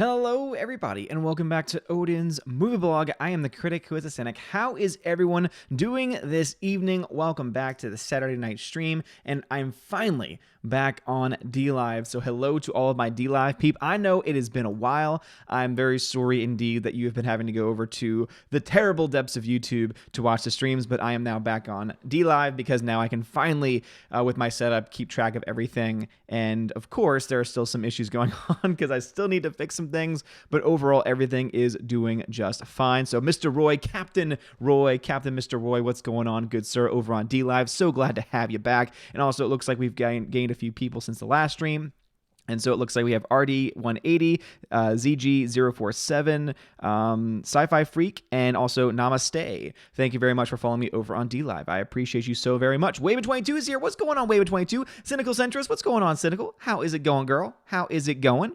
Hello, everybody, and welcome back to Odin's Movie Blog. I am the critic who is a cynic. How is everyone doing this evening? Welcome back to the Saturday night stream, and I'm finally back on DLive. So hello to all of my DLive peep. I know it has been a while. I'm very sorry indeed that you have been having to go over to the terrible depths of YouTube to watch the streams, but I am now back on DLive because now I can finally, with my setup, keep track of everything. And of course, there are still some issues going on because I still need to fix some things, but overall, everything is doing just fine. So Mr. Roy, Captain Mr. Roy, what's going on, good sir, over on DLive? So glad to have you back. And also, it looks like we've gained a few people since the last stream. And so it looks like we have RD180, ZG047, Sci-Fi Freak, and also Namaste. Thank you very much for following me over on DLive. I appreciate you so very much. Waven22 is here. What's going on, Waven22? Cynical Centrist, what's going on, Cynical? How is it going, girl? How is it going?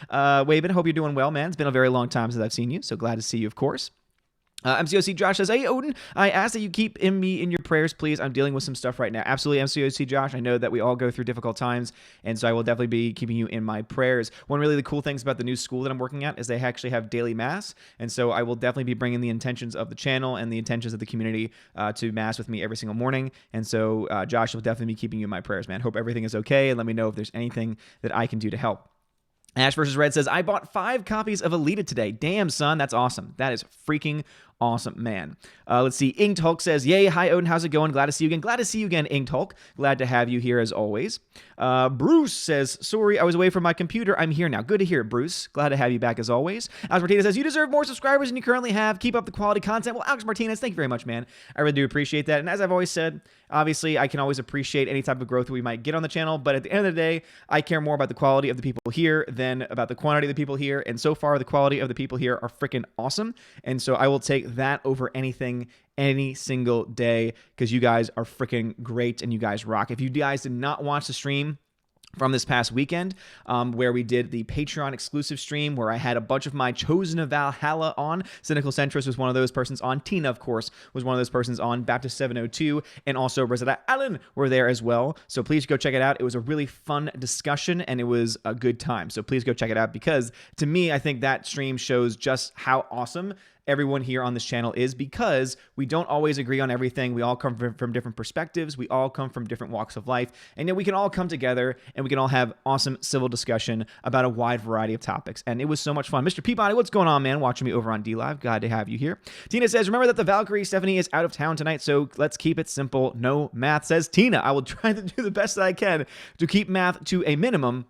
Waven, hope you're doing well, man. It's been a very long time since I've seen you, so glad to see you, of course. MCOC Josh says, hey, Odin, I ask that you keep me in your prayers, please. I'm dealing with some stuff right now. Absolutely, MCOC Josh. I know that we all go through difficult times, and so I will definitely be keeping you in my prayers. One really the cool things about the new school that I'm working at is they actually have daily mass, and so I will definitely be bringing the intentions of the channel and the intentions of the community to mass with me every single morning. And so Josh will definitely be keeping you in my prayers, man. Hope everything is okay, and let me know if there's anything that I can do to help. Ash vs. Red says, I bought 5 copies of ALITA today. Damn, son, that's awesome. That is freaking awesome, man. Let's see. Inked Hulk says, yay, hi, Odin, how's it going? Glad to see you again. Glad to see you again, Inked Hulk. Glad to have you here as always. Bruce says, sorry, I was away from my computer. I'm here now. Good to hear it, Bruce. Glad to have you back as always. Alex Martinez says, you deserve more subscribers than you currently have. Keep up the quality content. Well, Alex Martinez, thank you very much, man. I really do appreciate that. And as I've always said, obviously, I can always appreciate any type of growth that we might get on the channel, but at the end of the day, I care more about the quality of the people here than about the quantity of the people here, and so far, the quality of the people here are freaking awesome, and so I will take that over anything any single day, because you guys are freaking great, and you guys rock. If you guys did not watch the stream from this past weekend, where we did the Patreon exclusive stream where I had a bunch of my chosen of Valhalla on. Cynical Centrist was one of those persons on. Tina, of course, was one of those persons on. Baptist 702 and also Rosetta Allen were there as well. So please go check it out. It was a really fun discussion and it was a good time. So please go check it out because to me, I think that stream shows just how awesome everyone here on this channel is, because we don't always agree on everything. We all come from different perspectives. We all come from different walks of life. And yet we can all come together and we can all have awesome civil discussion about a wide variety of topics. And it was so much fun. Mr. Peabody, what's going on, man? Watching me over on DLive. Glad to have you here. Tina says, remember that the Valkyrie Stephanie is out of town tonight, so let's keep it simple. No math, says Tina. I will try to do the best that I can to keep math to a minimum.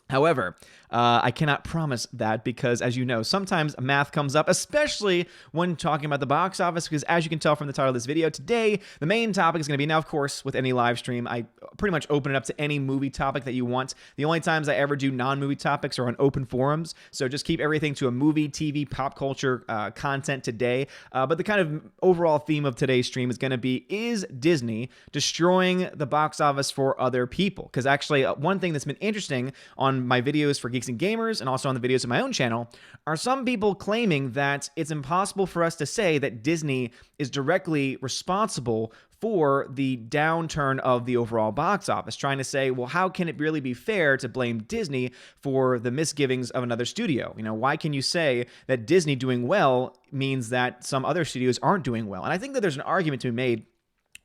However, I cannot promise that because, as you know, sometimes math comes up, especially when talking about the box office, because as you can tell from the title of this video, today, the main topic is going to be, now, of course, with any live stream, I pretty much open it up to any movie topic that you want. The only times I ever do non-movie topics are on open forums, so just keep everything to a movie, TV, pop culture content today. But the kind of overall theme of today's stream is going to be, is Disney destroying the box office for other people? Because actually, one thing that's been interesting on my videos for Geeks and Gamers and also on the videos of my own channel are some people claiming that it's impossible for us to say that Disney is directly responsible for the downturn of the overall box office, trying to say, well, how can it really be fair to blame Disney for the misgivings of another studio? You know, why can you say that Disney doing well means that some other studios aren't doing well? And I think that there's an argument to be made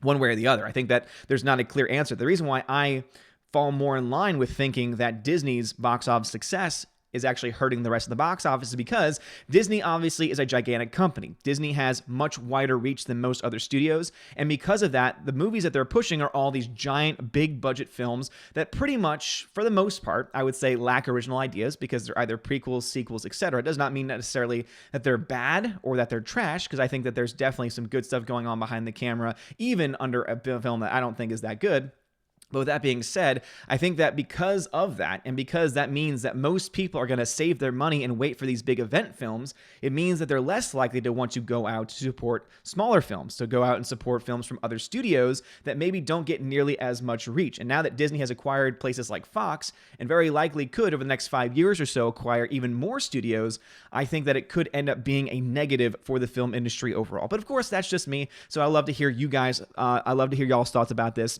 one way or the other. I think that there's not a clear answer. The reason why I fall more in line with thinking that Disney's box office success is actually hurting the rest of the box office is because Disney obviously is a gigantic company. Disney has much wider reach than most other studios, and because of that, the movies that they're pushing are all these giant, big budget films that pretty much, for the most part, I would say lack original ideas because they're either prequels, sequels, etc. It does not mean necessarily that they're bad or that they're trash, because I think that there's definitely some good stuff going on behind the camera, even under a film that I don't think is that good. But with that being said, I think that because of that, and because that means that most people are going to save their money and wait for these big event films, it means that they're less likely to want to go out to support smaller films, to go out and support films from other studios that maybe don't get nearly as much reach. And now that Disney has acquired places like Fox, and very likely could over the next 5 years or so acquire even more studios, I think that it could end up being a negative for the film industry overall. But of course, that's just me, so I love to hear you guys, I love to hear y'all's thoughts about this.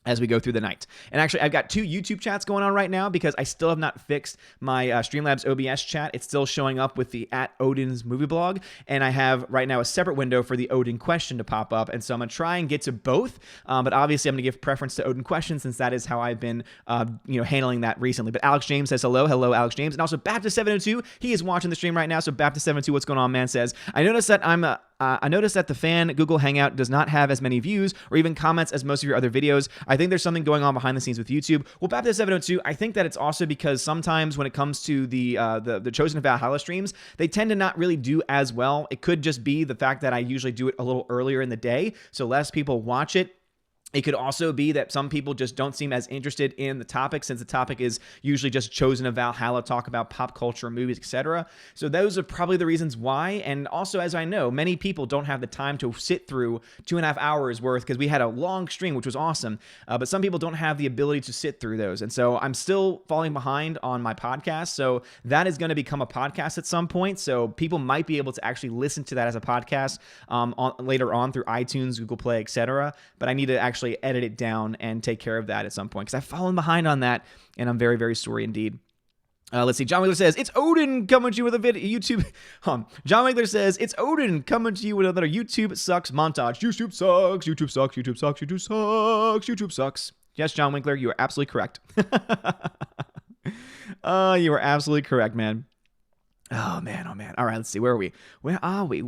as we go through the night. And actually, I've got 2 YouTube chats going on right now because I still have not fixed my Streamlabs OBS chat. It's still showing up with the @Odin's movie blog, and I have right now a separate window for the Odin question to pop up, and so I'm going to try and get to both, but obviously I'm going to give preference to Odin question since that is how I've been handling that recently. But Alex James says hello Alex James, and also Baptist702, he is watching the stream right now, so Baptist702, what's going on, man, says, I noticed that the fan Google Hangout does not have as many views or even comments as most of your other videos. I think there's something going on behind the scenes with YouTube. Well, Baptist702, I think that it's also because sometimes when it comes to the Chosen of Valhalla streams, they tend to not really do as well. It could just be the fact that I usually do it a little earlier in the day, so less people watch it. It could also be that some people just don't seem as interested in the topic since the topic is usually just Chosen of Valhalla, talk about pop culture, movies, etc. So those are probably the reasons why. And also, as I know, many people don't have the time to sit through 2.5 hours worth because we had a long stream, which was awesome. But some people don't have the ability to sit through those. And so I'm still falling behind on my podcast. So that is going to become a podcast at some point. So people might be able to actually listen to that as a podcast later on through iTunes, Google Play, etc. But I need to actually edit it down and take care of that at some point because I've fallen behind on that, and I'm very, very sorry indeed. Let's see. John Wigler says, it's Odin coming to you with a video. YouTube. John Wigler says, it's Odin coming to you with another YouTube sucks montage. YouTube sucks. YouTube sucks. YouTube sucks. YouTube sucks. YouTube sucks. Yes, John Winkler, you are absolutely correct. You are absolutely correct, man. Oh, man. All right, let's see. Where are we? Where are we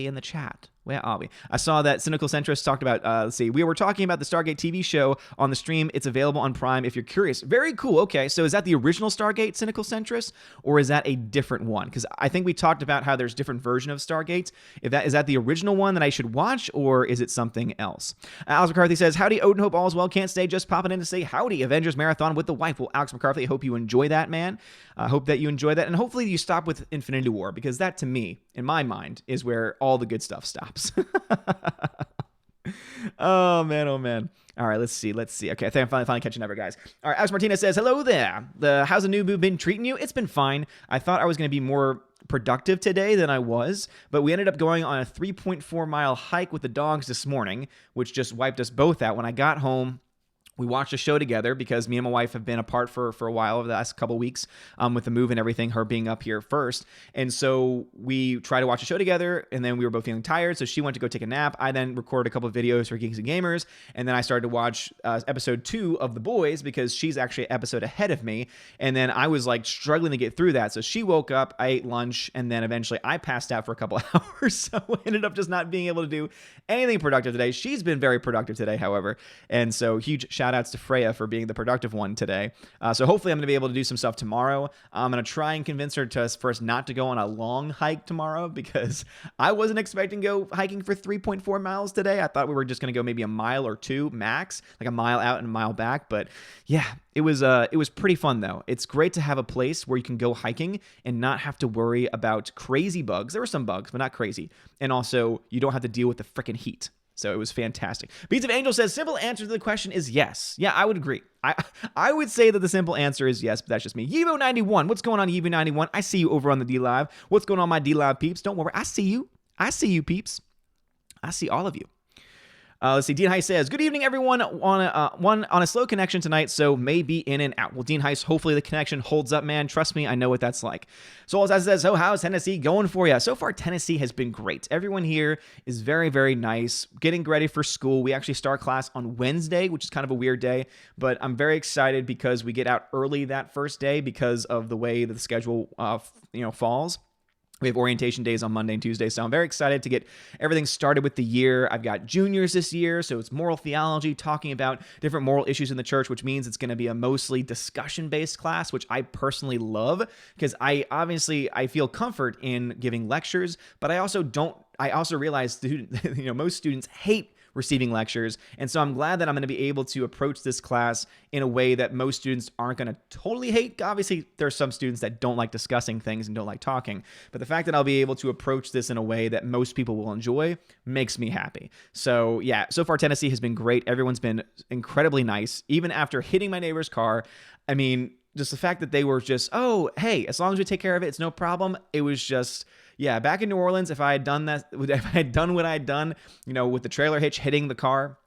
in the chat? Where are we? I saw that Cynical Centrist talked about, let's see, we were talking about the Stargate TV show on the stream. It's available on Prime if you're curious. Very cool. Okay, so is that the original Stargate, Cynical Centrist, or is that a different one? Because I think we talked about how there's different version of Stargate. Is that the original one that I should watch, or is it something else? Alex McCarthy says, howdy, Odin, hope all is well. Can't stay, just popping in to say howdy, Avengers Marathon with the wife. Well, Alex McCarthy, I hope you enjoy that, man. I hope that you enjoy that, and hopefully you stop with Infinity War, because that, to me, in my mind, is where all the good stuff stops. Oh, man. All right, let's see. Okay, I think I'm finally catching up, guys. All right, Alex Martinez says, hello there. How's the new boo been treating you? It's been fine. I thought I was going to be more productive today than I was, but we ended up going on a 3.4-mile hike with the dogs this morning, which just wiped us both out. When I got home, we watched a show together because me and my wife have been apart for a while over the last couple weeks with the move and everything, her being up here first. And so we tried to watch a show together, and then we were both feeling tired, so she went to go take a nap. I then recorded a couple of videos for Geeks and Gamers, and then I started to watch episode 2 of The Boys because she's actually an episode ahead of me. And then I was like struggling to get through that. So she woke up, I ate lunch, and then eventually I passed out for a couple hours. So I ended up just not being able to do anything productive today. She's been very productive today, however. And so huge shout outs to Freya for being the productive one today. So hopefully I'm going to be able to do some stuff tomorrow. I'm going to try and convince her for us not to go on a long hike tomorrow because I wasn't expecting to go hiking for 3.4 miles today. I thought we were just going to go maybe a mile or 2 max, like a mile out and a mile back. But yeah, it was pretty fun though. It's great to have a place where you can go hiking and not have to worry about crazy bugs. There were some bugs, but not crazy. And also you don't have to deal with the freaking heat. So it was fantastic. Beats of Angel says, simple answer to the question is yes. Yeah, I would agree. I would say that the simple answer is yes, but that's just me. Yevo91, what's going on, Yevo91? I see you over on the D-Live. What's going on, my D-Live peeps? Don't worry, I see you. I see you, peeps. I see all of you. Let's see. Dean Heiss says, good evening, everyone. On a slow connection tonight, so may be in and out. Well, Dean Heiss, hopefully the connection holds up, man. Trust me, I know what that's like. So as I says, so how's Tennessee going for you? So far, Tennessee has been great. Everyone here is very, very nice. Getting ready for school. We actually start class on Wednesday, which is kind of a weird day, but I'm very excited because we get out early that first day because of the way that the schedule, falls. We have orientation days on Monday and Tuesday, so I'm very excited to get everything started with the year. I've got juniors this year, so it's moral theology, talking about different moral issues in the church, which means it's going to be a mostly discussion-based class, which I personally love because I feel comfort in giving lectures, but I also realize most students hate receiving lectures. And so I'm glad that I'm going to be able to approach this class in a way that most students aren't going to totally hate. Obviously, there's some students that don't like discussing things and don't like talking. But the fact that I'll be able to approach this in a way that most people will enjoy makes me happy. So yeah, so far Tennessee has been great. Everyone's been incredibly nice. Even after hitting my neighbor's car, I mean, just the fact that they were just, oh, hey, as long as we take care of it, it's no problem. It was just... yeah, back in New Orleans, if I had done what I had done, with the trailer hitch hitting the car,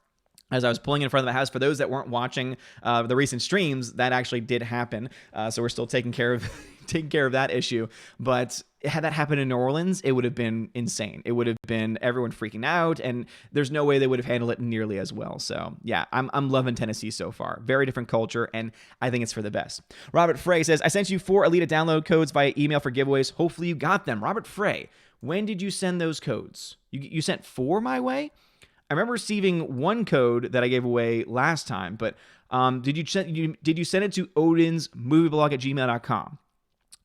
as I was pulling in front of the house. For those that weren't watching the recent streams, that actually did happen. So we're still taking care of that issue. But had that happened in New Orleans, it would have been insane. It would have been everyone freaking out, and there's no way they would have handled it nearly as well. So yeah, I'm loving Tennessee so far. Very different culture, and I think it's for the best. Robert Frey says, I sent you 4 ALITA download codes via email for giveaways. Hopefully you got them. Robert Frey, when did you send those codes? You sent 4 my way? I remember receiving 1 code that I gave away last time, but did you send it to odinsmovieblog@gmail.com?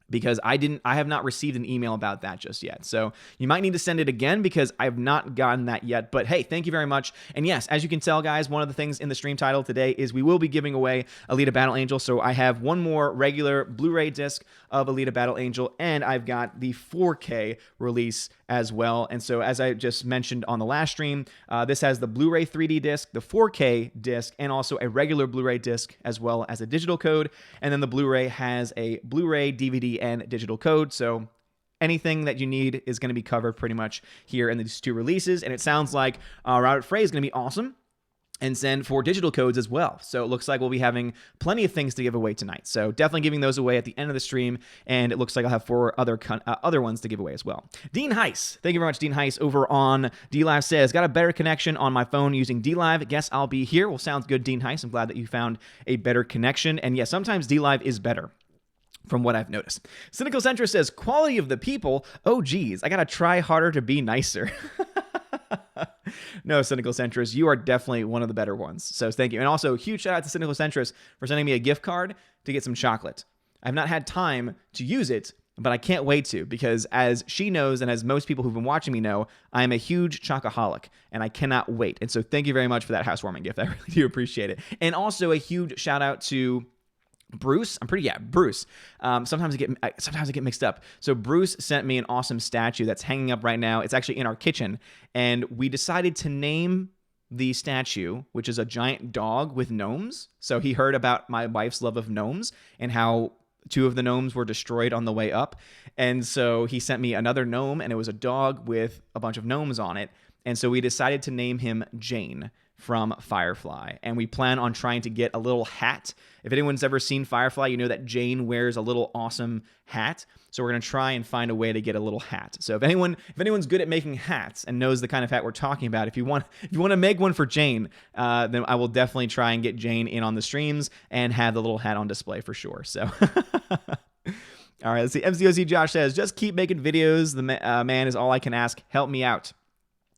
Because I have not received an email about that just yet. So you might need to send it again because I have not gotten that yet. But hey, thank you very much. And yes, as you can tell, guys, one of the things in the stream title today is we will be giving away ALITA Battle Angel. So I have 1 more regular Blu-ray disc of ALITA Battle Angel, and I've got the 4K release as well. And so as I just mentioned on the last stream, this has the Blu-ray 3D disc, the 4K disc, and also a regular Blu-ray disc as well as a digital code. And then the Blu-ray has a Blu-ray, DVD, and digital code. So anything that you need is going to be covered pretty much here in these 2 releases. And it sounds like Robert Frey is going to be awesome and send 4 digital codes as well. So it looks like we'll be having plenty of things to give away tonight. So definitely giving those away at the end of the stream, and it looks like I'll have 4 other ones to give away as well. Dean Heiss, thank you very much, Dean Heiss, over on DLive says, got a better connection on my phone using DLive. Guess I'll be here. Well, sounds good, Dean Heiss. I'm glad that you found a better connection. And yeah, sometimes DLive is better, from what I've noticed. Cynical Centrist says, quality of the people. Oh, geez, I got to try harder to be nicer. No, Cynical Centrist, you are definitely one of the better ones. So thank you. And also, huge shout out to Cynical Centrist for sending me a gift card to get some chocolate. I've not had time to use it, but I can't wait to, because as she knows, and as most people who've been watching me know, I am a huge chocoholic, and I cannot wait. And so thank you very much for that housewarming gift. I really do appreciate it. And also a huge shout out to Bruce. Bruce. Sometimes I get mixed up. So Bruce sent me an awesome statue that's hanging up right now. It's actually in our kitchen, and we decided to name the statue, which is a giant dog with gnomes. So he heard about my wife's love of gnomes and how 2 of the gnomes were destroyed on the way up. And so he sent me another gnome, and it was a dog with a bunch of gnomes on it. And so we decided to name him Jane from Firefly. And we plan on trying to get a little hat. If anyone's ever seen Firefly, you know that Jane wears a little awesome hat. So we're going to try and find a way to get a little hat. So if anyone's good at making hats and knows the kind of hat we're talking about, if you want to make one for Jane, then I will definitely try and get Jane in on the streams and have the little hat on display for sure. So all right, let's see. MCOC Josh says, just keep making videos. The man is all I can ask. Help me out.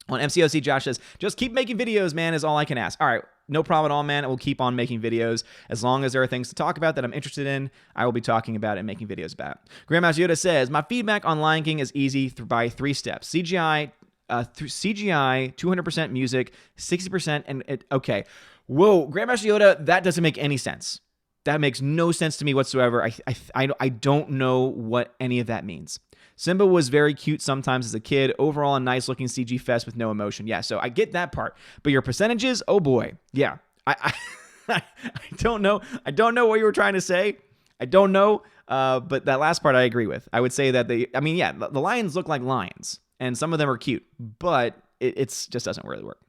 On MCOC, Josh says, just keep making videos, man, is all I can ask. All right, no problem at all, man. I will keep on making videos. As long as there are things to talk about that I'm interested in, I will be talking about it and making videos about. Grandmaster Yoda says, my feedback on Lion King is easy by 3 steps. CGI, 200% music, 60%, and okay. Whoa, Grandmaster Yoda, that doesn't make any sense. That makes no sense to me whatsoever. I don't know what any of that means. Simba was very cute sometimes as a kid. Overall, a nice looking CG fest with no emotion. Yeah, so I get that part. But your percentages, oh boy. Yeah, I don't know. I don't know what you were trying to say. I don't know. But that last part I agree with. I would say that the lions look like lions. And some of them are cute. But it just doesn't really work.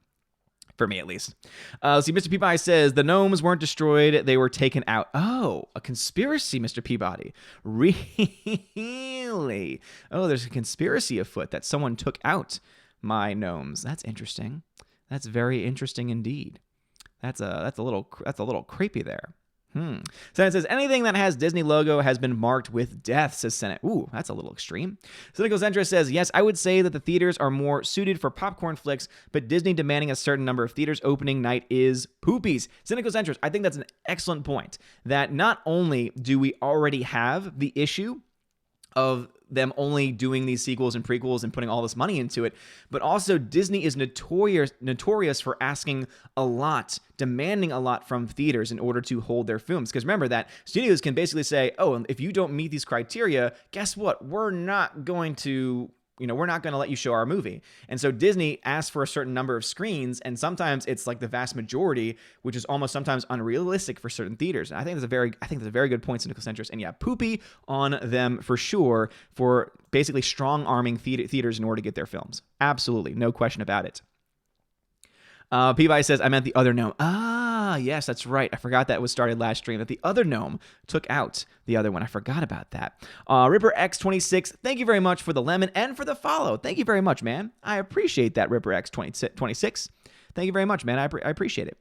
For me, at least. Let's see, Mr. Peabody says, the gnomes weren't destroyed, they were taken out. Oh, a conspiracy, Mr. Peabody. Really? Oh, there's a conspiracy afoot that someone took out my gnomes. That's interesting. That's very interesting indeed. That's a little creepy there. Senate says, anything that has Disney logo has been marked with death, says Senate. Ooh, that's a little extreme. Cynical Centrist says, yes, I would say that the theaters are more suited for popcorn flicks, but Disney demanding a certain number of theaters opening night is poopies. Cynical Centrist, I think that's an excellent point, that not only do we already have the issue of them only doing these sequels and prequels and putting all this money into it, but also Disney is notorious for asking a lot, demanding a lot from theaters in order to hold their films. Because remember that studios can basically say, oh, if you don't meet these criteria, guess what? We're not going to let you show our movie. And so Disney asks for a certain number of screens, and sometimes it's like the vast majority, which is almost sometimes unrealistic for certain theaters. And I think that's a very good point, Cynical Centrist. And yeah, poopy on them for sure, for basically strong arming theaters in order to get their films. Absolutely, no question about it. Peabody says, I meant the other gnome. Ah, yes, that's right. I forgot that was started last stream, that the other gnome took out the other one. I forgot about that. Ripper X26, thank you very much for the lemon and for the follow. Thank you very much, man. I appreciate that, Ripper X26. Thank you very much, man. I appreciate it.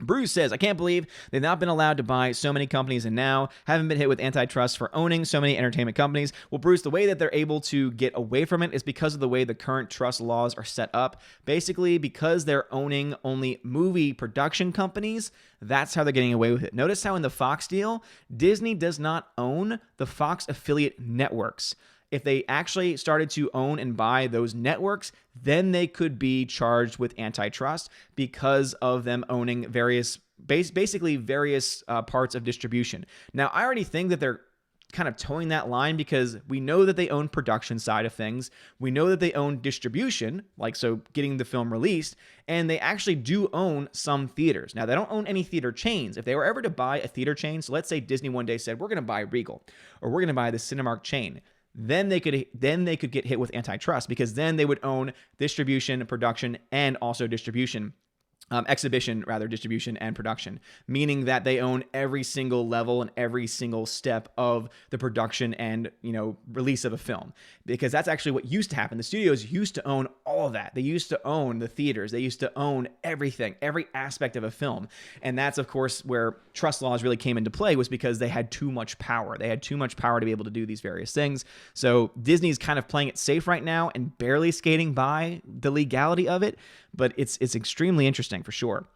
Bruce says, I can't believe they've not been allowed to buy so many companies and now haven't been hit with antitrust for owning so many entertainment companies. Well, Bruce, the way that they're able to get away from it is because of the way the current trust laws are set up. Basically, because they're owning only movie production companies, that's how they're getting away with it. Notice how in the Fox deal, Disney does not own the Fox affiliate networks. If they actually started to own and buy those networks, then they could be charged with antitrust because of them owning basically various parts of distribution. Now, I already think that they're kind of towing that line because we know that they own production side of things. We know that they own distribution, like so getting the film released, and they actually do own some theaters. Now, they don't own any theater chains. If they were ever to buy a theater chain, so let's say Disney one day said, we're going to buy Regal, or we're going to buy the Cinemark chain, then they could get hit with antitrust because then they would own distribution, production, and also distribution. Distribution and production, meaning that they own every single level and every single step of the production and, release of a film, because that's actually what used to happen. The studios used to own all of that. They used to own the theaters. They used to own everything, every aspect of a film. And that's, of course, where trust laws really came into play, was because they had too much power. They had too much power to be able to do these various things. So Disney's kind of playing it safe right now and barely skating by the legality of it, but it's extremely interesting for sure.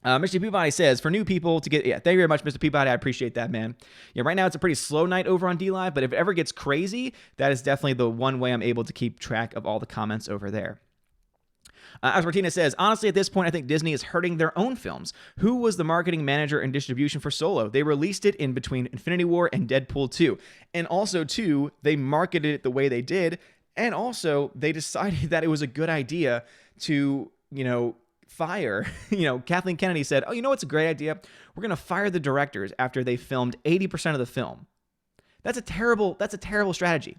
Mr. Peabody says, for new people to get, thank you very much, Mr. Peabody. I appreciate that, man. Yeah, right now it's a pretty slow night over on DLive, but if it ever gets crazy, that is definitely the one way I'm able to keep track of all the comments over there. As Martina says, honestly, at this point, I think Disney is hurting their own films. Who was the marketing manager and distribution for Solo? They released it in between Infinity War and Deadpool 2. And also, too, they marketed it the way they did. And also, they decided that it was a good idea to, fire. Kathleen Kennedy said, it's a great idea. We're going to fire the directors after they filmed 80% of the film. That's a terrible strategy.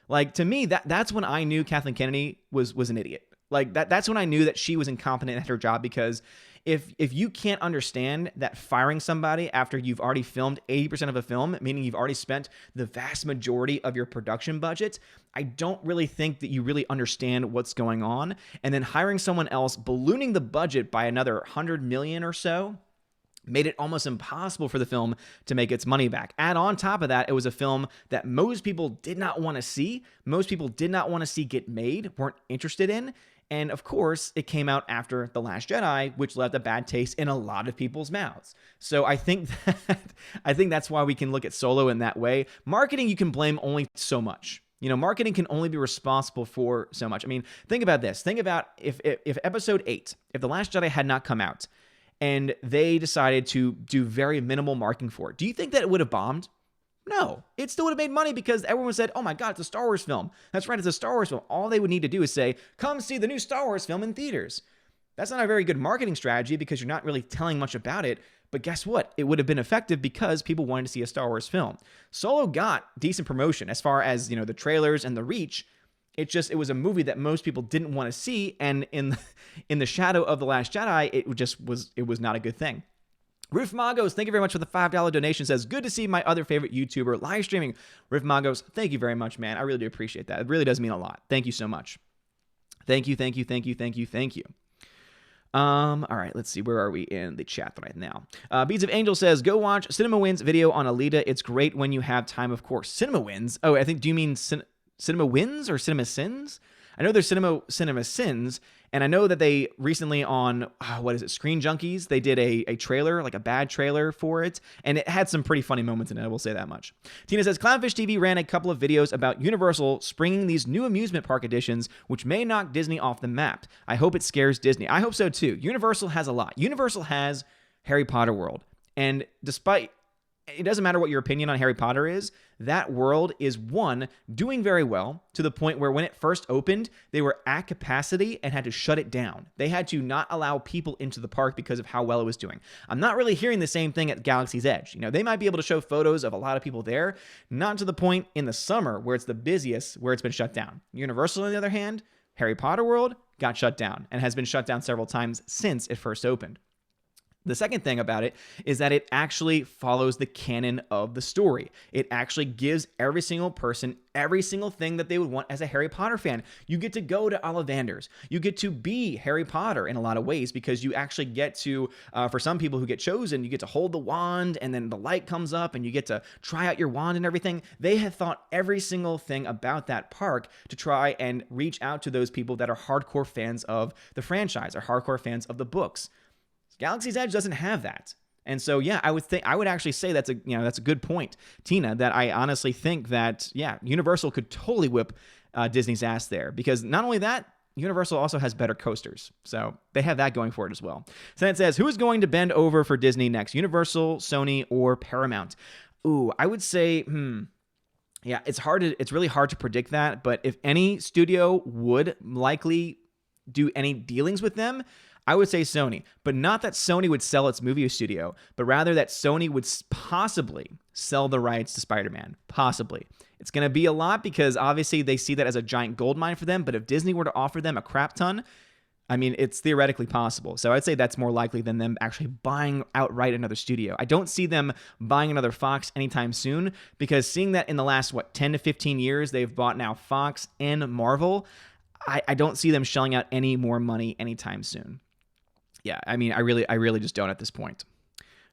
Like, to me, that's when I knew Kathleen Kennedy was an idiot. Like, that's when I knew that she was incompetent at her job, because if you can't understand that firing somebody after you've already filmed 80% of a film, meaning you've already spent the vast majority of your production budget, I don't really think that you really understand what's going on. And then hiring someone else, ballooning the budget by another 100 million or so, made it almost impossible for the film to make its money back. Add on top of that, it was a film that most people did not want to see. Most people did not want to see get made, weren't interested in. And of course, it came out after The Last Jedi, which left a bad taste in a lot of people's mouths. So I think that's why we can look at Solo in that way. Marketing, you can blame only so much. Marketing can only be responsible for so much. I mean, think about this. Think about if Episode 8, if The Last Jedi had not come out, and they decided to do very minimal marketing for it, do you think that it would have bombed? No, it still would have made money because everyone said, oh my God, it's a Star Wars film. That's right, it's a Star Wars film. All they would need to do is say, come see the new Star Wars film in theaters. That's not a very good marketing strategy because you're not really telling much about it. But guess what? It would have been effective because people wanted to see a Star Wars film. Solo got decent promotion as far as, the trailers and the reach. It was a movie that most people didn't want to see. And in the shadow of The Last Jedi, it was not a good thing. Roof Magos, thank you very much for the $5 donation. Says, good to see my other favorite YouTuber live streaming. Roof Magos, thank you very much, man. I really do appreciate that. It really does mean a lot. Thank you so much. Thank you. All right, let's see. Where are we in the chat right now? Beads of Angel says, go watch Cinema Wins video on ALITA. It's great when you have time, of course. Cinema Wins? Oh, I think, do you mean Cinema Wins or Cinema Sins? I know there's Cinema Sins, and I know that they recently on, Screen Junkies, they did a trailer, like a bad trailer for it, and it had some pretty funny moments in it, I will say that much. Tina says, Clownfish TV ran a couple of videos about Universal springing these new amusement park additions, which may knock Disney off the map. I hope it scares Disney. I hope so too. Universal has a lot. Universal has Harry Potter World, and despite... it doesn't matter what your opinion on Harry Potter is, that world is, one, doing very well to the point where when it first opened, they were at capacity and had to shut it down. They had to not allow people into the park because of how well it was doing. I'm not really hearing the same thing at Galaxy's Edge. They might be able to show photos of a lot of people there, not to the point in the summer where it's the busiest, where it's been shut down. Universal, on the other hand, Harry Potter World got shut down and has been shut down several times since it first opened. The second thing about it is that it actually follows the canon of the story. It actually gives every single person every single thing that they would want as a Harry Potter fan. You get to go to Ollivanders. You get to be Harry Potter in a lot of ways because you actually get to, for some people who get chosen, you get to hold the wand and then the light comes up and you get to try out your wand and everything. They have thought every single thing about that park to try and reach out to those people that are hardcore fans of the franchise or hardcore fans of the books. Galaxy's Edge doesn't have that. And so, yeah, I would actually say that's a good point, Tina, that I honestly think that, yeah, Universal could totally whip Disney's ass there because not only that, Universal also has better coasters. So they have that going for it as well. So then it says, who is going to bend over for Disney next? Universal, Sony, or Paramount? Ooh, I would say, yeah, it's really hard to predict that. But if any studio would likely do any dealings with them, I would say Sony, but not that Sony would sell its movie studio, but rather that Sony would possibly sell the rights to Spider-Man. Possibly. It's going to be a lot because obviously they see that as a giant gold mine for them, but if Disney were to offer them a crap ton, I mean, it's theoretically possible. So I'd say that's more likely than them actually buying outright another studio. I don't see them buying another Fox anytime soon because seeing that in the last, 10 to 15 years, they've bought now Fox and Marvel, I don't see them shelling out any more money anytime soon. Yeah, I mean, I really just don't at this point.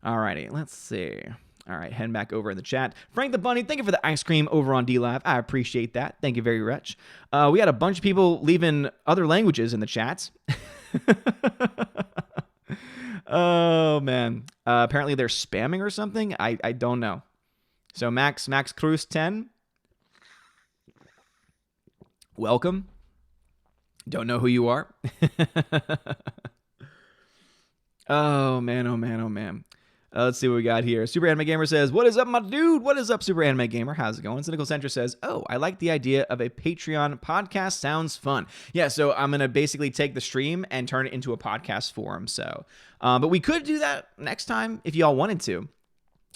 Alrighty, let's see. All right, heading back over in the chat. Frank the Bunny, thank you for the ice cream over on DLive. I appreciate that. Thank you very much. We had a bunch of people leaving other languages in the chats. Oh, man. Apparently they're spamming or something. I don't know. So Max Cruz 10. Welcome. Don't know who you are. Oh, man. Let's see what we got here. Super Anime Gamer says, what is up, my dude? What is up, Super Anime Gamer? How's it going? Cynical Centra says, oh, I like the idea of a Patreon podcast. Sounds fun. Yeah, so I'm going to basically take the stream and turn it into a podcast forum. So, but we could do that next time if y'all wanted to.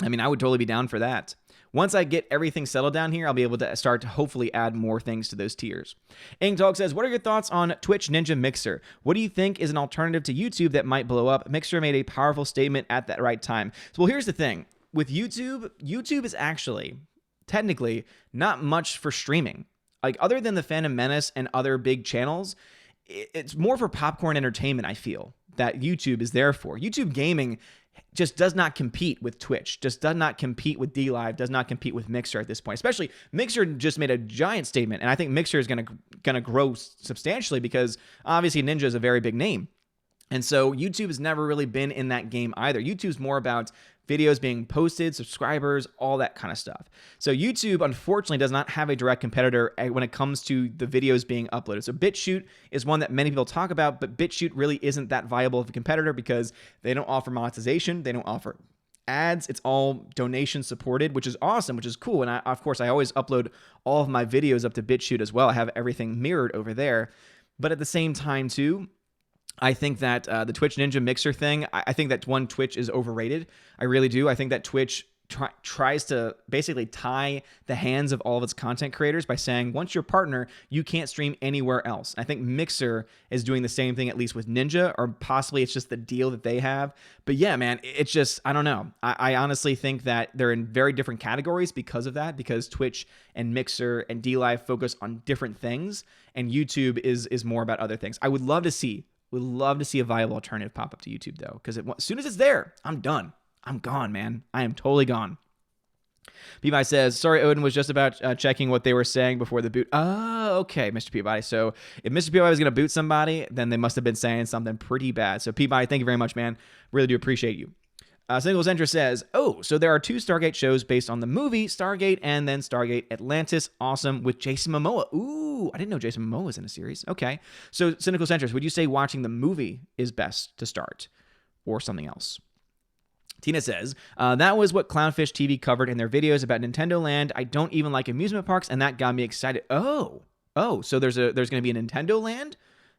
I mean, I would totally be down for that. Once I get everything settled down here, I'll be able to start to hopefully add more things to those tiers. Ing Talk says, what are your thoughts on Twitch Ninja Mixer? What do you think is an alternative to YouTube that might blow up? Mixer made a powerful statement at that right time. So, well, here's the thing. With YouTube is actually technically not much for streaming. Like, other than the Phantom Menace and other big channels, it's more for popcorn entertainment, I feel, that YouTube is there for. YouTube gaming just does not compete with Twitch, just does not compete with DLive, does not compete with Mixer at this point. Especially Mixer just made a giant statement, and I think Mixer is going to grow substantially because obviously Ninja is a very big name. And so YouTube has never really been in that game either. YouTube's more about videos being posted, subscribers, all that kind of stuff. So YouTube, unfortunately, does not have a direct competitor when it comes to the videos being uploaded. So BitChute is one that many people talk about, but BitChute really isn't that viable of a competitor because they don't offer monetization, they don't offer ads, it's all donation supported, which is awesome, which is cool. And of course, I always upload all of my videos up to BitChute as well. I have everything mirrored over there. But at the same time, too, I think that the Twitch Ninja Mixer thing, I think that Twitch is overrated. I really do. I think that Twitch tries to basically tie the hands of all of its content creators by saying, once you're a partner, you can't stream anywhere else. I think Mixer is doing the same thing, at least with Ninja, or possibly it's just the deal that they have. But yeah, man, it's just, I don't know. I honestly think that they're in very different categories because of that, because Twitch and Mixer and DLive focus on different things, and YouTube is more about other things. I would love to see a viable alternative pop up to YouTube, though, because as soon as it's there, I'm done. I'm gone, man. I am totally gone. Peabody says, sorry, Odin was just about checking what they were saying before the boot. Oh, okay, Mr. Peabody. So if Mr. Peabody was going to boot somebody, then they must have been saying something pretty bad. So Peabody, thank you very much, man. Really do appreciate you. Single Centra says, oh, so there are 2 Stargate shows based on the movie Stargate and then Stargate Atlantis. Awesome, with Jason Momoa. Ooh, I didn't know Jason Momoa was in a series. Okay. So Cynical Centrist, would you say watching the movie is best to start or something else? Tina says, that was what Clownfish TV covered in their videos about Nintendo Land. I don't even like amusement parks, and that got me excited. Oh, so there's going to be a Nintendo Land?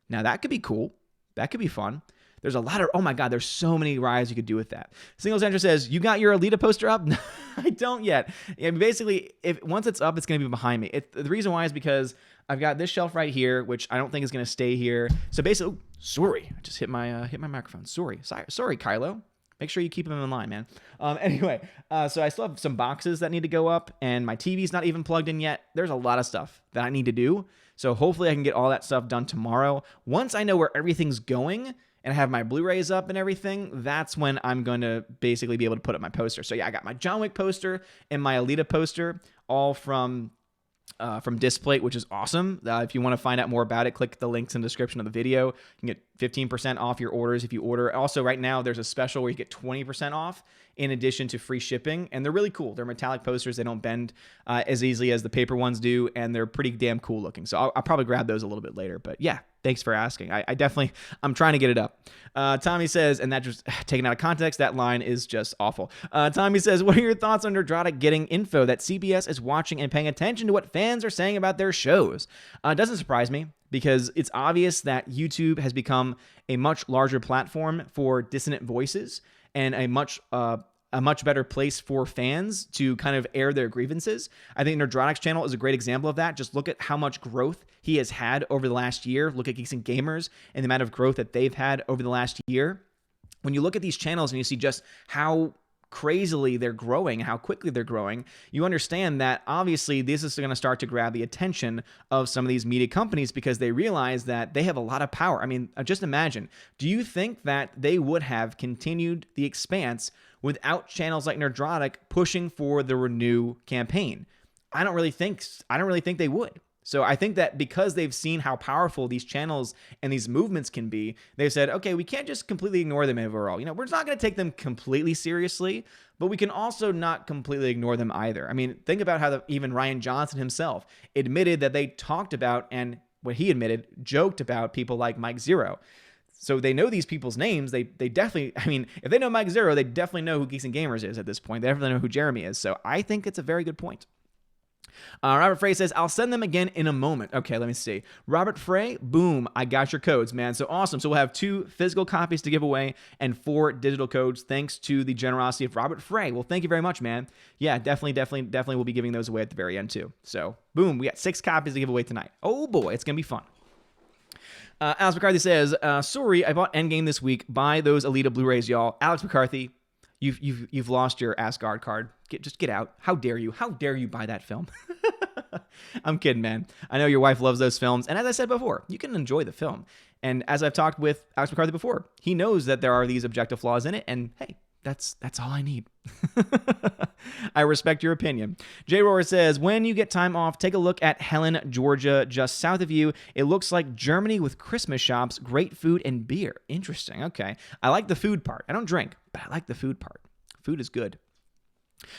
Now that could be cool. That could be fun. There's a lot of, oh my God, there's so many rides you could do with that. Single Centra says, you got your ALITA poster up? I don't yet. Basically, once it's up, it's going to be behind me. The reason why is because I've got this shelf right here, which I don't think is going to stay here. So basically, sorry, I just hit my microphone. Sorry, Kylo. Make sure you keep them in line, man. Anyway, so I still have some boxes that need to go up, and my TV's not even plugged in yet. There's a lot of stuff that I need to do. So hopefully I can get all that stuff done tomorrow. Once I know where everything's going and I have my Blu-rays up and everything, that's when I'm going to basically be able to put up my poster. So yeah, I got my John Wick poster and my ALITA poster, all from Displate, which is awesome. If you want to find out more about it, click the links in the description of the video. You can get 15% off your orders if you order. Also, right now, there's a special where you get 20% off in addition to free shipping, and they're really cool. They're metallic posters. They don't bend as easily as the paper ones do, and they're pretty damn cool looking. So I'll probably grab those a little bit later, but yeah, thanks for asking. I'm trying to get it up. Tommy says, and that just taken out of context, that line is just awful. Tommy says, what are your thoughts on Nerdrotic getting info that CBS is watching and paying attention to what fans are saying about their shows? Doesn't surprise me, because it's obvious that YouTube has become a much larger platform for dissonant voices and a much better place for fans to kind of air their grievances. I think Nerdrotic's channel is a great example of that. Just look at how much growth he has had over the last year. Look at Geeks and Gamers and the amount of growth that they've had over the last year. When you look at these channels and you see just how crazily they're growing, how quickly they're growing, you understand that obviously this is going to start to grab the attention of some of these media companies because they realize that they have a lot of power. I mean, just imagine, do you think that they would have continued The Expanse without channels like Nerdrotic pushing for the Renew campaign? I don't really think they would. So I think that because they've seen how powerful these channels and these movements can be, they've said, okay, we can't just completely ignore them overall. You know, we're not going to take them completely seriously, but we can also not completely ignore them either. I mean, think about how even Ryan Johnson himself admitted that they talked about, and what he admitted, joked about people like Mike Zero. So they know these people's names. They definitely, I mean, if they know Mike Zero, they definitely know who Geeks and Gamers is at this point. They definitely know who Jeremy is. So I think it's a very good point. Robert Frey says, I'll send them again in a moment. Okay, let me see. Robert Frey, boom, I got your codes, man. So awesome. So we'll have 2 physical copies to give away and 4 digital codes thanks to the generosity of Robert Frey. Well, thank you very much, man. Yeah, definitely we'll be giving those away at the very end too. So boom, we got 6 copies to give away tonight. Oh boy, it's going to be fun. Alex McCarthy says, sorry, I bought Endgame this week. Buy those ALITA Blu-rays, y'all. Alex McCarthy, you've lost your Asgard card. Just get out. How dare you? How dare you buy that film? I'm kidding, man. I know your wife loves those films. And as I said before, you can enjoy the film. And as I've talked with Alex McCarthy before, he knows that there are these objective flaws in it. And hey, that's all I need. I respect your opinion. J. Roar says, when you get time off, take a look at Helen, Georgia, just south of you. It looks like Germany with Christmas shops, great food and beer. Interesting. Okay. I like the food part. I don't drink, but I like the food part. Food is good.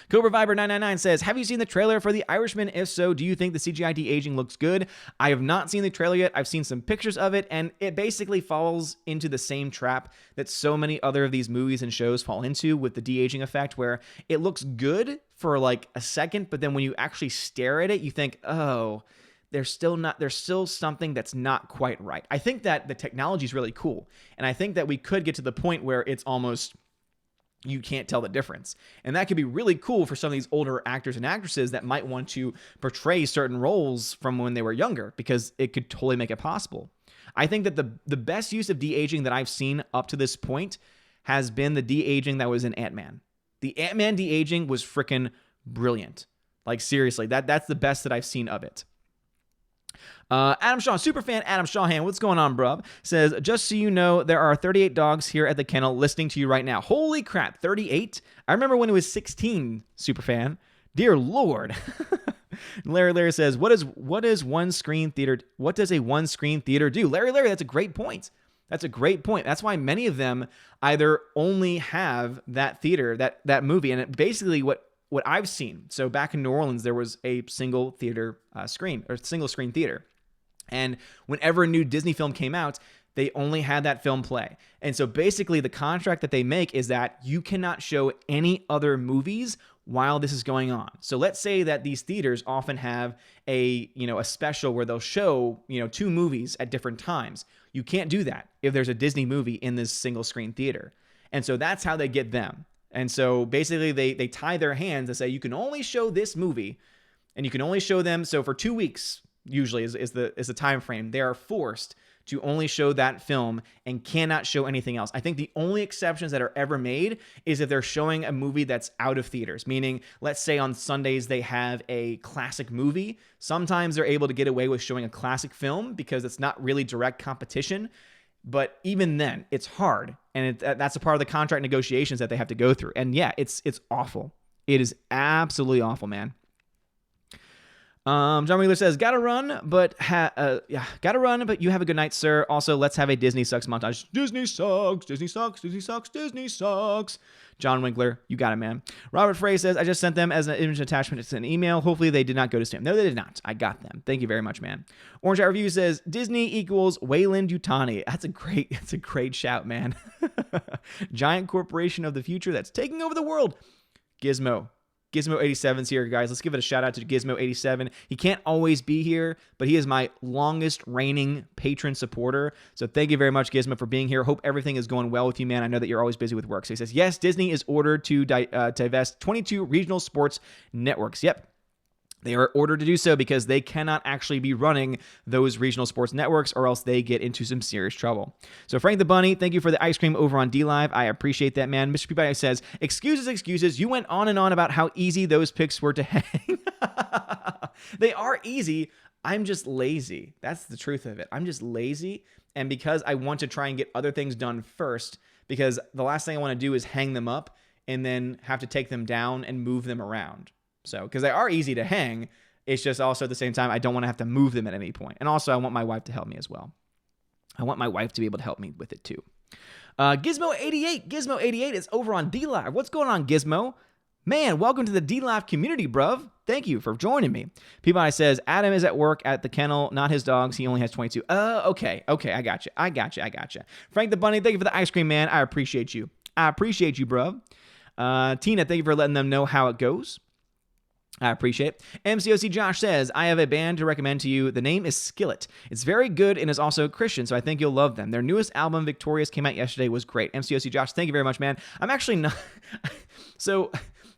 Cobra Viber 999 says, have you seen the trailer for The Irishman? If so, do you think the CGI de-aging looks good? I have not seen the trailer yet. I've seen some pictures of it, and it basically falls into the same trap that so many other of these movies and shows fall into with the de-aging effect, where it looks good for like a second, but then when you actually stare at it, you think, oh, there's still something that's not quite right. I think that the technology is really cool, and I think that we could get to the point where it's almost you can't tell the difference. And that could be really cool for some of these older actors and actresses that might want to portray certain roles from when they were younger, because it could totally make it possible. I think that the best use of de-aging that I've seen up to this point has been the de-aging that was in Ant-Man. The Ant-Man de-aging was freaking brilliant. Like seriously, that's the best that I've seen of it. Adam Shaw, superfan Adam Shawhan, what's going on, bruv? Says, just so you know, there are 38 dogs here at the kennel listening to you right now. Holy crap, 38? I remember when it was 16, superfan. Dear Lord. Larry says, what does a one screen theater do? Larry, that's a great point. That's a great point. That's why many of them either only have that theater, that movie, and it basically what I've seen. So back in New Orleans, there was a single theater screen, or single screen theater. And whenever a new Disney film came out, they only had that film play. And so basically the contract that they make is that you cannot show any other movies while this is going on. So let's say that these theaters often have a special where they'll show, 2 movies at different times. You can't do that if there's a Disney movie in this single screen theater. And so that's how they get them. And so basically they tie their hands and say, you can only show this movie, and you can only show them. So for 2 weeks, usually is the time frame. They are forced to only show that film and cannot show anything else. I think the only exceptions that are ever made is if they're showing a movie that's out of theaters, meaning let's say on Sundays they have a classic movie. Sometimes they're able to get away with showing a classic film because it's not really direct competition. But even then, it's hard. And that's a part of the contract negotiations that they have to go through. And yeah, it's awful. It is absolutely awful, man. John Wheeler says, gotta run, but you have a good night, sir. Also, let's have a Disney sucks montage. Disney sucks, Disney sucks, Disney sucks, Disney sucks. John Winkler, you got it, man. Robert Frey says, I just sent them as an image attachment to an email. Hopefully they did not go to spam. No, they did not. I got them. Thank you very much, man. Orange Eye Review says, Disney equals Wayland Yutani. That's a great shout, man. Giant corporation of the future that's taking over the world. Gizmo 87's here, guys. Let's give it a shout out to Gizmo 87. He can't always be here, but he is my longest reigning patron supporter. So thank you very much, Gizmo, for being here. Hope everything is going well with you, man. I know that you're always busy with work. So he says, yes, Disney is ordered to divest 22 regional sports networks. Yep. They are ordered to do so because they cannot actually be running those regional sports networks or else they get into some serious trouble. So Frank the Bunny, thank you for the ice cream over on DLive. I appreciate that, man. Mr. Peabody says, excuses. You went on and on about how easy those picks were to hang. They are easy. I'm just lazy. That's the truth of it. I'm just lazy. And because I want to try and get other things done first, because the last thing I want to do is hang them up and then have to take them down and move them around. So, because they are easy to hang, it's just also at the same time, I don't want to have to move them at any point. And also, I want my wife to help me as well. I want my wife to be able to help me with it too. Gizmo88 is over on DLive. What's going on, Gizmo? Man, welcome to the DLive community, bruv. Thank you for joining me. Peabody says, Adam is at work at the kennel, not his dogs. He only has 22. Okay, I got you. Frank the Bunny, thank you for the ice cream, man. I appreciate you, bruv. Tina, thank you for letting them know how it goes. I appreciate it. MCOC Josh says, I have a band to recommend to you. The name is Skillet. It's very good and is also Christian, so I think you'll love them. Their newest album, Victorious, came out yesterday, was great. MCOC Josh, thank you very much, man. I'm actually not... So...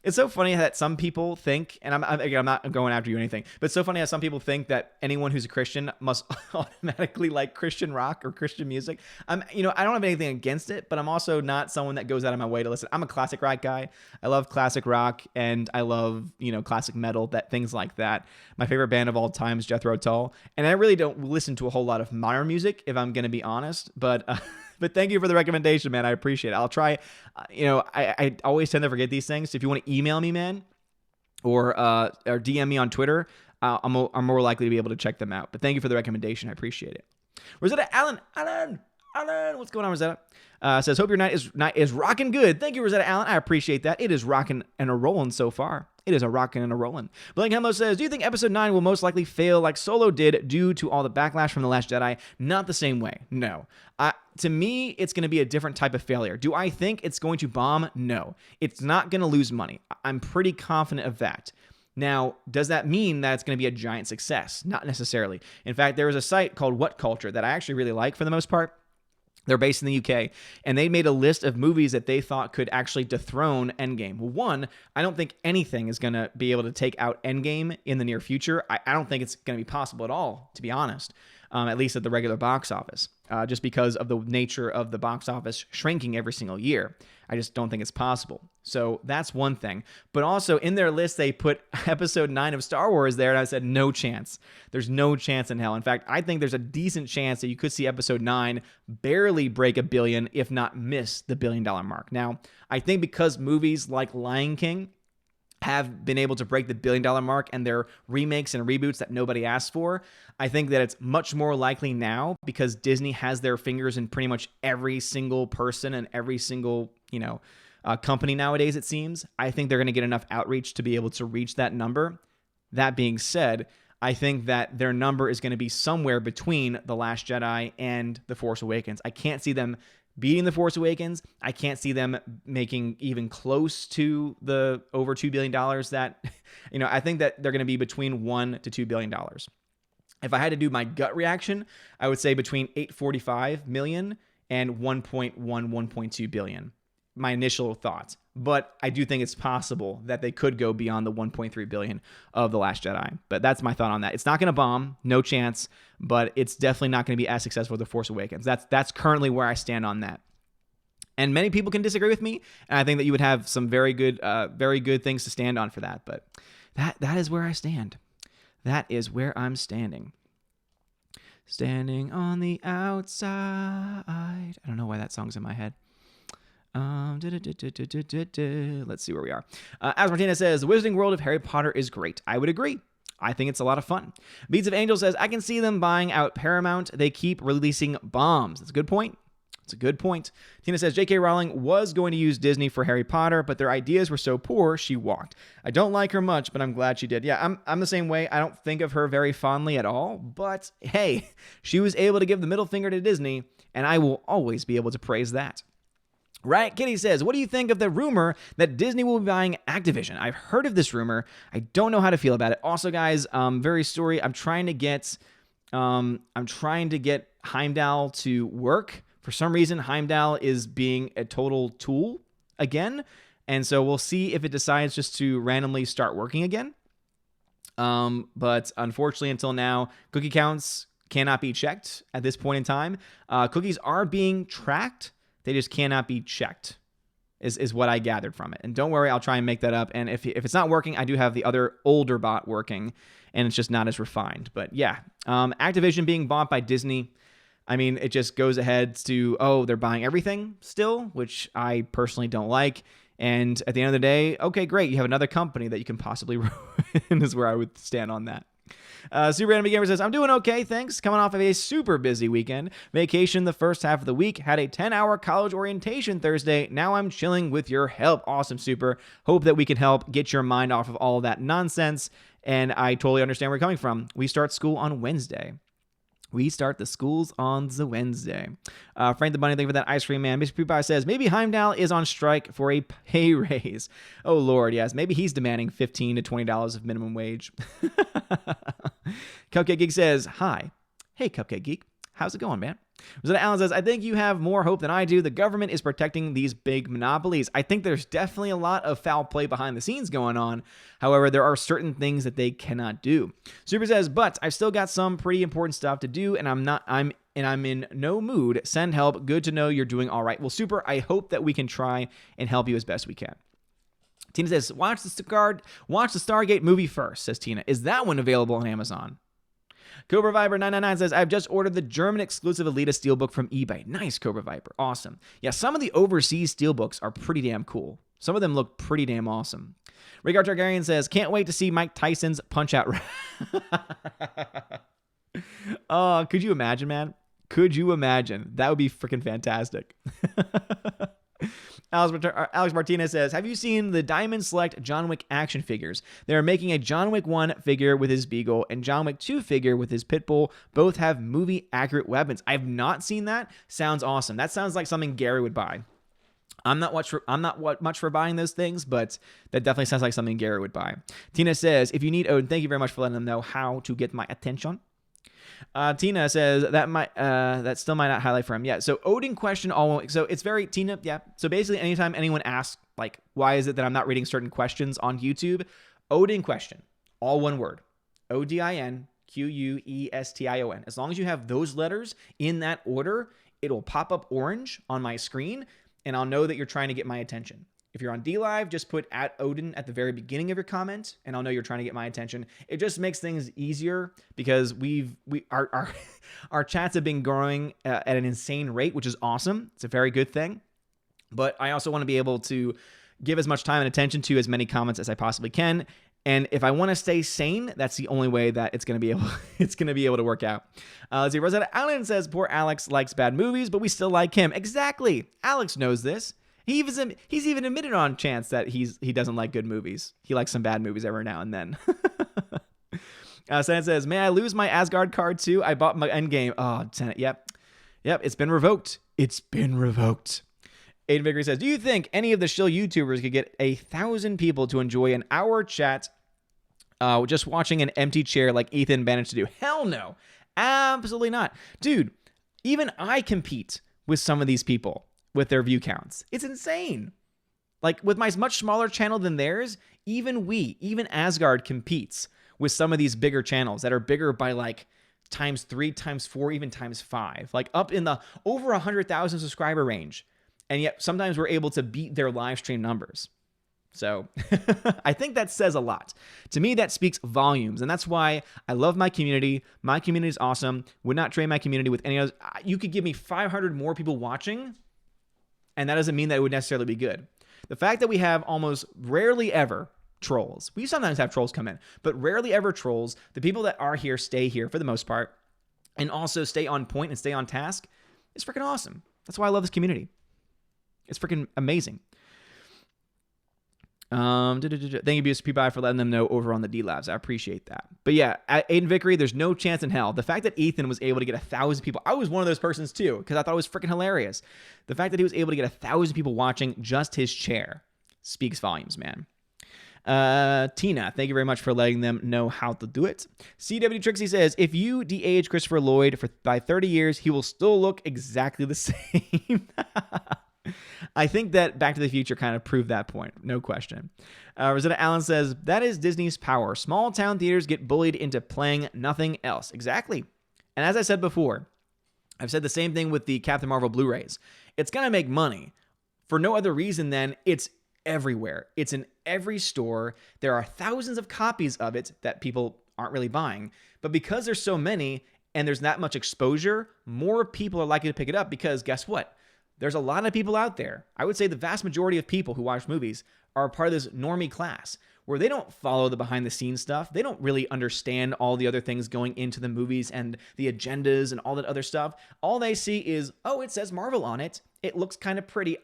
It's so funny that some people think, and I'm not going after you or anything, but it's so funny how some people think that anyone who's a Christian must automatically like Christian rock or Christian music. I don't have anything against it, but I'm also not someone that goes out of my way to listen. I'm a classic rock guy. I love classic rock and I love, classic metal, things like that. My favorite band of all time is Jethro Tull, and I really don't listen to a whole lot of modern music, if I'm going to be honest, but thank you for the recommendation, man. I appreciate it. I'll try. I always tend to forget these things. So if you want to email me, man, or DM me on Twitter, I'm more likely to be able to check them out. But thank you for the recommendation. I appreciate it. Rosetta Allen, what's going on, Rosetta? Says, hope your night is rocking good. Thank you, Rosetta Allen. I appreciate that. It is rocking and a rolling so far. It is a rockin' and a rollin'. Blank Hemlo says, do you think episode 9 will most likely fail like Solo did due to all the backlash from The Last Jedi? Not the same way. No. To me, it's going to be a different type of failure. Do I think it's going to bomb? No. It's not going to lose money. I'm pretty confident of that. Now, does that mean that it's going to be a giant success? Not necessarily. In fact, there is a site called What Culture that I actually really like for the most part. They're based in the UK, and they made a list of movies that they thought could actually dethrone Endgame. Well, one, I don't think anything is going to be able to take out Endgame in the near future. I don't think it's going to be possible at all, to be honest, at least at the regular box office, just because of the nature of the box office shrinking every single year. I just don't think it's possible. So that's one thing. But also in their list, they put episode 9 of Star Wars there, and I said, no chance. There's no chance in hell. In fact, I think there's a decent chance that you could see episode 9 barely break $1 billion, if not miss the $1 billion mark. Now, I think because movies like Lion King have been able to break the $1 billion mark and their remakes and reboots that nobody asked for, I think that it's much more likely now because Disney has their fingers in pretty much every single person and every single, company nowadays, it seems. I think they're going to get enough outreach to be able to reach that number. That being said, I think that their number is going to be somewhere between The Last Jedi and The Force Awakens. I can't see them beating The Force Awakens. I can't see them making even close to the over $2 billion that, I think that they're going to be between $1 to $2 billion. If I had to do my gut reaction, I would say between 845 million and 1.1, 1.2 billion. My initial thoughts. but I do think it's possible that they could go beyond the 1.3 billion of The Last Jedi. But that's my thought on that. It's not going to bomb, no chance, but it's definitely not going to be as successful as The Force Awakens. That's currently where I stand on that. And many people can disagree with me, and I think that you would have some very good things to stand on for that. But that is where I stand. That is where I'm standing. Standing on the outside. I don't know why that song's in my head. Let's see where we are. As Martinez says, the Wizarding World of Harry Potter is great. I would agree. I think it's a lot of fun. Beads of Angel says, I can see them buying out Paramount. They keep releasing bombs. That's a good point. It's a good point. Tina says, J.K. Rowling was going to use Disney for Harry Potter, but their ideas were so poor, she walked. I don't like her much, but I'm glad she did. Yeah, I'm the same way. I don't think of her very fondly at all, but hey, she was able to give the middle finger to Disney, and I will always be able to praise that. Riot Kitty says, what do you think of the rumor that Disney will be buying Activision? I've heard of this rumor. I don't know how to feel about it. Also, guys, very sorry. I'm trying to get Heimdall to work. For some reason, Heimdall is being a total tool again. And so we'll see if it decides just to randomly start working again. But unfortunately, until now, cookie counts cannot be checked at this point in time. Cookies are being tracked. They just cannot be checked, is what I gathered from it. And don't worry, I'll try and make that up. And if it's not working, I do have the other older bot working, and it's just not as refined. But yeah, Activision being bought by Disney, I mean, it just goes ahead to, they're buying everything still, which I personally don't like. And at the end of the day, okay, great, you have another company that you can possibly ruin, is where I would stand on that. Super Anime Gamer says, I'm doing okay, thanks. Coming off of a super busy weekend. Vacation the first half of the week. Had a 10-hour college orientation Thursday. Now I'm chilling with your help. Awesome, Super. Hope that we can help get your mind off of all of that nonsense. And I totally understand where you're coming from. We start school on Wednesday. We start the schools on the Wednesday. Frank the Bunny, thank you for that ice cream, man. Mr. PewPie says, maybe Heimdall is on strike for a pay raise. Oh, Lord, yes. Maybe he's demanding $15 to $20 of minimum wage. Cupcake Geek says, hi. Hey, Cupcake Geek. How's it going, man? Rosetta Allen says, I think you have more hope than I do. The government is protecting these big monopolies. I think there's definitely a lot of foul play behind the scenes going on. However, there are certain things that they cannot do. Super says, but I've still got some pretty important stuff to do, and I'm in no mood. Send help. Good to know you're doing all right. Well, Super, I hope that we can try and help you as best we can. Tina says, watch the Stargate movie first, says Tina. Is that one available on Amazon? Cobra Viper 999 says, I've just ordered the German exclusive ALITA steelbook from eBay. Nice, Cobra Viper. Awesome. Yeah, some of the overseas steelbooks are pretty damn cool. Some of them look pretty damn awesome. Rhaegar Targaryen says, can't wait to see Mike Tyson's Punch-Out. Oh, could you imagine, man? Could you imagine? That would be freaking fantastic. Alex Martinez says, have you seen the Diamond Select John Wick action figures? They're making a John Wick 1 figure with his Beagle and John Wick 2 figure with his Pitbull. Both have movie-accurate weapons. I've not seen that. Sounds awesome. That sounds like something Gary would buy. I'm not much for buying those things, but that definitely sounds like something Gary would buy. Tina says, if you need Odin, thank you very much for letting them know how to get my attention. Tina says that still might not highlight for him. Yeah. So Odin question so it's very Tina. Yeah. So basically anytime anyone asks like, why is it that I'm not reading certain questions on YouTube? Odin question, all one word, ODINQUESTION. As long as you have those letters in that order, it'll pop up orange on my screen and I'll know that you're trying to get my attention. If you're on DLive, just put @Odin at the very beginning of your comment, and I'll know you're trying to get my attention. It just makes things easier because our chats have been growing at an insane rate, which is awesome. It's a very good thing. But I also want to be able to give as much time and attention to as many comments as I possibly can. And if I want to stay sane, that's the only way that it's going to be able to work out. Let's see. Rosetta Allen says, poor Alex likes bad movies, but we still like him. Exactly. Alex knows this. He's even admitted on chance that he doesn't like good movies. He likes some bad movies every now and then. Senate says, may I lose my Asgard card too? I bought my Endgame. Oh, Senate, yep. It's been revoked. Aiden Vickery says, do you think any of the shill YouTubers could get 1,000 people to enjoy an hour chat just watching an empty chair like Ethan managed to do? Hell no. Absolutely not. Dude, even I compete with some of these people with their view counts. It's insane. Like with my much smaller channel than theirs, even Asgard competes with some of these bigger channels that are bigger by like times 3, times 4, even times 5, like up in the over 100,000 subscriber range. And yet sometimes we're able to beat their live stream numbers. So I think that says a lot. To me, that speaks volumes. And that's why I love my community. My community is awesome. Would not trade my community with any other. You could give me 500 more people watching, and that doesn't mean that it would necessarily be good. The fact that we have almost rarely ever trolls. We sometimes have trolls come in, but rarely ever trolls. The people that are here stay here for the most part and also stay on point and stay on task is freaking awesome. That's why I love this community. It's freaking amazing. Thank you, BSP, for letting them know over on the D-Labs. I appreciate that. But yeah, at Aiden Vickery, there's no chance in hell. The fact that Ethan was able to get 1,000 people, I was one of those persons too, because I thought it was freaking hilarious. The fact that he was able to get 1,000 people watching just his chair speaks volumes, man. Tina, thank you very much for letting them know how to do it. CW Trixie says, if you de-age Christopher Lloyd by 30 years, he will still look exactly the same. I think that Back to the Future kind of proved that point. No question. Rosetta Allen says, that is Disney's power. Small town theaters get bullied into playing nothing else. Exactly. And as I said before, I've said the same thing with the Captain Marvel Blu-rays. It's going to make money for no other reason than it's everywhere. It's in every store. There are thousands of copies of it that people aren't really buying. But because there's so many and there's that much exposure, more people are likely to pick it up because guess what? There's a lot of people out there. I would say the vast majority of people who watch movies are part of this normie class where they don't follow the behind the scenes stuff. They don't really understand all the other things going into the movies and the agendas and all that other stuff. All they see is, oh, it says Marvel on it. It looks kind of pretty.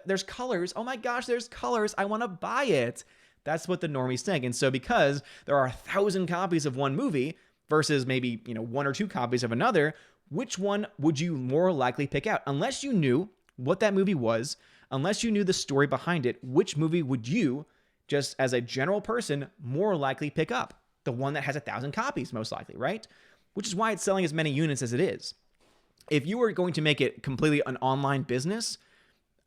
There's colors. Oh my gosh, there's colors. I want to buy it. That's what the normies think. And so because there are 1,000 copies of one movie versus maybe, 1 or 2 copies of another, which one would you more likely pick out? Unless you knew what that movie was, unless you knew the story behind it, which movie would you, just as a general person, more likely pick up? The one that has 1,000 copies, most likely, right? Which is why it's selling as many units as it is. If you were going to make it completely an online business,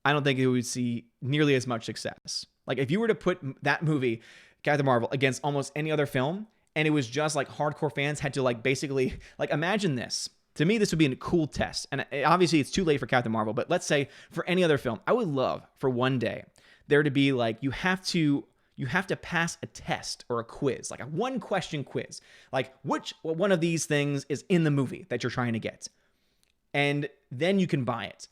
I don't think it would see nearly as much success. Like if you were to put that movie, Captain Marvel, against almost any other film, and it was just like hardcore fans had to basically imagine this. To me, this would be a cool test. And obviously, it's too late for Captain Marvel, but let's say for any other film, I would love for one day there to be you have to pass a test or a quiz, like a 1-question quiz. Like which one of these things is in the movie that you're trying to get? And then you can buy it.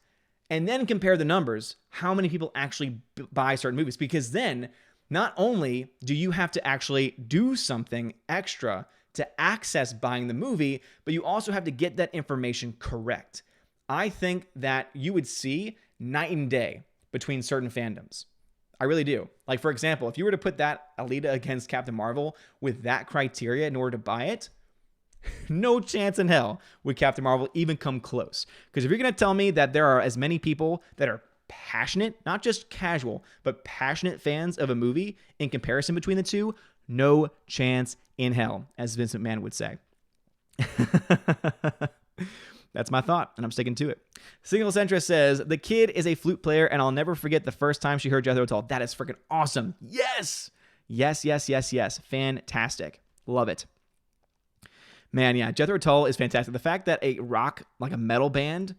And then compare the numbers, how many people actually buy certain movies. Because then, not only do you have to actually do something extra to access buying the movie, but you also have to get that information correct. I think that you would see night and day between certain fandoms. I really do. Like, for example, if you were to put that ALITA against Captain Marvel with that criteria in order to buy it, no chance in hell would Captain Marvel even come close. Because if you're going to tell me that there are as many people that are passionate, not just casual, but passionate fans of a movie in comparison between the two, no chance in hell, as Vince McMahon would say. That's my thought, and I'm sticking to it. Single Centrist says, the kid is a flute player, and I'll never forget the first time she heard Jethro Tull. That is freaking awesome. Yes! Yes. Fantastic. Love it. Man, yeah, Jethro Tull is fantastic. The fact that a rock, like a metal band,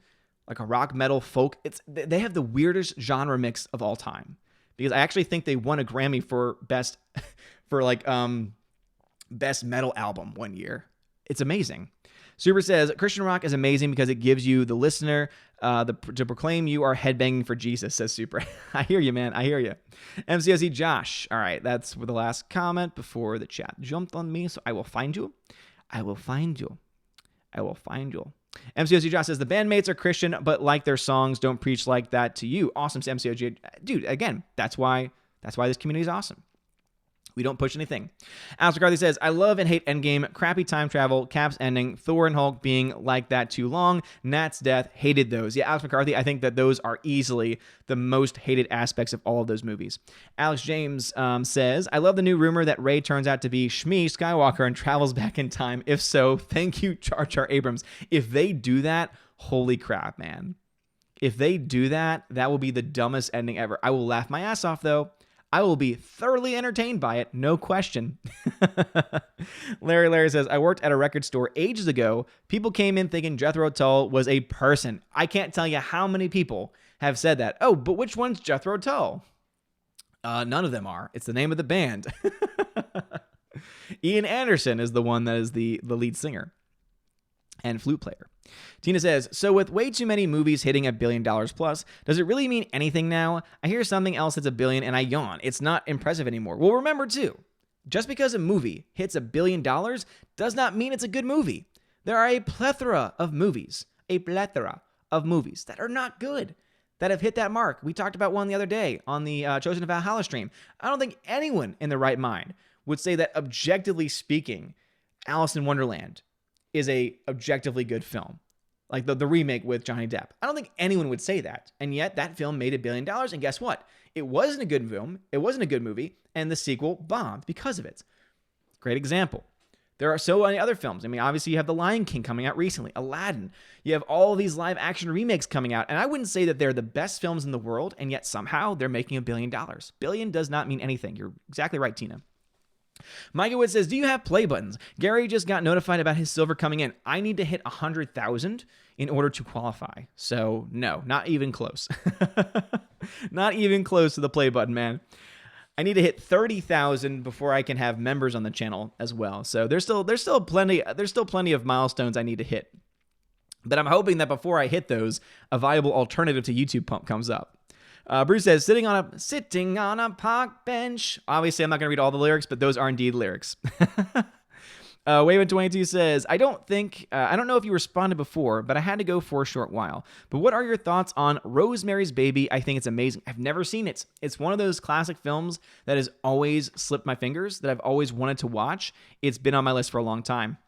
like a rock metal folk, they have the weirdest genre mix of all time. Because I actually think they won a Grammy for best metal album one year. It's amazing. Super says, Christian rock is amazing because it gives you, the listener, to proclaim you are headbanging for Jesus, says Super. I hear you, man. I hear you. MCSE Josh. All right, that's the last comment before the chat jumped on me, so I will find you. MCSE Josh says, the bandmates are Christian, but like their songs, don't preach like that to you. Awesome, MCOG. Dude, again, that's why this community is awesome. We don't push anything. Alex McCarthy says, I love and hate Endgame, crappy time travel, Cap's ending, Thor and Hulk being like that too long, Nat's death, hated those. Yeah, Alex McCarthy, I think that those are easily the most hated aspects of all of those movies. Alex James says, I love the new rumor that Rey turns out to be Shmi Skywalker and travels back in time. If so, thank you, Jar Jar Abrams. If they do that, holy crap, man. If they do that, that will be the dumbest ending ever. I will laugh my ass off, though. I will be thoroughly entertained by it, no question. Larry says, I worked at a record store ages ago. People came in thinking Jethro Tull was a person. I can't tell you how many people have said that. Oh, but which one's Jethro Tull? None of them are. It's the name of the band. Ian Anderson is the one that is the lead singer and flute player. Tina says, so with way too many movies hitting $1 billion plus, does it really mean anything now? I hear something else that's $1 billion and I yawn. It's not impressive anymore. Well, remember too, just because a movie hits $1 billion does not mean it's a good movie. There are a plethora of movies that are not good, that have hit that mark. We talked about one the other day on the Chosen to Valhalla stream. I don't think anyone in their right mind would say that, objectively speaking, Alice in Wonderland is a objectively good film. Like the remake with Johnny Depp. I don't think anyone would say that. And yet that film made $1 billion. And guess what? It wasn't a good film. It wasn't a good movie. And the sequel bombed because of it. Great example. There are so many other films. I mean, obviously you have The Lion King coming out recently, Aladdin. You have all these live action remakes coming out. And I wouldn't say that they're the best films in the world. And yet somehow they're making $1 billion. Billion does not mean anything. You're exactly right, Tina. Micah Wood says, do you have play buttons? Gary just got notified about his silver coming in. I need to hit 100,000 in order to qualify. So no, not even close. Not even close to the play button, man. I need to hit 30,000 before I can have members on the channel as well. So there's still plenty of milestones I need to hit. But I'm hoping that before I hit those, a viable alternative to YouTube Pump comes up. Bruce says, sitting on a park bench. Obviously, I'm not going to read all the lyrics, but those are indeed lyrics. Wavin22 says, I don't know if you responded before, but I had to go for a short while. But what are your thoughts on Rosemary's Baby? I think it's amazing. I've never seen it. It's one of those classic films that has always slipped my fingers, that I've always wanted to watch. It's been on my list for a long time.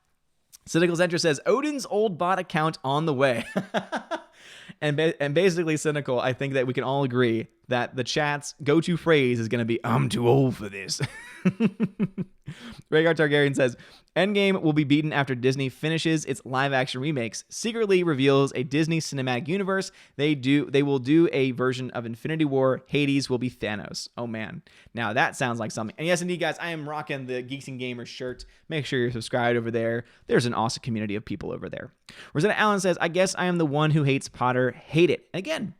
Cynical Centra says, Odin's old bot account on the way. And basically, Cynical, I think that we can all agree that the chat's go-to phrase is going to be, I'm too old for this. Rhaegar Targaryen says, Endgame will be beaten after Disney finishes its live-action remakes. Secretly reveals a Disney cinematic universe. They will do a version of Infinity War. Hades will be Thanos. Oh, man. Now, that sounds like something. And yes, indeed, guys, I am rocking the Geeks and Gamers shirt. Make sure you're subscribed over there. There's an awesome community of people over there. Rosanna Allen says, I guess I am the one who hates Potter. Hate it. And again,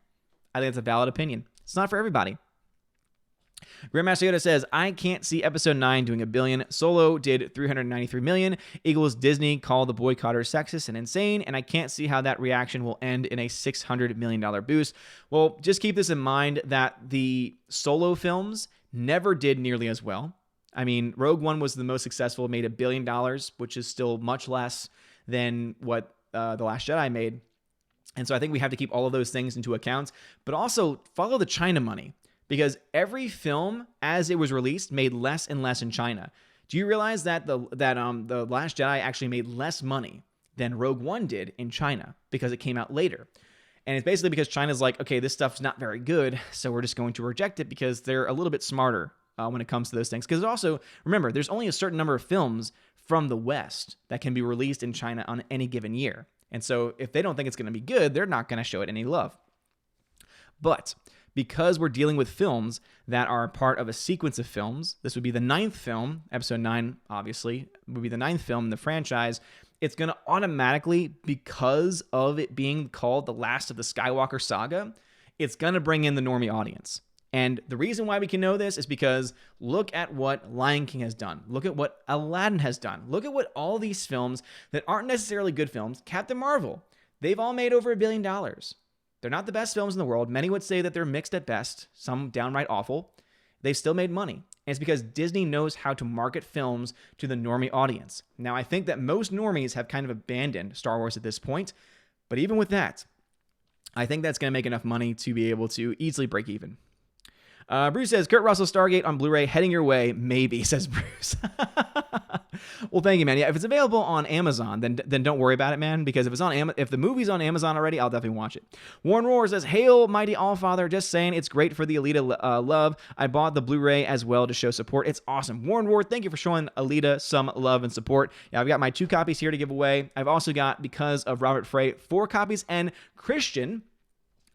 I think it's a valid opinion. It's not for everybody. Grandmaster Yoda says, I can't see episode 9 doing $1 billion. Solo did $393 million. Equals Disney called the boycotters sexist and insane, and I can't see how that reaction will end in a $600 million boost. Well, just keep this in mind that the Solo films never did nearly as well. I mean, Rogue One was the most successful, made $1 billion, which is still much less than what The Last Jedi made. And so I think we have to keep all of those things into account, but also follow the China money. Because every film, as it was released, made less and less in China. Do you realize that the Last Jedi actually made less money than Rogue One did in China because it came out later? And it's basically because China's like, okay, this stuff's not very good, so we're just going to reject it because they're a little bit smarter when it comes to those things. Because also, remember, there's only a certain number of films from the West that can be released in China on any given year. And so if they don't think it's going to be good, they're not going to show it any love. But because we're dealing with films that are part of a sequence of films, this would be the 9th film, episode 9, obviously, would be the 9th film in the franchise. It's going to automatically, because of it being called the last of the Skywalker saga, it's going to bring in the normie audience. And the reason why we can know this is because look at what Lion King has done. Look at what Aladdin has done. Look at what all these films that aren't necessarily good films, Captain Marvel, they've all made over $1 billion. They're not the best films in the world. Many would say that they're mixed at best, some downright awful. They've still made money. And it's because Disney knows how to market films to the normie audience. Now, I think that most normies have kind of abandoned Star Wars at this point. But even with that, I think that's going to make enough money to be able to easily break even. Bruce says, Kurt Russell Stargate on Blu-ray heading your way, maybe, says Bruce. Well, thank you, man. Yeah, if it's available on Amazon, then don't worry about it, man, because if the movie's on Amazon already, I'll definitely watch it. Warren Roar says, Hail, mighty Allfather, just saying it's great for the ALITA love. I bought the Blu-ray as well to show support. It's awesome. Warren Roar, thank you for showing ALITA some love and support. Yeah, I've got my 2 copies here to give away. I've also got, because of Robert Frey, 4 copies, and Christian,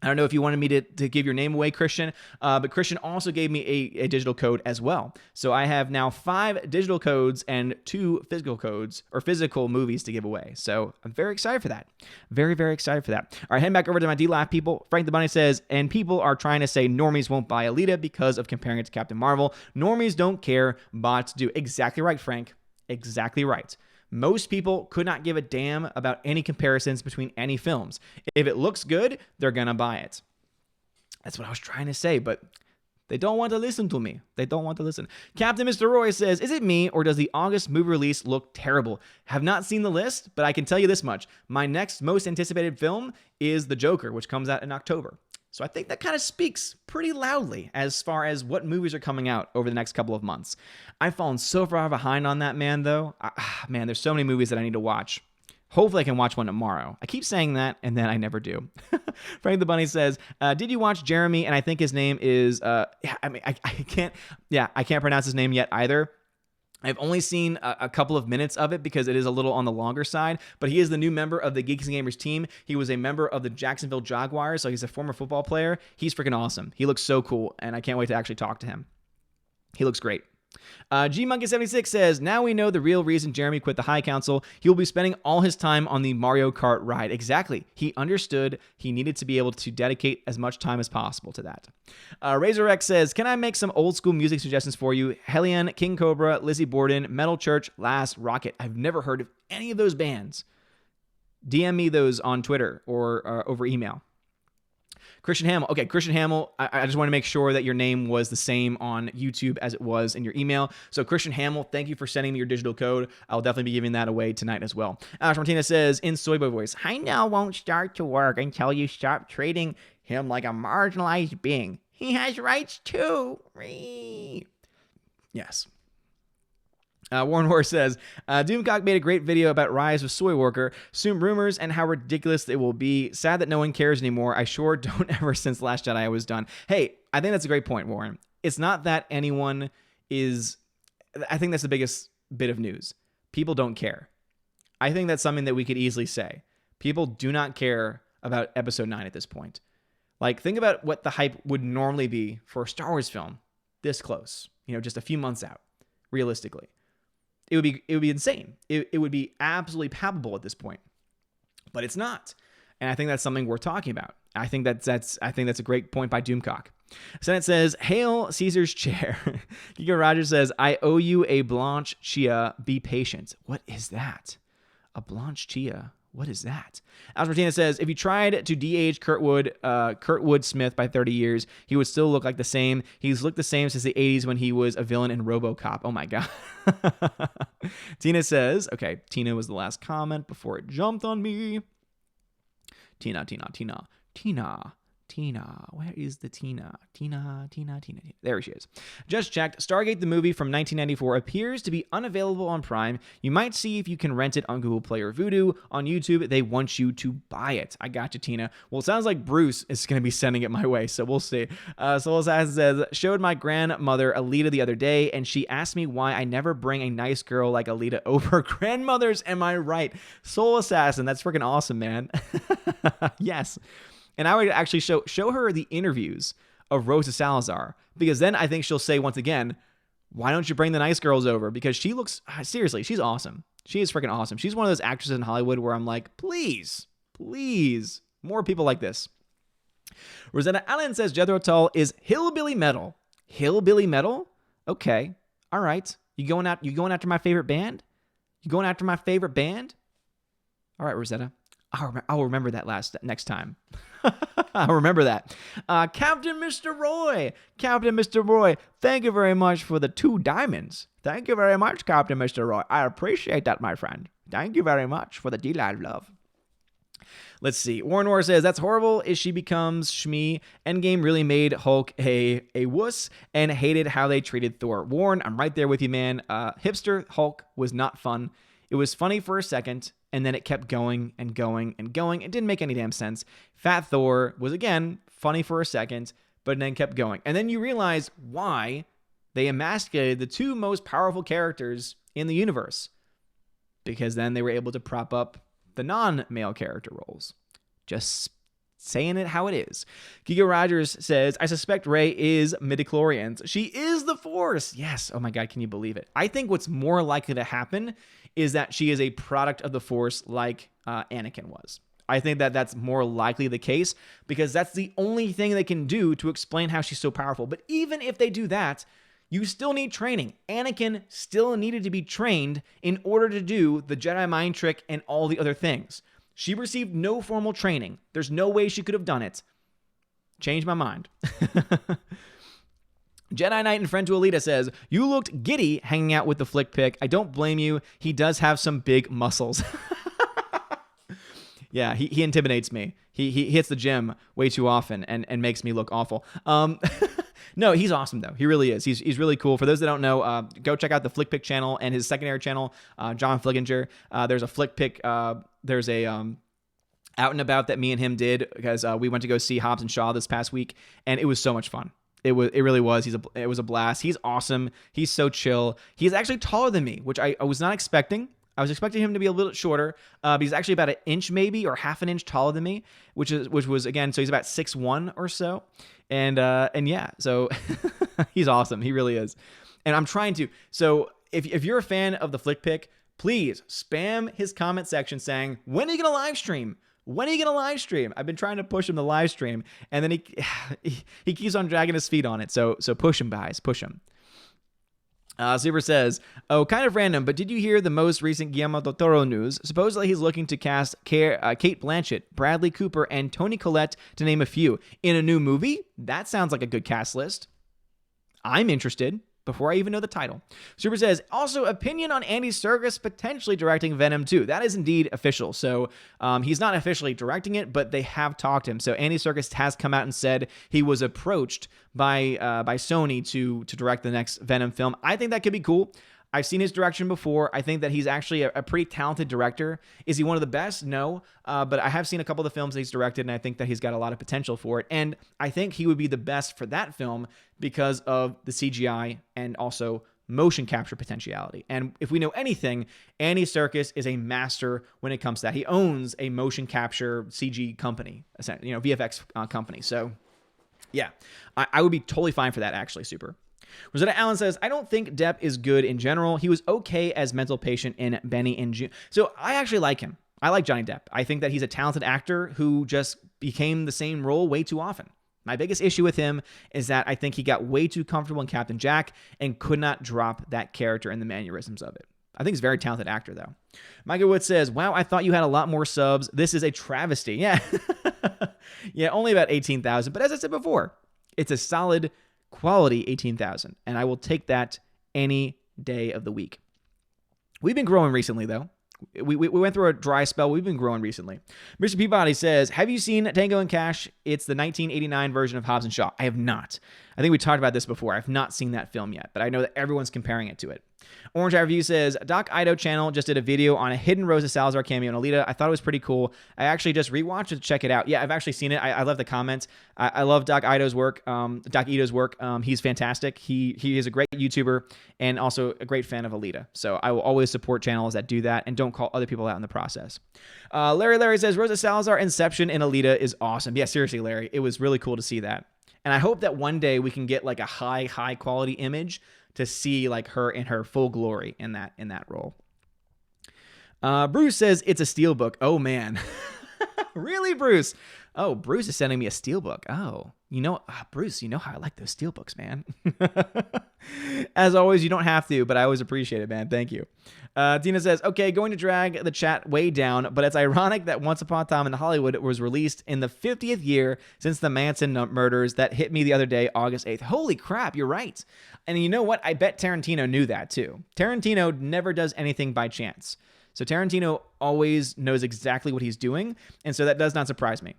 I don't know if you wanted me to give your name away, Christian, but Christian also gave me a digital code as well. So I have now 5 digital codes and 2 physical codes or physical movies to give away. So I'm very excited for that. Very, very excited for that. All right, heading back over to my D-Laugh people. Frank the Bunny says, and people are trying to say normies won't buy ALITA because of comparing it to Captain Marvel. Normies don't care, bots do. Exactly right, Frank. Exactly right. Most people could not give a damn about any comparisons between any films. If it looks good, they're going to buy it. That's what I was trying to say, but they don't want to listen to me. They don't want to listen. Captain Mr. Roy says, is it me or does the August movie release look terrible? Have not seen the list, but I can tell you this much. My next most anticipated film is The Joker, which comes out in October. So I think that kind of speaks pretty loudly as far as what movies are coming out over the next couple of months. I've fallen so far behind on that, man, though. Man, there's so many movies that I need to watch. Hopefully I can watch one tomorrow. I keep saying that, and then I never do. Frank the Bunny says, did you watch Jeremy? And I think his name is, I can't pronounce his name yet either. I've only seen a couple of minutes of it because it is a little on the longer side, but he is the new member of the Geeks and Gamers team. He was a member of the Jacksonville Jaguars, so he's a former football player. He's freaking awesome. He looks so cool, and I can't wait to actually talk to him. He looks great. Gmonkey76 says, now we know the real reason Jeremy quit the High Council. He will be spending all his time on the Mario Kart ride. Exactly. He understood he needed to be able to dedicate as much time as possible to that. RazorX says, can I make some old school music suggestions for you? Hellion, King Cobra, Lizzie Borden, Metal Church, Last Rocket. I've never heard of any of those bands. DM me those on Twitter or over email. Christian Hamill. Okay, Christian Hamill, I just want to make sure that your name was the same on YouTube as it was in your email. So Christian Hamill, thank you for sending me your digital code. I'll definitely be giving that away tonight as well. Alex Martinez says, in Soyboy voice, I now won't start to work until you stop treating him like a marginalized being. He has rights too. Yes. Warren Horse says, Doomcock made a great video about Rise of Soy Worker, soon rumors and how ridiculous it will be. Sad that no one cares anymore. I sure don't ever since Last Jedi was done. Hey, I think that's a great point, Warren. It's not that anyone is... I think that's the biggest bit of news. People don't care. I think that's something that we could easily say. People do not care about Episode 9 at this point. Like, think about what the hype would normally be for a Star Wars film this close. You know, just a few months out, realistically. It would be insane. It would be absolutely palpable at this point, but it's not. And I think that's something worth talking about. I think that's a great point by Doomcock. Senate says, hail Caesar's chair. Giga Rogers says, I owe you a Blanche Chia. Be patient. What is that? A Blanche Chia. What is that? Alex Martinez says, if you tried to de-age Kurtwood Smith by 30 years, he would still look like the same. He's looked the same since the 80s when he was a villain in RoboCop. Oh my God. Tina says, okay, Tina was the last comment before it jumped on me. Tina. Where is the Tina? Tina. There she is. Just checked. Stargate the movie from 1994 appears to be unavailable on Prime. You might see if you can rent it on Google Play or Vudu. On YouTube, they want you to buy it. I got you, Tina. Well, it sounds like Bruce is going to be sending it my way, so we'll see. Soul Assassin says, showed my grandmother ALITA the other day, and she asked me why I never bring a nice girl like ALITA over. Grandmothers, am I right? Soul Assassin, that's freaking awesome, man. Yes. And I would actually show her the interviews of Rosa Salazar, because then I think she'll say once again, why don't you bring the nice girls over? Because she looks, seriously, she's awesome. She is freaking awesome. She's one of those actresses in Hollywood where I'm like, please, more people like this. Rosetta Allen says Jethro Tull is hillbilly metal. Hillbilly metal? Okay. All right. You going after my favorite band? All right, Rosetta. I'll remember that next time. I'll remember that. Captain Mr. Roy, thank you very much for the 2 diamonds. Thank you very much, Captain Mr. Roy. I appreciate that, my friend. Thank you very much for the D-Live love. Let's see. Warren Orr says, that's horrible as she becomes Shmi. Endgame really made Hulk a wuss and hated how they treated Thor. Warren, I'm right there with you, man. Hipster Hulk was not fun. It was funny for a second, and then it kept going and going and going. It didn't make any damn sense. Fat Thor was, again, funny for a second, but then kept going. And then you realize why they emasculated the 2 most powerful characters in the universe. Because then they were able to prop up the non-male character roles. Just saying it how it is. Giga Rogers says, I suspect Rey is midichlorians. She is the Force. Yes. Oh my God, can you believe it? I think what's more likely to happen is that she is a product of the Force like Anakin was. I think that that's more likely the case because that's the only thing they can do to explain how she's so powerful. But even if they do that, you still need training. Anakin still needed to be trained in order to do the Jedi mind trick and all the other things. She received no formal training. There's no way she could have done it. Changed my mind. Jedi Knight and friend to Alita says, you looked giddy hanging out with the flick pick. I don't blame you. He does have some big muscles. Yeah, he intimidates me. He hits the gym way too often and makes me look awful. No, he's awesome though. He really is. He's really cool. For those that don't know, go check out the Flick Pick channel and his secondary channel, John Flickinger. There's a Flick Pick. There's a out and about that me and him did because we went to go see Hobbs and Shaw this past week, and it was so much fun. It really was. It was a blast. He's awesome. He's so chill. He's actually taller than me, which I was not expecting. I was expecting him to be a little shorter, but he's actually about an inch maybe or half an inch taller than me, which was again, so he's about 6'1" or so. And yeah, so he's awesome. He really is. And I'm trying to. So if you're a fan of the Flick Pick, please spam his comment section saying, when are you going to live stream? When are you going to live stream? I've been trying to push him to live stream, and then he keeps on dragging his feet on it. So push him, guys. Push him. Super says, oh, kind of random, but did you hear the most recent Guillermo del Toro news? Supposedly he's looking to cast Kate Blanchett, Bradley Cooper, and Toni Collette, to name a few, in a new movie? That sounds like a good cast list. I'm interested before I even know the title. Super says, also, opinion on Andy Serkis potentially directing Venom 2. That is indeed official. So he's not officially directing it, but they have talked to him. So Andy Serkis has come out and said he was approached by Sony to direct the next Venom film. I think that could be cool. I've seen his direction before. I think that he's actually a pretty talented director. Is he one of the best? No. But I have seen a couple of the films that he's directed, and I think that he's got a lot of potential for it. And I think he would be the best for that film because of the CGI and also motion capture potentiality. And if we know anything, Andy Serkis is a master when it comes to that. He owns a motion capture CG company, VFX company. So yeah, I would be totally fine for that, actually. Super. Rosetta Allen says, I don't think Depp is good in general. He was okay as mental patient in Benny and June. So I actually like him. I like Johnny Depp. I think that he's a talented actor who just became the same role way too often. My biggest issue with him is that I think he got way too comfortable in Captain Jack and could not drop that character and the mannerisms of it. I think he's a very talented actor, though. Michael Wood says, wow, I thought you had a lot more subs. This is a travesty. Yeah. Yeah, only about 18,000. But as I said before, it's a solid quality 18,000, and I will take that any day of the week. We've been growing recently, though. We went through a dry spell. We've been growing recently. Mr. Peabody says, have you seen Tango and Cash? It's the 1989 version of Hobbs and Shaw. I have not. I think we talked about this before. I've not seen that film yet, but I know that everyone's comparing it to it. Orange Eye Review says, Doc Ido channel just did a video on a hidden Rosa Salazar cameo in Alita. I thought it was pretty cool. I actually just rewatched it to check it out. Yeah, I've actually seen it. I love the comments. I love Doc Ido's work. He's fantastic. He is a great YouTuber and also a great fan of Alita. So I will always support channels that do that and don't call other people out in the process. Larry says, Rosa Salazar Inception in Alita is awesome. Yeah, seriously, Larry. It was really cool to see that. And I hope that one day we can get like a high quality image to see like her in her full glory in that role. Bruce says it's a steelbook. Oh man. Really, Bruce? Oh, Bruce is sending me a steelbook. Oh, Bruce, you know how I like those steelbooks, man. As always, you don't have to, but I always appreciate it, man. Thank you. Tina says, okay, going to drag the chat way down, but it's ironic that Once Upon a Time in Hollywood was released in the 50th year since the Manson murders. That hit me the other day, August 8th. Holy crap, you're right. And you know what? I bet Tarantino knew that too. Tarantino never does anything by chance. So Tarantino always knows exactly what he's doing, and so that does not surprise me.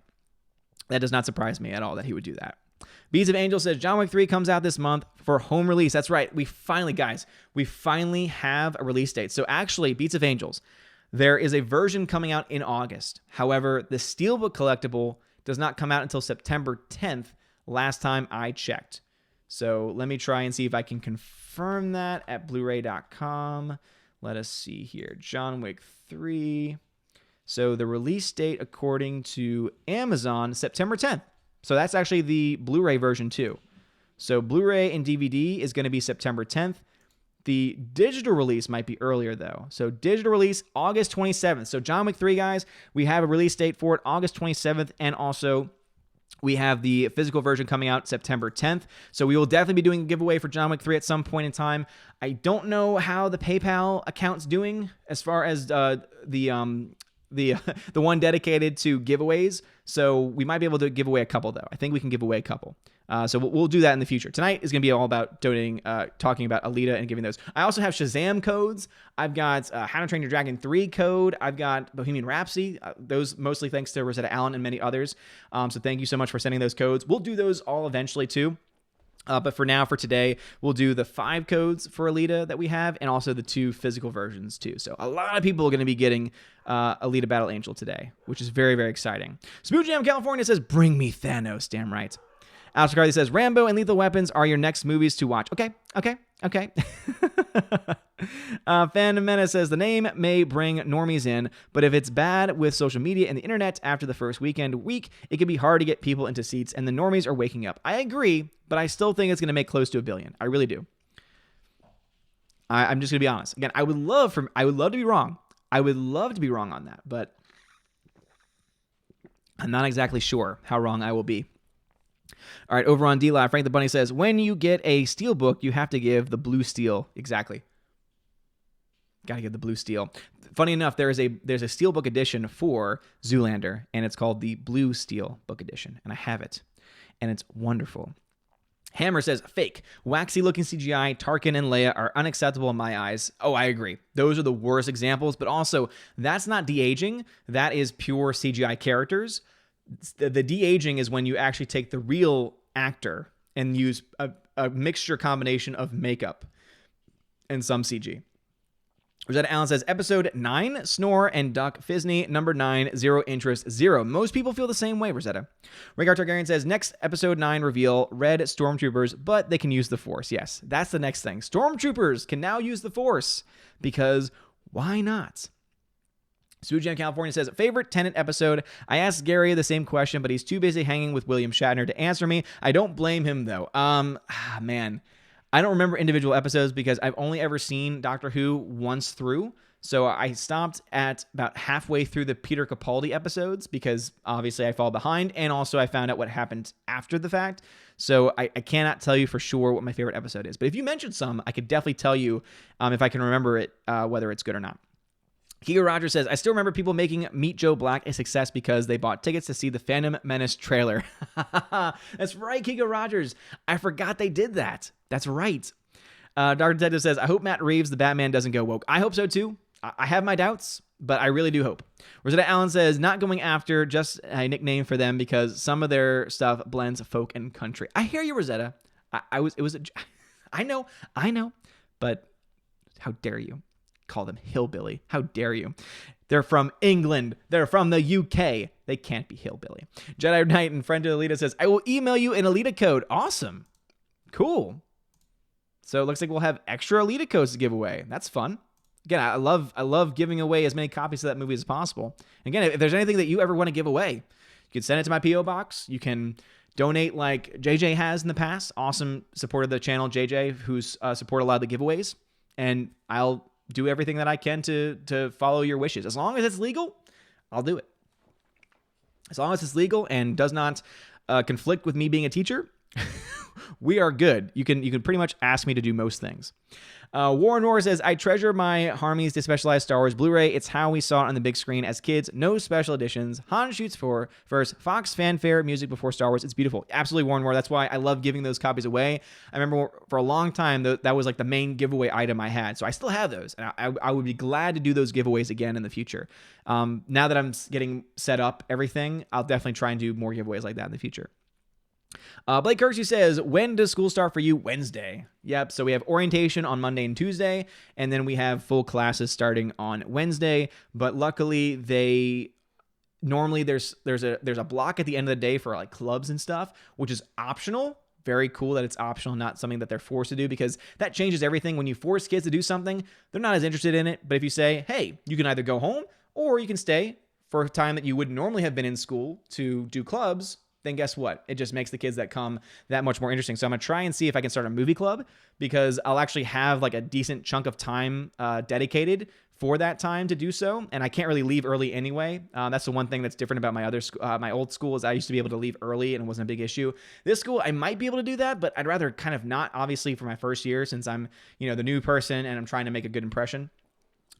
That does not surprise me at all that he would do that. Beads of Angel says, John Wick 3 comes out this month for home release. That's right. We finally have a release date. So actually, Beads of Angels, there is a version coming out in August. However, the Steelbook collectible does not come out until September 10th, last time I checked. So let me try and see if I can confirm that at Blu-ray.com. Let us see here. John Wick 3 So the release date, according to Amazon, September 10th. So that's actually the Blu-ray version too. So Blu-ray and DVD is going to be September 10th. The digital release might be earlier, though. So digital release, August 27th. So John Wick 3, guys, we have a release date for it, August 27th. And also, we have the physical version coming out September 10th. So we will definitely be doing a giveaway for John Wick 3 at some point in time. I don't know how the PayPal account's doing as far as the one dedicated to giveaways. So we might be able to give away a couple, though. I think we can give away a couple. So we'll do that in the future. Tonight is going to be all about donating, talking about ALITA and giving those. I also have Shazam codes. I've got How to Train Your Dragon 3 code. I've got Bohemian Rhapsody. Those mostly thanks to Rosetta Allen and many others. So thank you so much for sending those codes. We'll do those all eventually too. But for now, for today, we'll do the 5 codes for ALITA that we have and also the 2 physical versions too. So a lot of people are going to be getting ALITA Battle Angel today, which is very, very exciting. Smooth Jam California says, bring me Thanos. Damn right. Alex Carly says, Rambo and Lethal Weapons are your next movies to watch. Okay. Phantom Menace says, the name may bring normies in, but if it's bad with social media and the internet after the first week, it can be hard to get people into seats, and the normies are waking up. I agree, but I still think it's going to make close to $1 billion. I really do. I'm just going to be honest. Again, I would love to be wrong. I would love to be wrong on that, but I'm not exactly sure how wrong I will be. All right, over on D-Live, Frank the Bunny says, when you get a steel book, you have to give the blue steel. Exactly. Got to give the blue steel. Funny enough, there's a steelbook edition for Zoolander, and it's called the Blue Steel Book Edition, and I have it, and it's wonderful. Hammer says, fake. Waxy-looking CGI, Tarkin and Leia are unacceptable in my eyes. Oh, I agree. Those are the worst examples, but also, that's not de-aging. That is pure CGI characters. The de-aging is when you actually take the real actor and use a mixture combination of makeup and some CG. Rosetta Allen says, episode 9, Snore and Duck Fisney, number 9, Zero Interest, 0. Most people feel the same way, Rosetta. Rhaegar Targaryen says, next episode 9 reveal, red stormtroopers, but they can use the Force. Yes, that's the next thing. Stormtroopers can now use the Force, because why not? Sujan California says, favorite Tenet episode? I asked Gary the same question, but he's too busy hanging with William Shatner to answer me. I don't blame him, though. Man, I don't remember individual episodes because I've only ever seen Doctor Who once through. So I stopped at about halfway through the Peter Capaldi episodes because obviously I fall behind, and also I found out what happened after the fact. So I cannot tell you for sure what my favorite episode is. But if you mentioned some, I could definitely tell you if I can remember it, whether it's good or not. Keegan Rogers says, I still remember people making Meet Joe Black a success because they bought tickets to see the Phantom Menace trailer. That's right, Keegan Rogers. I forgot they did that. That's right. Dr. Detective says, I hope Matt Reeves, the Batman, doesn't go woke. I hope so too. I have my doubts, but I really do hope. Rosetta Allen says, not going after, just a nickname for them because some of their stuff blends folk and country. I hear you, Rosetta. I know, but how dare you call them hillbilly? How dare you? They're from England. They're from the UK. They can't be hillbilly. Jedi Knight and friend of ALITA says, I will email you an ALITA code. Awesome. Cool. So it looks like we'll have extra ALITA codes to give away. That's fun. Again, I love giving away as many copies of that movie as possible. Again, if there's anything that you ever want to give away, you can send it to my P.O. box. You can donate like JJ has in the past. Awesome supporter of the channel, JJ, who's supported a lot of the giveaways. And I'll do everything that I can to follow your wishes. As long as it's legal, I'll do it. As long as it's legal and does not conflict with me being a teacher, we are good. You can pretty much ask me to do most things. Warren Roar says, I treasure my Harmy's Despecialized Star Wars Blu-ray. It's how we saw it on the big screen as kids. No special editions. Han shoots first. Fox fanfare music before Star Wars. It's beautiful. Absolutely, Warren Roar. That's why I love giving those copies away. I remember for a long time that was like the main giveaway item I had. So I still have those. And I would be glad to do those giveaways again in the future. Now that I'm getting set up everything, I'll definitely try and do more giveaways like that in the future. Blake Kirksey says, when does school start for you? Wednesday. Yep. So we have orientation on Monday and Tuesday, and then we have full classes starting on Wednesday. But luckily, normally there's a block at the end of the day for like clubs and stuff, which is optional. Very cool that it's optional, not something that they're forced to do, because that changes everything. When you force kids to do something, they're not as interested in it. But if you say, hey, you can either go home or you can stay for a time that you would normally have been in school to do clubs, then guess what? It just makes the kids that come that much more interesting. So I'm going to try and see if I can start a movie club, because I'll actually have like a decent chunk of time dedicated for that time to do so. And I can't really leave early anyway. That's the one thing that's different about my old school, is I used to be able to leave early and it wasn't a big issue. This school, I might be able to do that, but I'd rather kind of not, obviously, for my first year, since I'm, the new person and I'm trying to make a good impression.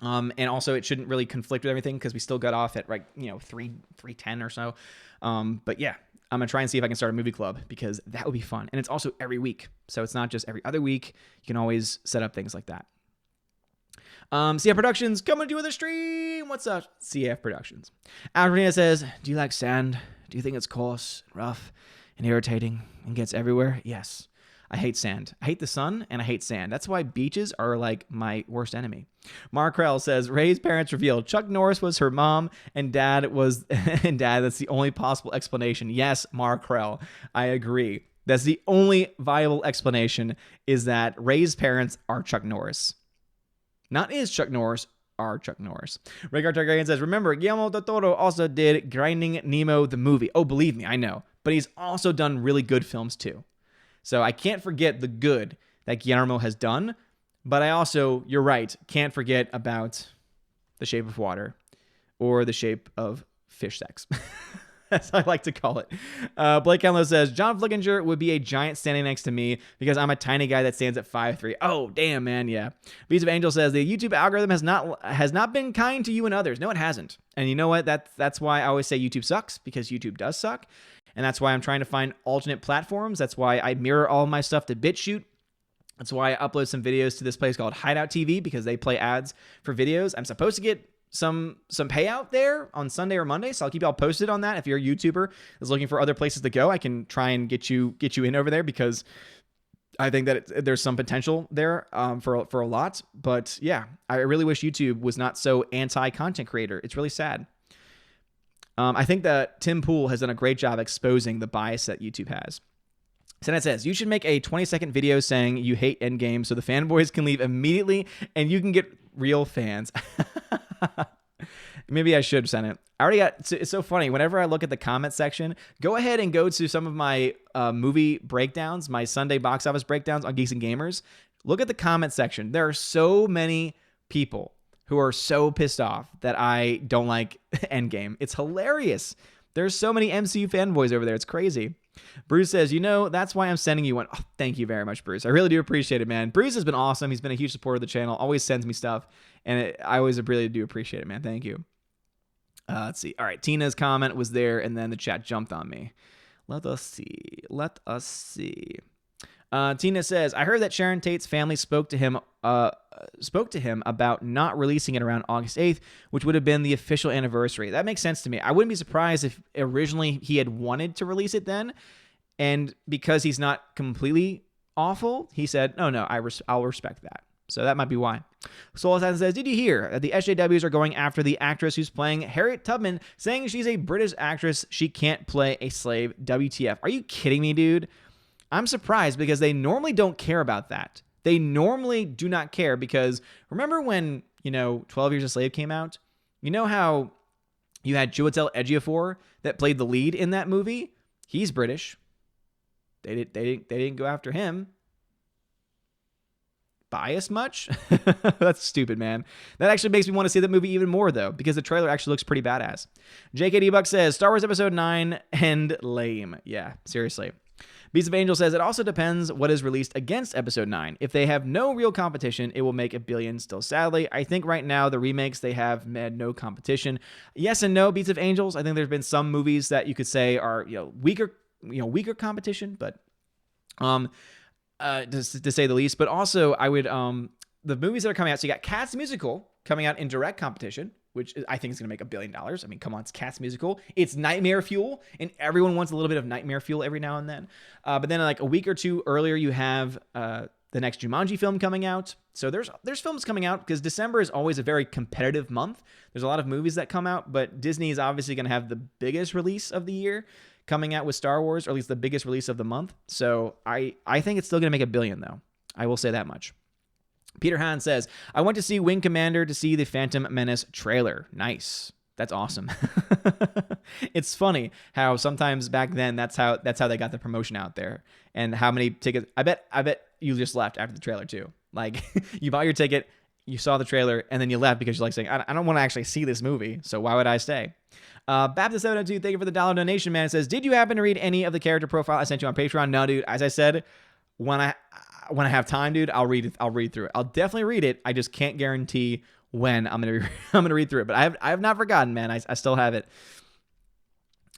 And also it shouldn't really conflict with everything, because we still got off at 3:10 or so. But yeah, I'm going to try and see if I can start a movie club, because that would be fun. And it's also every week. So it's not just every other week. You can always set up things like that. CF Productions coming to you with a stream. What's up, CF Productions? Albertina says, do you like sand? Do you think it's coarse, rough, and irritating and gets everywhere? Yes. I hate sand. I hate the sun, and I hate sand. That's why beaches are like my worst enemy. Markrell says, Ray's parents revealed Chuck Norris was her mom and dad was, and dad, that's the only possible explanation. Yes, Markrell, I agree. That's the only viable explanation, is that Ray's parents are Chuck Norris. Not is Chuck Norris, are Chuck Norris. Rhaegar Targaryen says, remember, Guillermo del Toro also did Grinding Nemo the movie. Oh, believe me, I know. But he's also done really good films too. So I can't forget the good that Guillermo has done, but I also, you're right, can't forget about The Shape of Water, or The Shape of Fish Sex, as I like to call it. Blake Kenlow says, John Flickinger would be a giant standing next to me, because I'm a tiny guy that stands at 5'3". Oh, damn, man, yeah. Beats of Angel says, the YouTube algorithm has not been kind to you and others. No, it hasn't. And you know what? That's why I always say YouTube sucks, because YouTube does suck. And that's why I'm trying to find alternate platforms. That's why I mirror all my stuff to BitChute. That's why I upload some videos to this place called Hideout TV, because they play ads for videos. I'm supposed to get some payout there on Sunday or Monday, so I'll keep y'all posted on that. If you're a YouTuber that's looking for other places to go, I can try and get you in over there, because I think that there's some potential there for a lot. But yeah, I really wish YouTube was not so anti-content creator. It's really sad. I think that Tim Pool has done a great job exposing the bias that YouTube has. Senate says, you should make a 20-second video saying you hate Endgame so the fanboys can leave immediately and you can get real fans. Maybe I should, Senate. I already got, it's so funny. Whenever I look at the comment section, go ahead and go to some of my movie breakdowns, my Sunday box office breakdowns on Geeks and Gamers. Look at the comment section. There are so many people who are so pissed off that I don't like Endgame. It's hilarious. There's so many MCU fanboys over there. It's crazy. Bruce says, that's why I'm sending you one. Oh, thank you very much, Bruce. I really do appreciate it, man. Bruce has been awesome. He's been a huge supporter of the channel. Always sends me stuff. And I always really do appreciate it, man. Thank you. Let's see. All right. Tina's comment was there, and then the chat jumped on me. Let us see. Tina says, I heard that Sharon Tate's family spoke to him about not releasing it around August 8th, which would have been the official anniversary. That makes sense to me. I wouldn't be surprised if originally he had wanted to release it then, and because he's not completely awful, he said, no, I'll respect that. So that might be why. Soul Assassin says, did you hear that the SJWs are going after the actress who's playing Harriet Tubman, saying she's a British actress, she can't play a slave? WTF. Are you kidding me, dude? I'm surprised, because they normally don't care about that. They normally do not care, because remember when, 12 Years a Slave came out? You know how you had Chiwetel Ejiofor that played the lead in that movie? He's British. They didn't go after him. Bias much? That's stupid, man. That actually makes me want to see that movie even more, though, because the trailer actually looks pretty badass. JKD Buck says, Star Wars Episode 9 and lame. Yeah, seriously. Beast of Angel says, it also depends what is released against Episode 9. If they have no real competition, it will make $1 billion still, sadly. I think right now the remakes, they have had no competition. Yes and no, Beats of Angels. I think there's been some movies that you could say are weaker competition, but to say the least. But also, I would the movies that are coming out. So you got Cats musical coming out in direct competition, which I think is going to make $1 billion. I mean, come on, it's Cats musical. It's nightmare fuel, and everyone wants a little bit of nightmare fuel every now and then. But then like a week or two earlier, you have the next Jumanji film coming out. So there's films coming out, because December is always a very competitive month. There's a lot of movies that come out, but Disney is obviously going to have the biggest release of the year coming out with Star Wars, or at least the biggest release of the month. So I think it's still going to make $1 billion, though. I will say that much. Peter Hahn says, I went to see Wing Commander to see the Phantom Menace trailer. Nice. That's awesome. It's funny how sometimes back then that's how they got the promotion out there, and how many tickets. I bet you just left after the trailer too. Like you bought your ticket, you saw the trailer, and then you left because you're like saying, I don't want to actually see this movie, so why would I stay? Baptist702, thank you for the $1 donation, man. It says, did you happen to read any of the character profile I sent you on Patreon? No, dude. As I said, when I have time, dude, I'll read through it. I'll definitely read it. I just can't guarantee when I'm gonna read through it. But I have not forgotten, man. I still have it.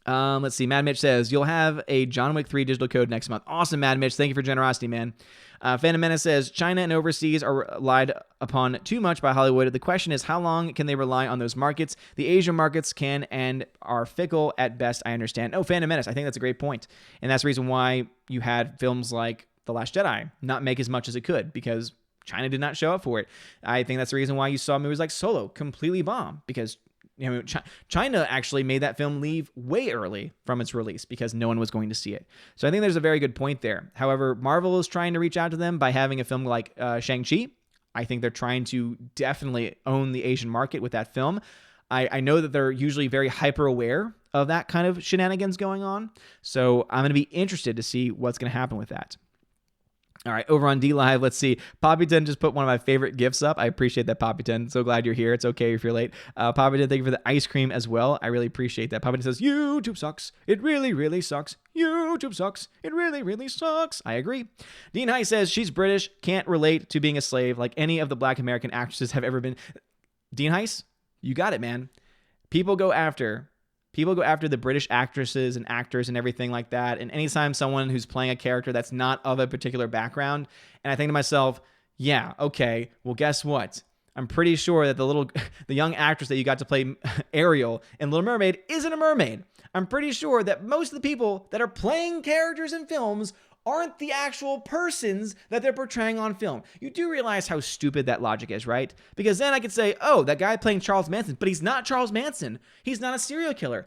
Let's see. Mad Mitch says, you'll have a John Wick 3 digital code next month. Awesome, Mad Mitch. Thank you for generosity, man. Phantom Menace says, China and overseas are relied upon too much by Hollywood. The question is, how long can they rely on those markets? The Asian markets can and are fickle at best, I understand. Oh, Phantom Menace. I think that's a great point. And that's the reason why you had films like The Last Jedi not make as much as it could, because China did not show up for it. I think that's the reason why you saw movies like Solo completely bomb, because China actually made that film leave way early from its release because no one was going to see it. So I think there's a very good point there. However, Marvel is trying to reach out to them by having a film like Shang-Chi. I think they're trying to definitely own the Asian market with that film. I know that they're usually very hyper aware of that kind of shenanigans going on. So I'm going to be interested to see what's going to happen with that. All right, over on D-Live, let's see. Poppyton just put one of my favorite gifts up. I appreciate that, Poppyton. So glad you're here. It's okay if you're late. Poppyton, thank you for the ice cream as well. I really appreciate that. Poppyton says, YouTube sucks. It really, really sucks. YouTube sucks. It really, really sucks. I agree. Dean High says, she's British, can't relate to being a slave like any of the Black American actresses have ever been. Dean Heiss, you got it, man. People go after the British actresses and actors and everything like that. And anytime someone who's playing a character that's not of a particular background, and I think to myself, yeah, okay, well, guess what? I'm pretty sure that the young actress that you got to play Ariel in Little Mermaid isn't a mermaid. I'm pretty sure that most of the people that are playing characters in films aren't the actual persons that they're portraying on film. You do realize how stupid that logic is, right? Because then I could say, oh, that guy playing Charles Manson, but he's not Charles Manson. He's not a serial killer.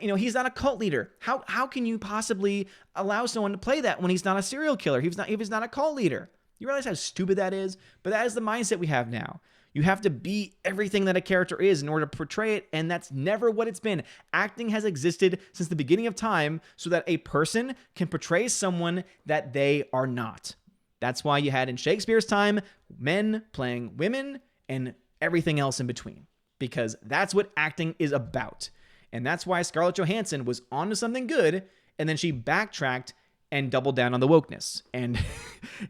He's not a cult leader. How can you possibly allow someone to play that when he's not a serial killer? If he's not a cult leader. You realize how stupid that is? But that is the mindset we have now. You have to be everything that a character is in order to portray it, and that's never what it's been. Acting has existed since the beginning of time so that a person can portray someone that they are not. That's why you had in Shakespeare's time men playing women and everything else in between, because that's what acting is about. And that's why Scarlett Johansson was onto something good, and then she backtracked and doubled down on the wokeness. And,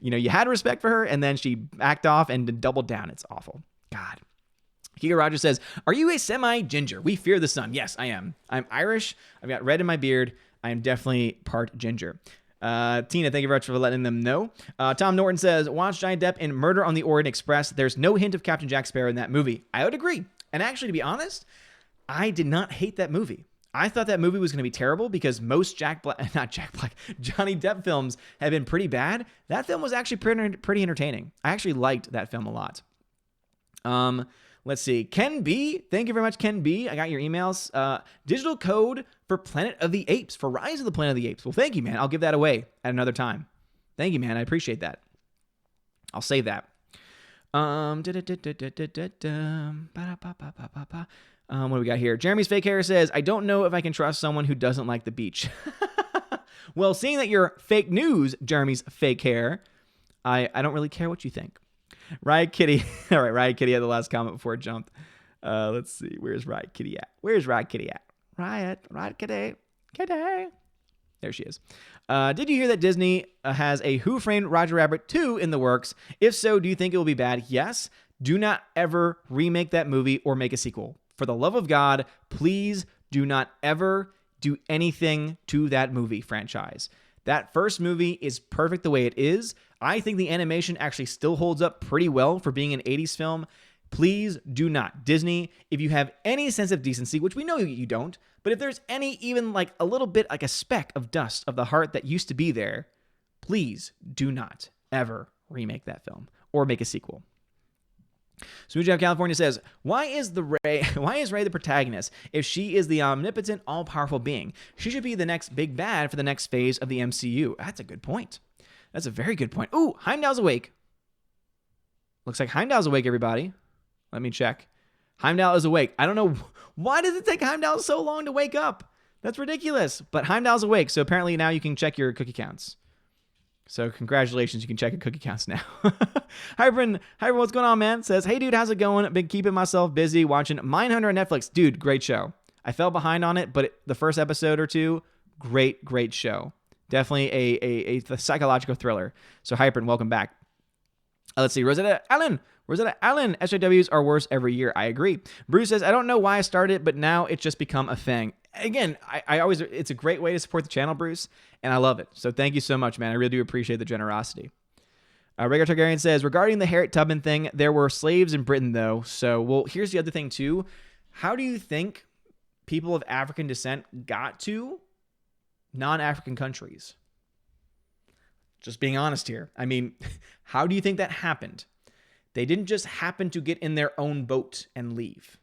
you had respect for her, and then she backed off and doubled down. It's awful. God. Kika Rogers says, are you a semi-ginger? We fear the sun. Yes, I am. I'm Irish. I've got red in my beard. I am definitely part ginger. Tina, thank you very much for letting them know. Tom Norton says, watch Johnny Depp in Murder on the Orient Express. There's no hint of Captain Jack Sparrow in that movie. I would agree. And actually, to be honest, I did not hate that movie. I thought that movie was going to be terrible because most Johnny Depp films have been pretty bad. That film was actually pretty entertaining. I actually liked that film a lot. Let's see. Ken B. Thank you very much, Ken B. I got your emails. Digital code for Planet of the Apes, for Rise of the Planet of the Apes. Well, thank you, man. I'll give that away at another time. Thank you, man. I appreciate that. I'll save that. What do we got here? Jeremy's fake hair says, I don't know if I can trust someone who doesn't like the beach. Well, seeing that you're fake news, Jeremy's fake hair, I don't really care what you think. Riot Kitty. All right, Riot Kitty had the last comment before it jumped. Let's see. Where's Riot Kitty at? Riot Kitty. There she is. Did you hear that Disney has a Who Framed Roger Rabbit 2 in the works? If so, do you think it will be bad? Yes. Do not ever remake that movie or make a sequel. For the love of God, please do not ever do anything to that movie franchise. That first movie is perfect the way it is. I think the animation actually still holds up pretty well for being an 80s film. Please do not. Disney, if you have any sense of decency, which we know you don't, but if there's any, even like a little bit, like a speck of dust of the heart that used to be there, please do not ever remake that film or make a sequel. Smoothie of California says, why is Rey the protagonist if she is the omnipotent, all-powerful being? She should be the next big bad for the next phase of the MCU. That's a good point. That's a very good point. Ooh, Heimdall's awake. Looks like Heimdall's awake, everybody. Let me check. Heimdall is awake. I don't know. Why does it take Heimdall so long to wake up? That's ridiculous. But Heimdall's awake, so apparently now you can check your cookie counts. So congratulations, you can check your cookie counts now. Hybrid, what's going on, man? Says, hey, dude, how's it going? Been keeping myself busy watching Mindhunter on Netflix. Dude, great show. I fell behind on it, but the first episode or two, great show. Definitely a psychological thriller. So Hypern, welcome back. Let's see. Rosetta Allen, SJWs are worse every year. I agree. Bruce says, I don't know why I started it, but now it's just become a thing. Again, I always, it's a great way to support the channel, Bruce, and I love it. So thank you so much, man. I really do appreciate the generosity. Rhaegar Targaryen says, regarding the Harriet Tubman thing, there were slaves in Britain, though. So, well, here's the other thing, too. How do you think people of African descent got to non-African countries? Just being honest here. I mean, how do you think that happened? They didn't just happen to get in their own boat and leave.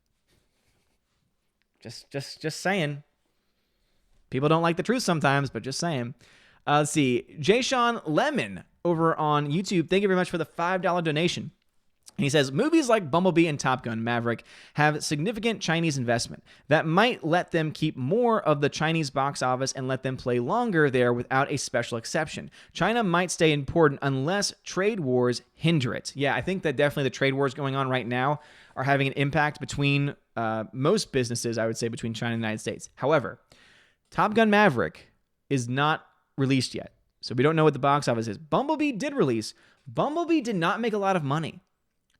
Just saying. People don't like the truth sometimes, but just saying. Let's see. Jay Sean Lemon over on YouTube. Thank you very much for the $5 donation. And he says, movies like Bumblebee and Top Gun Maverick have significant Chinese investment that might let them keep more of the Chinese box office and let them play longer there without a special exception. China might stay important unless trade wars hinder it. Yeah, I think that definitely the trade wars going on right now are having an impact between most businesses, I would say, between China and the United States. However, Top Gun Maverick is not released yet, so we don't know what the box office is. Bumblebee did release. Bumblebee did not make a lot of money.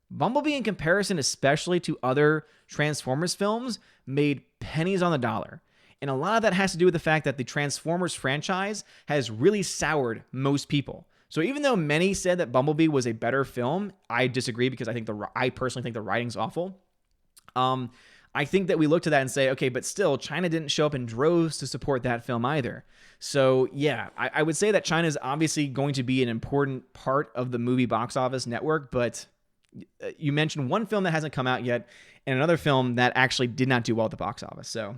Bumblebee, in comparison, especially to other Transformers films, made pennies on the dollar. And a lot of that has to do with the fact that the Transformers franchise has really soured most people. So even though many said that Bumblebee was a better film, I disagree because I personally think the writing's awful. I think that we look to that and say, okay, but still, China didn't show up in droves to support that film either. So yeah, I would say that China is obviously going to be an important part of the movie box office network, but you mentioned one film that hasn't come out yet and another film that actually did not do well at the box office. So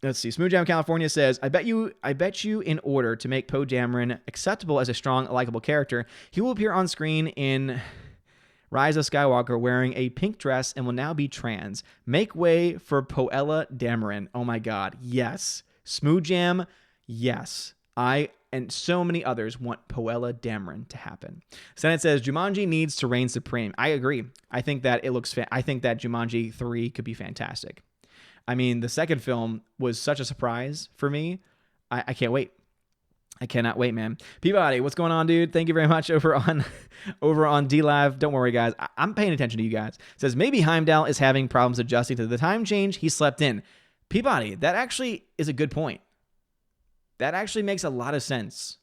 let's see. Smooth Jam California says, I bet you in order to make Poe Dameron acceptable as a strong, likable character, he will appear on screen in Rise of Skywalker wearing a pink dress and will now be trans. Make way for Poella Dameron. Oh my God. Yes. Smooth Jam. Yes. I and so many others want Poella Dameron to happen. Senate says Jumanji needs to reign supreme. I agree. I think that it looks. I think that Jumanji 3 could be fantastic. I mean, the second film was such a surprise for me. I can't wait. I cannot wait, man. Peabody, what's going on, dude? Thank you very much over on DLive. Don't worry, guys. I'm paying attention to you guys. It says maybe Heimdall is having problems adjusting to the time change he slept in. Peabody, that actually is a good point. That actually makes a lot of sense.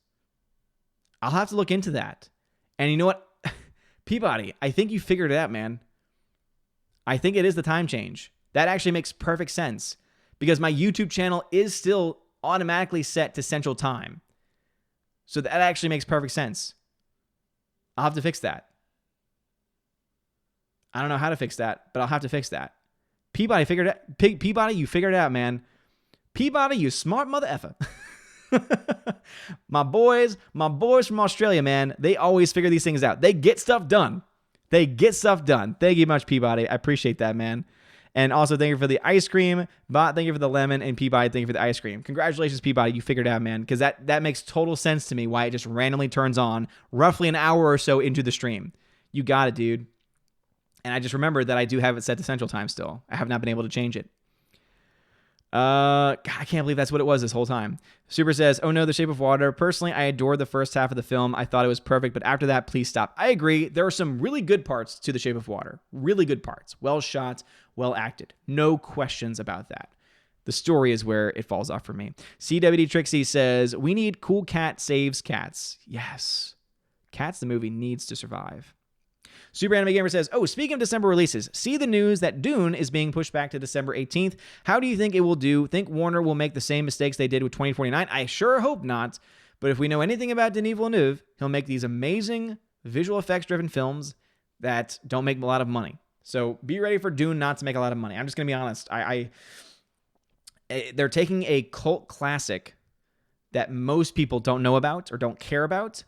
I'll have to look into that. And you know what? Peabody, I think you figured it out, man. I think it is the time change. That actually makes perfect sense because my YouTube channel is still automatically set to Central Time. So that actually makes perfect sense. I'll have to fix that. I don't know how to fix that, but I'll have to fix that. Peabody figured it out. Peabody, you figured it out, man. Peabody, you smart mother effer. My boys from Australia, man, they always figure these things out. They get stuff done. Thank you much, Peabody. I appreciate that, man. And also, thank you for the ice cream. Bot, thank you for the lemon. And Peabody, thank you for the ice cream. Congratulations, Peabody. You figured it out, man. Because that makes total sense to me why it just randomly turns on roughly an hour or so into the stream. You got it, dude. And I just remembered that I do have it set to Central Time still. I have not been able to change it. God, I can't believe that's what it was this whole time. Super says, oh no, The Shape of Water. Personally, I adored the first half of the film. I thought it was perfect, but after that, please stop. I agree. There are some really good parts to The Shape of Water. Really good parts. Well shot, well acted. No questions about that. The story is where it falls off for me. CWD Trixie says, we need Cool Cat Saves Cats. Yes. Cats the movie needs to survive. Super Anime Gamer says, oh, speaking of December releases, see the news that Dune is being pushed back to December 18th. How do you think it will do? Think Warner will make the same mistakes they did with 2049? I sure hope not. But if we know anything about Denis Villeneuve, he'll make these amazing visual effects-driven films that don't make a lot of money. So be ready for Dune not to make a lot of money. I'm just going to be honest. They're taking a cult classic that most people don't know about or don't care about,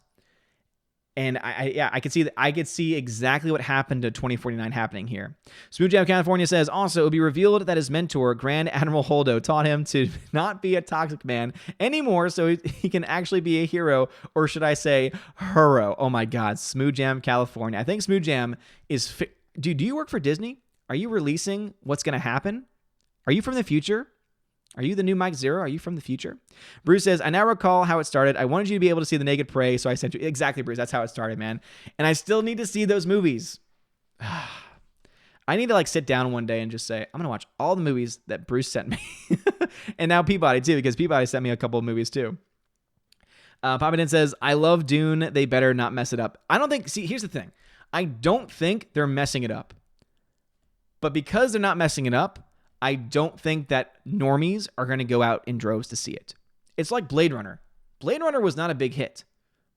And I could see that. I could see exactly what happened to 2049 happening here. Smooth Jam California says, also, it will be revealed that his mentor, Grand Admiral Holdo, taught him to not be a toxic man anymore so he can actually be a hero, or should I say, hero. Oh my God, Smooth Jam California. I think Smooth Jam is... Dude, do you work for Disney? Are you releasing what's going to happen? Are you from the future? Are you the new Mike Zero? Are you from the future? Bruce says, I now recall how it started. I wanted you to be able to see The Naked Prey, so I sent you. Exactly, Bruce. That's how it started, man. And I still need to see those movies. I need to like sit down one day and just say, I'm going to watch all the movies that Bruce sent me. And now Peabody too, because Peabody sent me a couple of movies too. Papa Dan says, I love Dune. They better not mess it up. I don't think, see, here's the thing. I don't think they're messing it up. But because they're not messing it up, I don't think that normies are going to go out in droves to see it. It's like Blade Runner. Blade Runner was not a big hit.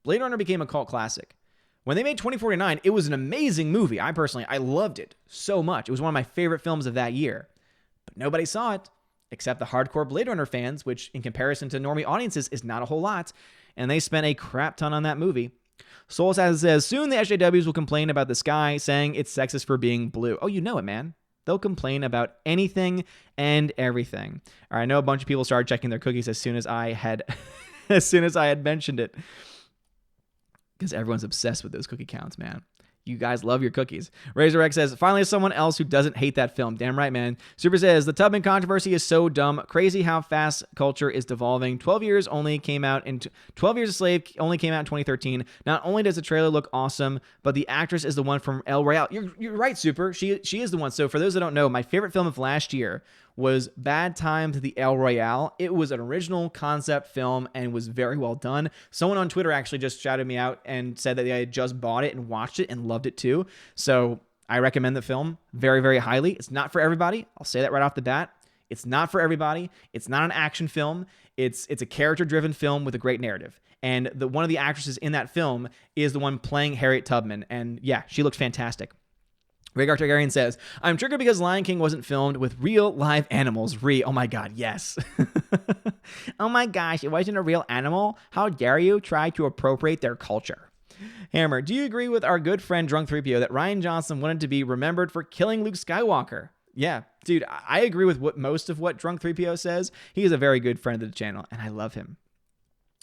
Blade Runner became a cult classic. When they made 2049, it was an amazing movie. I loved it so much. It was one of my favorite films of that year. But nobody saw it except the hardcore Blade Runner fans, which in comparison to normie audiences is not a whole lot. And they spent a crap ton on that movie. Soul Assassin says, soon the SJWs will complain about the sky, saying it's sexist for being blue. Oh, you know it, man. They'll complain about anything and everything. All right, I know a bunch of people started checking their cookies as soon as I had mentioned it. Because everyone's obsessed with those cookie counts, man. You guys love your cookies. Razor X says, finally someone else who doesn't hate that film. Damn right, man. Super says, the Tubman controversy is so dumb. Crazy how fast culture is devolving. 12 Years a Slave only came out in 2013. Not only does the trailer look awesome, but the actress is the one from El Royale. You're right, Super. She is the one. So for those that don't know, my favorite film of last year was Bad Times at the El Royale. It was an original concept film and was very well done. Someone on Twitter actually just shouted me out and said that they had just bought it and watched it and loved it too. So I recommend the film very, very highly. It's not for everybody. I'll say that right off the bat. It's not for everybody. It's not an action film. It's a character-driven film with a great narrative. And one of the actresses in that film is the one playing Harriet Tubman. And yeah, she looks fantastic. Rhaegar Targaryen says, I'm triggered because Lion King wasn't filmed with real live animals. Oh my God, yes. Oh my gosh, it wasn't a real animal? How dare you try to appropriate their culture? Hammer, do you agree with our good friend Drunk 3PO that Rian Johnson wanted to be remembered for killing Luke Skywalker? Yeah, dude, I agree with most of what Drunk 3PO says. He is a very good friend of the channel, and I love him.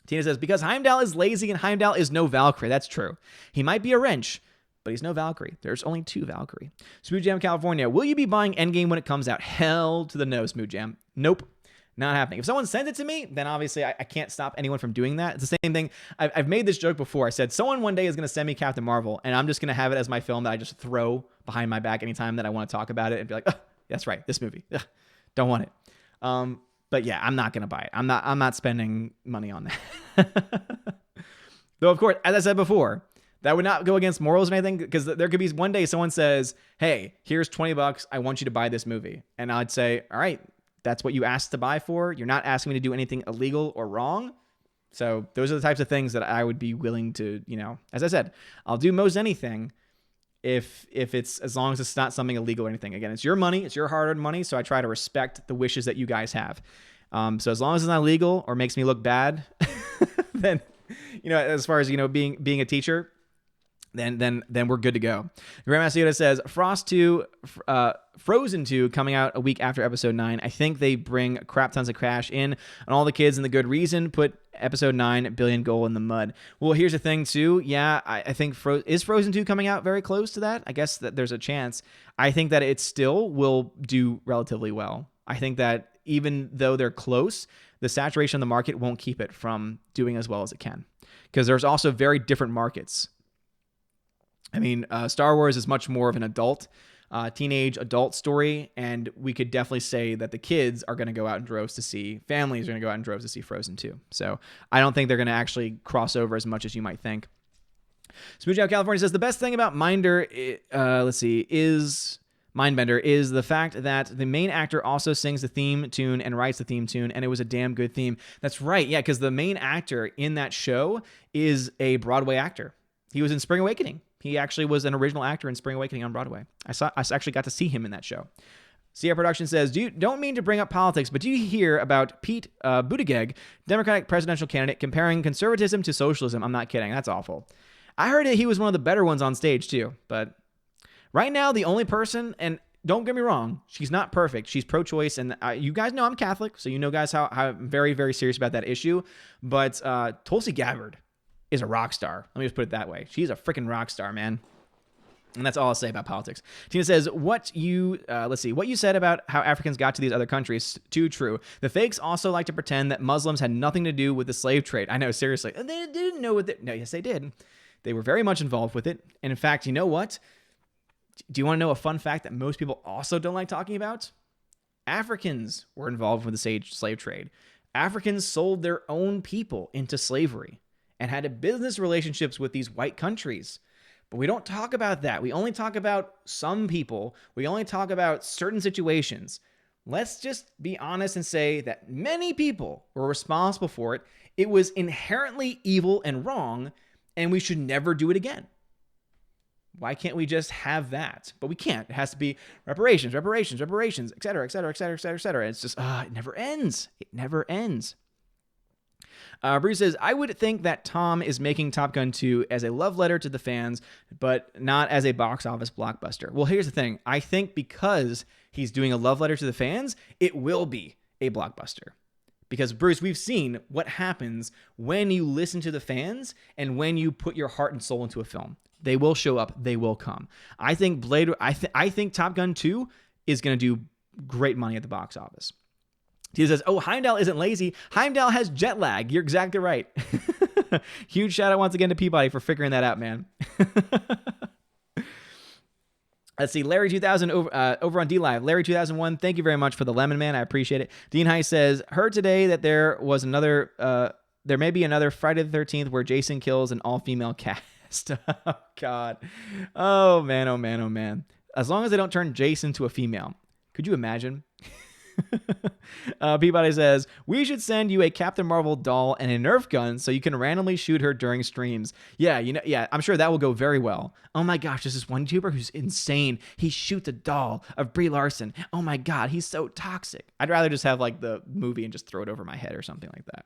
Tina says, because Heimdall is lazy and Heimdall is no Valkyrie. That's true. He might be a wrench, but he's no Valkyrie. There's only 2 Valkyrie. Smooth Jam California, will you be buying Endgame when it comes out? Hell to the no, Smooth Jam. Nope. Not happening. If someone sends it to me, then obviously I can't stop anyone from doing that. It's the same thing. I've made this joke before. I said someone one day is going to send me Captain Marvel, and I'm just going to have it as my film that I just throw behind my back anytime that I want to talk about it and be like, oh, that's right, this movie. Ugh, don't want it. But yeah, I'm not going to buy it. I'm not spending money on that. Though, of course, as I said before, that would not go against morals or anything, because there could be one day someone says, hey, here's $20. I want you to buy this movie. And I'd say, all right, that's what you asked to buy for. You're not asking me to do anything illegal or wrong. So those are the types of things that I would be willing to, as I said, I'll do most anything if it's, as long as it's not something illegal or anything. Again, it's your money. It's your hard-earned money. So I try to respect the wishes that you guys have. So as long as it's not illegal or makes me look bad, then, as far as, being a teacher, then we're good to go. Grandmaster Yoda says, Frozen 2 coming out a week after Episode 9. I think they bring crap tons of cash in on all the kids, and the good reason put Episode 9 billion goal in the mud. Well, here's the thing too. Yeah, I think is Frozen 2 coming out very close to that? I guess that there's a chance. I think that it still will do relatively well. I think that even though they're close, the saturation of the market won't keep it from doing as well as it can, because there's also very different markets. I mean, Star Wars is much more of an teenage adult story, and we could definitely say that the kids are going to go out in droves to see, families are going to go out in droves to see Frozen 2. So I don't think they're going to actually cross over as much as you might think. Smooch Out California says, the best thing about Mindbender is the fact that the main actor also sings the theme tune and writes the theme tune, and it was a damn good theme. That's right, yeah, because the main actor in that show is a Broadway actor. He was in Spring Awakening. He actually was an original actor in Spring Awakening on Broadway. I actually got to see him in that show. Sierra Production says, don't mean to bring up politics, but do you hear about Pete Buttigieg, Democratic presidential candidate, comparing conservatism to socialism? I'm not kidding. That's awful. I heard that he was one of the better ones on stage too. But right now, the only person, and don't get me wrong, she's not perfect. She's pro-choice, and you guys know I'm Catholic, so you know, guys, how I'm very, very serious about that issue. But Tulsi Gabbard is a rock star. Let me just put it that way. She's a freaking rock star, man. And that's all I'll say about politics. Tina says, what you said about how Africans got to these other countries, too true. The fakes also like to pretend that Muslims had nothing to do with the slave trade. I know, seriously. They didn't know what no, yes, they did. They were very much involved with it. And in fact, you know what? Do you want to know a fun fact that most people also don't like talking about? Africans were involved with the slave trade. Africans sold their own people into slavery and had business relationships with these white countries. But we don't talk about that. We only talk about some people. We only talk about certain situations. Let's just be honest and say that many people were responsible for it. It was inherently evil and wrong, and we should never do it again. Why can't we just have that? But we can't. It has to be reparations, et cetera, et cetera, et cetera, et cetera, et cetera. It's just, it never ends. It never ends. Bruce says, I would think that Tom is making Top Gun 2 as a love letter to the fans, but not as a box office blockbuster. Well, here's the thing. I think because he's doing a love letter to the fans, it will be a blockbuster. Because, Bruce, we've seen what happens when you listen to the fans and when you put your heart and soul into a film. They will show up. They will come. I think I think Top Gun 2 is going to do great money at the box office. He says, Heimdall isn't lazy. Heimdall has jet lag. You're exactly right. Huge shout out once again to Peabody for figuring that out, man. Let's see. Larry 2000 over on D-Live. Larry 2001, thank you very much for the lemon, man. I appreciate it. Dean High says, heard today that there may be another Friday the 13th where Jason kills an all-female cast. Oh, God. Oh, man, oh, man, oh, man. As long as they don't turn Jason to a female. Could you imagine? Peabody says, we should send you a Captain Marvel doll and a Nerf gun so you can randomly shoot her during streams. Yeah, I'm sure that will go very well. Oh my gosh, there's this one YouTuber who's insane. He shoots a doll of Brie Larson. Oh my God, he's so toxic. I'd rather just have like the movie and just throw it over my head or something like that.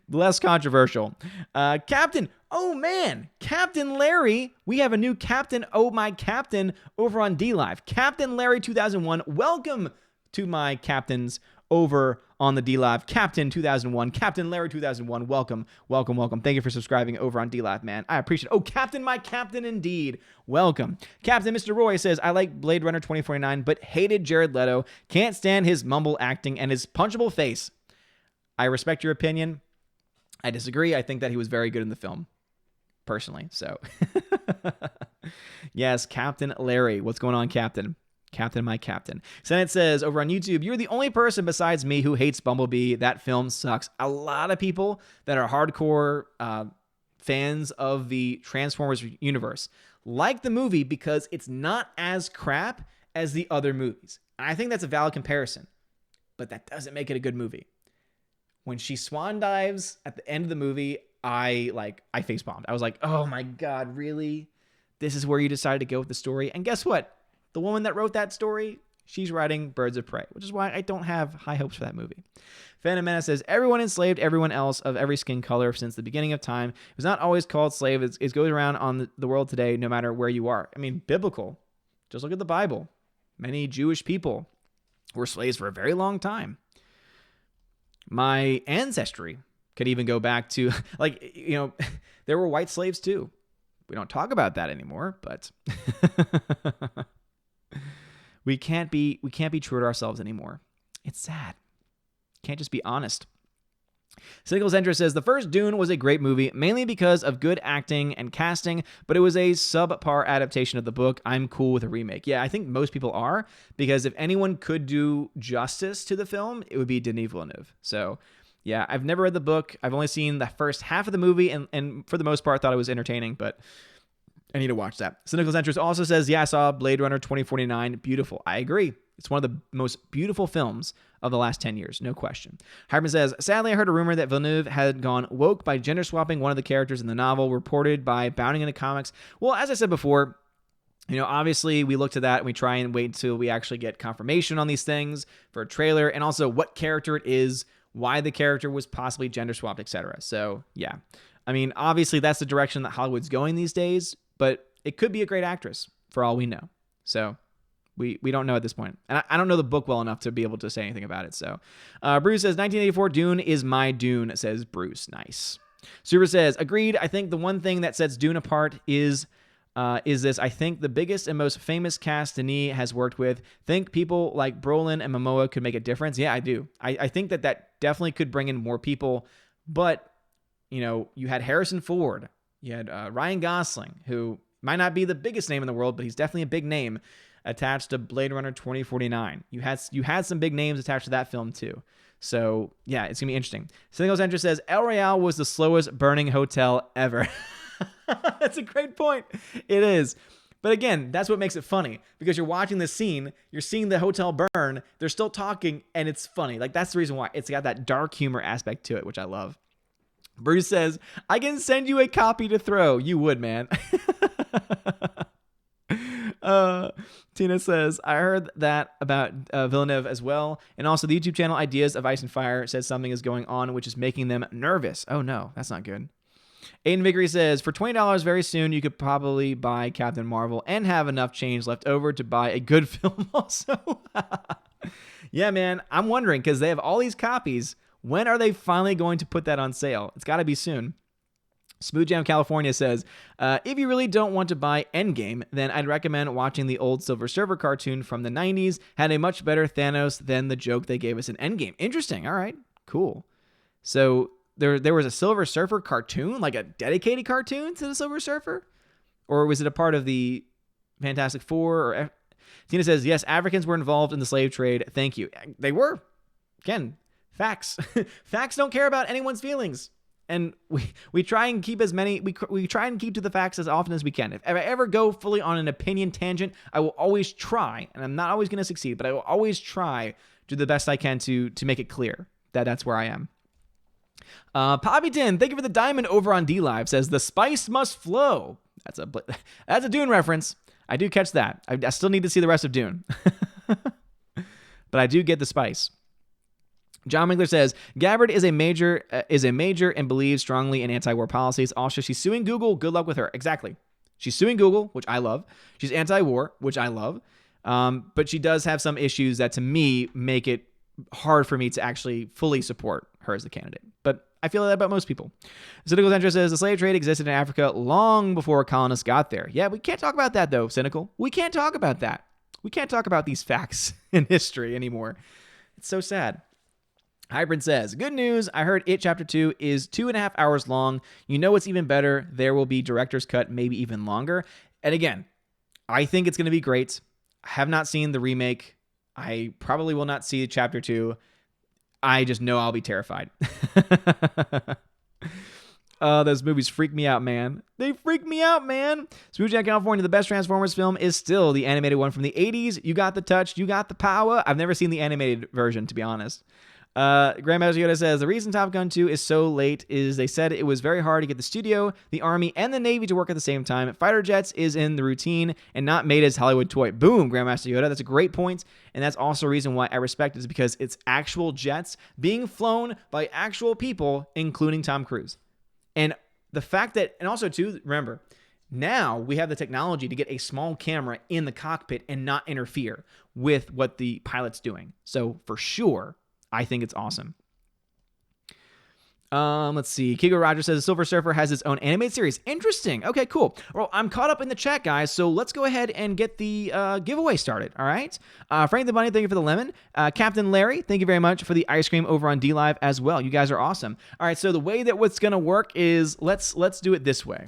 Less controversial. Captain Larry. We have a new Captain, oh my Captain, over on D-Live. Captain Larry 2001. Welcome to my captains over on the D-Live. Captain 2001. Captain Larry 2001. Welcome. Thank you for subscribing over on D-Live, man. I appreciate it. Oh, Captain, my Captain indeed. Welcome. Captain Mr. Roy says, I like Blade Runner 2049, but hated Jared Leto. Can't stand his mumble acting and his punchable face. I respect your opinion. I disagree. I think that he was very good in the film, personally. So, yes, Captain Larry. What's going on, Captain? Captain, my Captain. Senate says over on YouTube, you're the only person besides me who hates Bumblebee. That film sucks. A lot of people that are hardcore fans of the Transformers universe like the movie because it's not as crap as the other movies. I think that's a valid comparison, but that doesn't make it a good movie. When she swan dives at the end of the movie, I facepalmed. I was like, oh my God, really? This is where you decided to go with the story? And guess what? The woman that wrote that story, she's writing Birds of Prey, which is why I don't have high hopes for that movie. Phantom Menace says, everyone enslaved everyone else of every skin color since the beginning of time. It was not always called slave. It goes around on the world today, no matter where you are. I mean, biblical. Just look at the Bible. Many Jewish people were slaves for a very long time. My ancestry could even go back to, there were white slaves too. We don't talk about that anymore, but we can't be true to ourselves anymore. It's sad. Can't just be honest. Cynical Centrist says, the first Dune was a great movie, mainly because of good acting and casting, but it was a subpar adaptation of the book. I'm cool with a remake. Yeah, I think most people are, because if anyone could do justice to the film, it would be Denis Villeneuve. So, yeah, I've never read the book. I've only seen the first half of the movie, and for the most part, thought it was entertaining, but I need to watch that. Cynical Centrist also says, yeah, I saw Blade Runner 2049. Beautiful. I agree. It's one of the most beautiful films of the last 10 years, no question. Hartman says, sadly, I heard a rumor that Villeneuve had gone woke by gender swapping one of the characters in the novel, reported by Bounding into Comics. Well, as I said before, obviously we look to that and we try and wait until we actually get confirmation on these things for a trailer, and also what character it is, why the character was possibly gender swapped, etc. So, yeah. I mean, obviously that's the direction that Hollywood's going these days, but it could be a great actress for all we know. So we don't know at this point. And I don't know the book well enough to be able to say anything about it. So Bruce says, 1984 Dune is my Dune, says Bruce. Nice. Super says, agreed. I think the one thing that sets Dune apart is this. I think the biggest and most famous cast Denis has worked with. Think people like Brolin and Momoa could make a difference. Yeah, I do. I think that definitely could bring in more people. But, you know, you had Harrison Ford. You had Ryan Gosling, who might not be the biggest name in the world, but he's definitely a big name attached to Blade Runner 2049. You had some big names attached to that film too. So, yeah, it's going to be interesting. Cynical Centra says, El Royale was the slowest burning hotel ever. That's a great point. It is. But again, that's what makes it funny, because you're watching this scene, you're seeing the hotel burn, they're still talking, and it's funny. Like, that's the reason why. It's got that dark humor aspect to it, which I love. Bruce says, I can send you a copy to throw. You would, man. Tina says, I heard that about Villeneuve as well. And also the YouTube channel Ideas of Ice and Fire says something is going on, which is making them nervous. Oh no, that's not good. Aiden Vickery says, for $20 very soon, you could probably buy Captain Marvel and have enough change left over to buy a good film also. Yeah, man, I'm wondering, because they have all these copies. When are they finally going to put that on sale? It's got to be soon. Smooth Jam California says, if you really don't want to buy Endgame, then I'd recommend watching the old Silver Surfer cartoon from the 90s. Had a much better Thanos than the joke they gave us in Endgame. Interesting. All right. Cool. So there was a Silver Surfer cartoon, like a dedicated cartoon to the Silver Surfer? Or was it a part of the Fantastic Four? Or Tina says, yes, Africans were involved in the slave trade. Thank you. They were. Again, facts. Facts don't care about anyone's feelings. And we try and keep we try and keep to the facts as often as we can. If I ever go fully on an opinion tangent, I will always try, and I'm not always going to succeed, but I will always try to do the best I can to make it clear that that's where I am. Poppy Tin, thank you for the diamond over on D-Live, says the spice must flow. That's a Dune reference. I do catch that. I still need to see the rest of Dune. But I do get the spice. John Winkler says, Gabbard is a major and believes strongly in anti-war policies. Also, she's suing Google. Good luck with her. Exactly. She's suing Google, which I love. She's anti-war, which I love. But she does have some issues that, to me, make it hard for me to actually fully support her as the candidate. But I feel that about most people. Cynical Centra says, the slave trade existed in Africa long before colonists got there. Yeah, we can't talk about that, though, Cynical. We can't talk about that. We can't talk about these facts in history anymore. It's so sad. Hybrid says, good news. I heard It Chapter 2 is 2.5 hours long. You know what's even better? There will be director's cut, maybe even longer. And again, I think it's going to be great. I have not seen the remake. I probably will not see Chapter 2. I just know I'll be terrified. Those movies freak me out, man. They freak me out, man. Smooth Jack California, the best Transformers film is still the animated one from the 80s. You got the touch. You got the power. I've never seen the animated version, to be honest. Grandmaster Yoda says, the reason Top Gun 2 is so late is they said it was very hard to get the studio, the Army, and the Navy to work at the same time. Fighter jets is in the routine and not made as Hollywood toy. Boom, Grandmaster Yoda. That's a great point. And that's also a reason why I respect it, is because it's actual jets being flown by actual people, including Tom Cruise. And the fact that, and also too, remember, now we have the technology to get a small camera in the cockpit and not interfere with what the pilot's doing. So for sure, I think it's awesome. Let's see. Kigo Rogers says Silver Surfer has its own animated series. Interesting. Okay, cool. Well, I'm caught up in the chat, guys, so let's go ahead and get the giveaway started, all right? Frank the Bunny, thank you for the lemon. Captain Larry, thank you very much for the ice cream over on D-Live as well. You guys are awesome. All right, so the way that what's going to work is let's do it this way.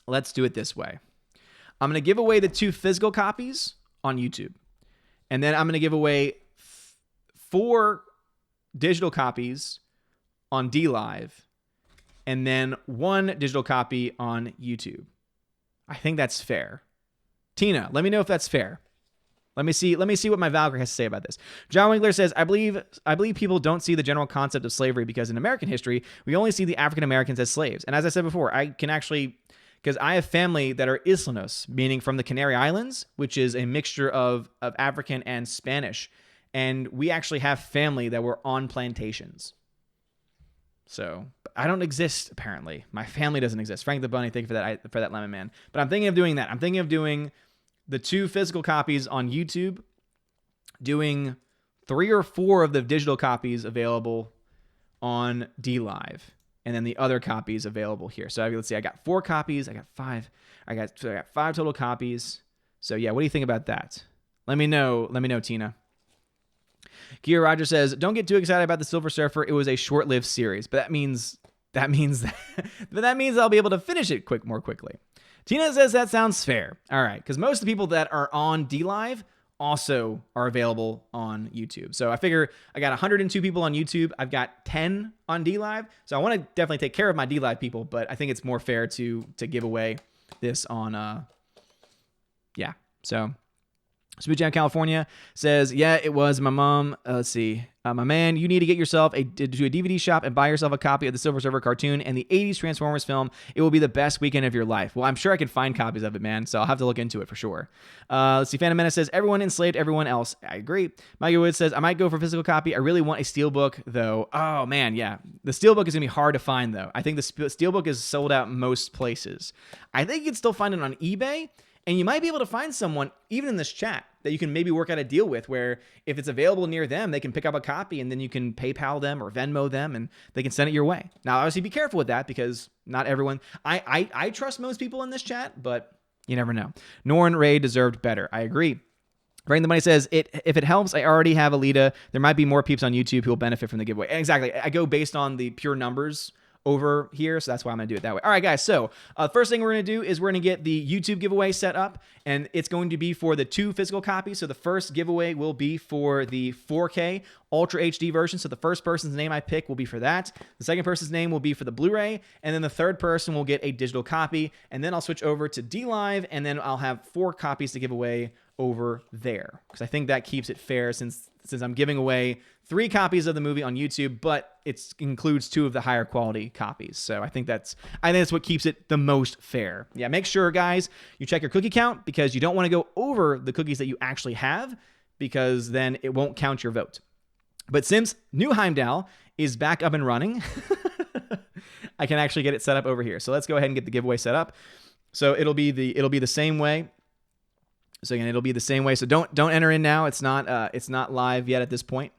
Let's do it this way. I'm going to give away the 2 physical copies on YouTube, and then I'm going to give away 4 digital copies on D-Live, and then 1 digital copy on YouTube. I think that's fair. Tina, let me know if that's fair. Let me see what my Valkyrie has to say about this. John Winkler says, I believe people don't see the general concept of slavery because in American history, we only see the African Americans as slaves. And as I said before, I can actually, because I have family that are Islenos, meaning from the Canary Islands, which is a mixture of African and Spanish. And we actually have family that were on plantations. So I don't exist, apparently. My family doesn't exist. Frank the Bunny, thank you for that lemon man. But I'm thinking of doing that. I'm thinking of doing the 2 physical copies on YouTube, doing 3 or 4 of the digital copies available on DLive, and then the other copies available here. So let's see, I got 4 copies. I got 5 total copies. So yeah, what do you think about that? Let me know, Tina. Kia Roger says, don't get too excited about the Silver Surfer. It was a short-lived series, but that means I'll be able to finish it more quickly. Tina says that sounds fair. All right, because most of the people that are on DLive also are available on YouTube. So I figure I got 102 people on YouTube. I've got 10 on DLive. So I want to definitely take care of my DLive people, but I think it's more fair to give away this on, yeah. So Smooth Jam California says, yeah, it was my mom. Let's see. My man, you need to get yourself to a DVD shop and buy yourself a copy of the Silver Surfer cartoon and the 80s Transformers film. It will be the best weekend of your life. Well, I'm sure I can find copies of it, man, so I'll have to look into it for sure. Let's see. Phantom Menace says, everyone enslaved everyone else. I agree. Mikey Wood says, I might go for a physical copy. I really want a steelbook, though. Oh, man, yeah. The steelbook is going to be hard to find, though. I think the steelbook is sold out most places. I think you can still find it on eBay. And you might be able to find someone, even in this chat, that you can maybe work out a deal with where if it's available near them, they can pick up a copy and then you can PayPal them or Venmo them and they can send it your way. Now, obviously, be careful with that because not everyone... I trust most people in this chat, but you never know. Norn Ray deserved better. I agree. Bring the Money says, if it helps, I already have ALITA. There might be more peeps on YouTube who will benefit from the giveaway. Exactly. I go based on the pure numbers over here, so that's why I'm gonna do it that way. All right, guys, so first thing we're gonna do is we're gonna get the YouTube giveaway set up, and it's going to be for the 2 physical copies. So the first giveaway will be for the 4K Ultra HD version, so the first person's name I pick will be for that. The second person's name will be for the Blu-ray, and then the third person will get a digital copy, and then I'll switch over to DLive, and then I'll have 4 copies to give away over there, because I think that keeps it fair since I'm giving away 3 copies of the movie on YouTube, but it includes 2 of the higher quality copies. So I think that's what keeps it the most fair. Yeah, make sure, guys, you check your cookie count because you don't want to go over the cookies that you actually have because then it won't count your vote. But since New Heimdall is back up and running, I can actually get it set up over here. So let's go ahead and get the giveaway set up. So it'll be the same way. So again, it'll be the same way. So don't enter in now. It's not live yet at this point.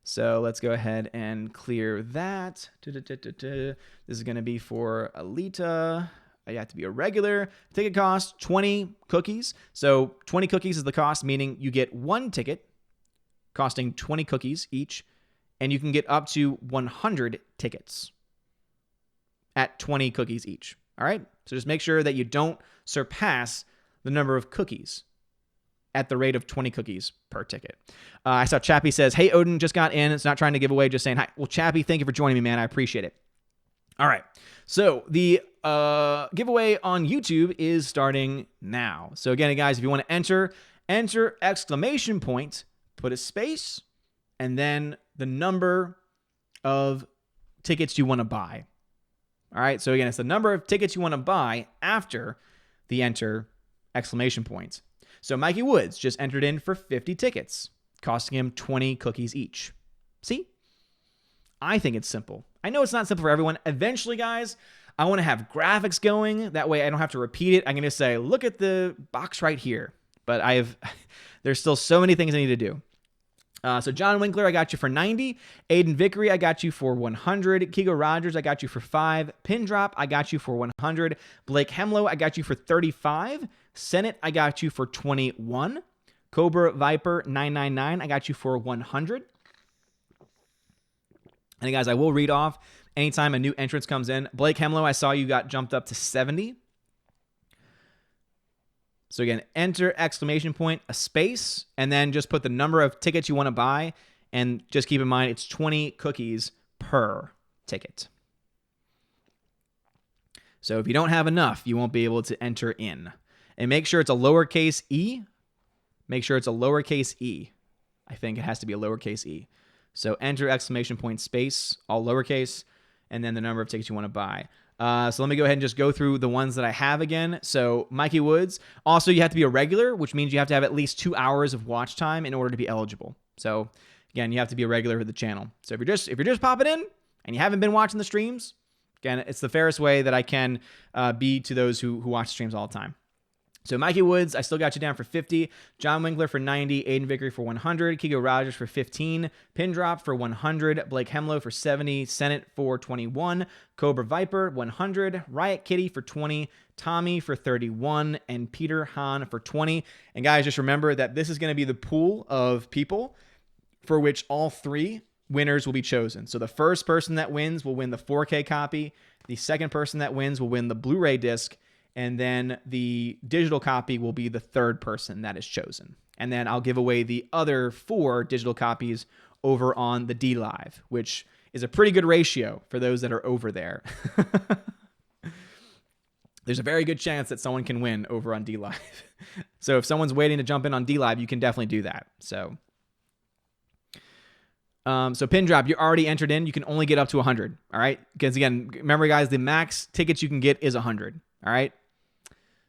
So let's go ahead and clear that. This is going to be for ALITA. You have to be a regular. Ticket cost 20 cookies. So 20 cookies is the cost, meaning you get 1 ticket costing 20 cookies each, and you can get up to 100 tickets at 20 cookies each. All right? So just make sure that you don't surpass the number of cookies at the rate of 20 cookies per ticket. I saw Chappie says, hey, Odin, just got in. It's not trying to give away, just saying hi. Well, Chappie, thank you for joining me, man. I appreciate it. All right. So the giveaway on YouTube is starting now. So again, guys, if you want to enter exclamation point, put a space, and then the number of tickets you want to buy. All right. So again, it's the number of tickets you want to buy after the enter exclamation point. So Mikey Woods just entered in for 50 tickets, costing him 20 cookies each. See? I think it's simple. I know it's not simple for everyone. Eventually, guys, I want to have graphics going. That way I don't have to repeat it. I can just say, look at the box right here. But there's still so many things I need to do. So John Winkler, I got you for 90. Aiden Vickery, I got you for 100. Kigo Rogers, I got you for 5. Pin Drop, I got you for 100. Blake Hemlow, I got you for 35. Senate, I got you for 21. Cobra Viper 999, I got you for 100. And guys, I will read off anytime a new entrance comes in. Blake Hemlow, I saw you got jumped up to 70. So again, enter exclamation point, a space, and then just put the number of tickets you want to buy. And just keep in mind, it's 20 cookies per ticket. So if you don't have enough, you won't be able to enter in. And make sure it's a lowercase e. Make sure it's a lowercase e. I think it has to be a lowercase e. So enter exclamation point, space, all lowercase, and then the number of tickets you want to buy. So let me go ahead and just go through the ones that I have again. So Mikey Woods. Also, you have to be a regular, which means you have to have at least 2 hours of watch time in order to be eligible. So again, you have to be a regular for the channel. So if you're just popping in and you haven't been watching the streams, Again, it's the fairest way that I can be to those who watch streams all the time. So Mikey Woods, I still got you down for 50. John Winkler for 90. Aiden Vickery for 100. Kigo Rogers for 15. Pin Drop for 100. Blake Hemlow for 70. Senate for 21. Cobra Viper 100. Riot Kitty for 20. Tommy for 31. And Peter Hahn for 20. And guys, just remember that this is going to be the pool of people for which all 3 winners will be chosen. So the first person that wins will win the 4K copy. The second person that wins will win the Blu-ray disc. And then the digital copy will be the third person that is chosen. And then I'll give away the other 4 digital copies over on the D Live, which is a pretty good ratio for those that are over there. There's a very good chance that someone can win over on D Live. So if someone's waiting to jump in on D Live, you can definitely do that. So Pin Drop, you're already entered in. You can only get up to 100. All right. Because again, remember guys, the max tickets you can get is 100. All right.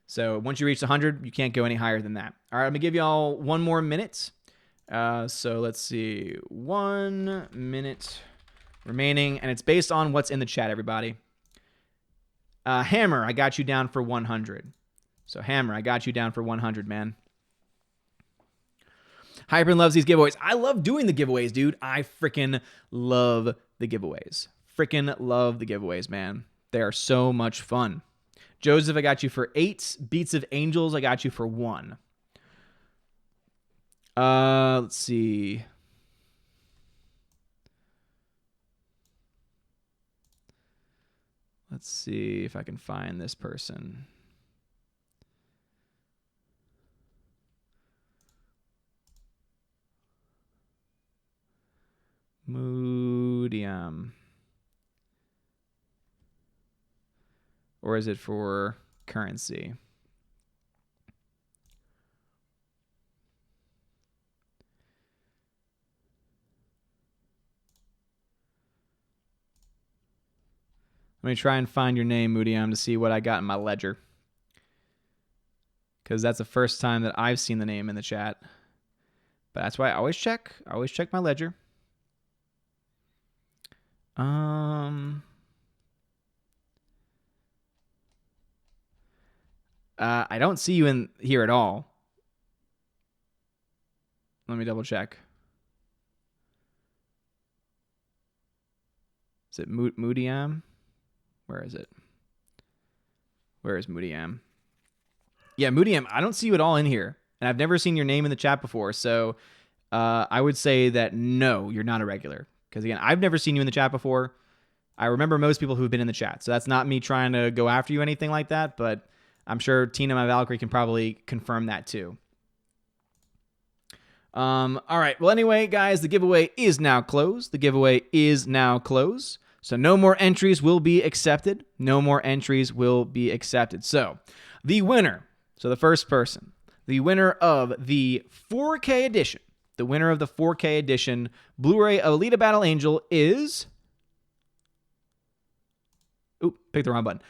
So once you reach 100, you can't go any higher than that. All right, I'm going to give y'all 1 more minute. So let's see. 1 minute remaining, and it's based on what's in the chat, everybody. Hammer, I got you down for 100. So Hammer, I got you down for 100, man. Hypern loves these giveaways. I love doing the giveaways, dude. I freaking love the giveaways. Freaking love the giveaways, man. They are so much fun. Joseph, I got you for 8. Beats of Angels, I got you for 1. Let's see. Let's see if I can find this person. Moodium. Or is it for currency? Let me try and find your name, Moodium, to see what I got in my ledger. Because that's the first time that I've seen the name in the chat. But that's why I always check. I always check my ledger. I don't see you in here at all. Let me double check. Is it Moodiam? Where is it? Where is Moodiam? Yeah, Moodiam, I don't see you at all in here. And I've never seen your name in the chat before. So I would say that no, you're not a regular. Because again, I've never seen you in the chat before. I remember most people who've been in the chat. So that's not me trying to go after you or anything like that. But I'm sure Tina, my Valkyrie, can probably confirm that too. All right. Well, anyway, guys, the giveaway is now closed. The giveaway is now closed. So no more entries will be accepted. No more entries will be accepted. So the winner, so the first person, the winner of the 4K edition, the winner of the 4K edition Blu-ray of ALITA Battle Angel is... Oop, picked the wrong button.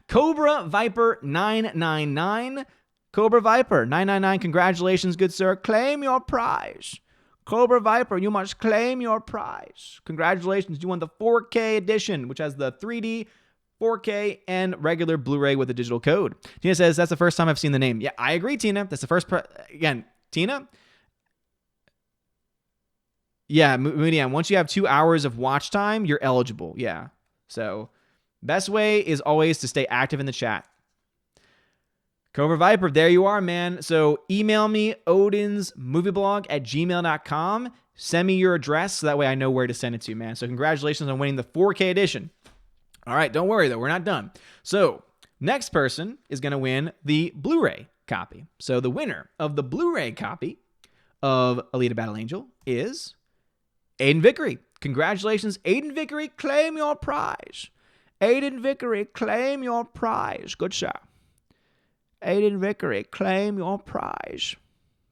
Cobra Viper 999. Cobra Viper 999. Congratulations, good sir. Claim your prize. Cobra Viper, you must claim your prize. Congratulations, you won the 4K edition, which has the 3D, 4K, and regular Blu-ray with a digital code. Tina says, that's the first time I've seen the name. Yeah, I agree, Tina. That's the first... Again, Tina... Yeah, Moodiam, once you have 2 hours of watch time, you're eligible. Yeah. So, best way is always to stay active in the chat. Cobra Viper, there you are, man. So, email me, odinsmovieblog@gmail.com. Send me your address so that way I know where to send it to, man. So, congratulations on winning the 4K edition. All right, don't worry, though. We're not done. So, next person is going to win the Blu-ray copy. So, the winner of the Blu-ray copy of ALITA Battle Angel is Aiden Vickery. Congratulations, Aiden Vickery. Claim your prize. Aiden Vickery, claim your prize. Good sir. Aiden Vickery, claim your prize.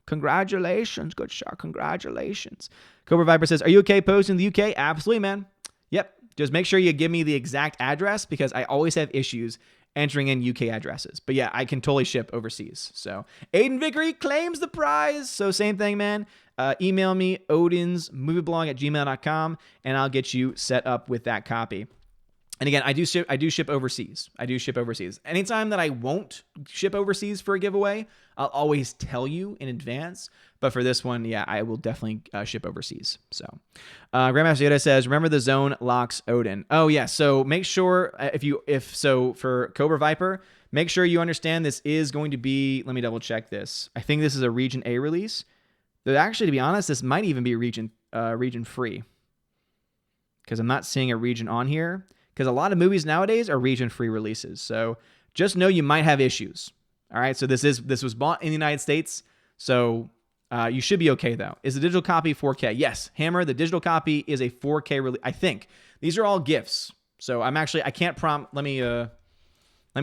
Congratulations, good sir. Congratulations. Cobra Viper says, are you okay posting in the UK? Absolutely, man. Yep. Just make sure you give me the exact address because I always have issues entering in UK addresses. But yeah, I can totally ship overseas. So Aiden Vickery claims the prize. So same thing, man. Email me, odinsmovieblog@gmail.com, and I'll get you set up with that copy. And again, I do ship overseas. I do ship overseas. Anytime that I won't ship overseas for a giveaway, I'll always tell you in advance. But for this one, yeah, I will definitely ship overseas. So, Grandmaster Yoda says, "Remember the zone locks Odin." Oh yeah. So make sure for Cobra Viper, make sure you understand this is going to be. Let me double check this. I think this is a Region A release. Though actually, to be honest, this might even be region free, because I'm not seeing a region on here. Because a lot of movies nowadays are region-free releases. So just know you might have issues. All right, so this was bought in the United States, so you should be okay, though. Is the digital copy 4K? Yes, Hammer, the digital copy is a 4K release. I think. These are all gifts. So I can't prompt. Let me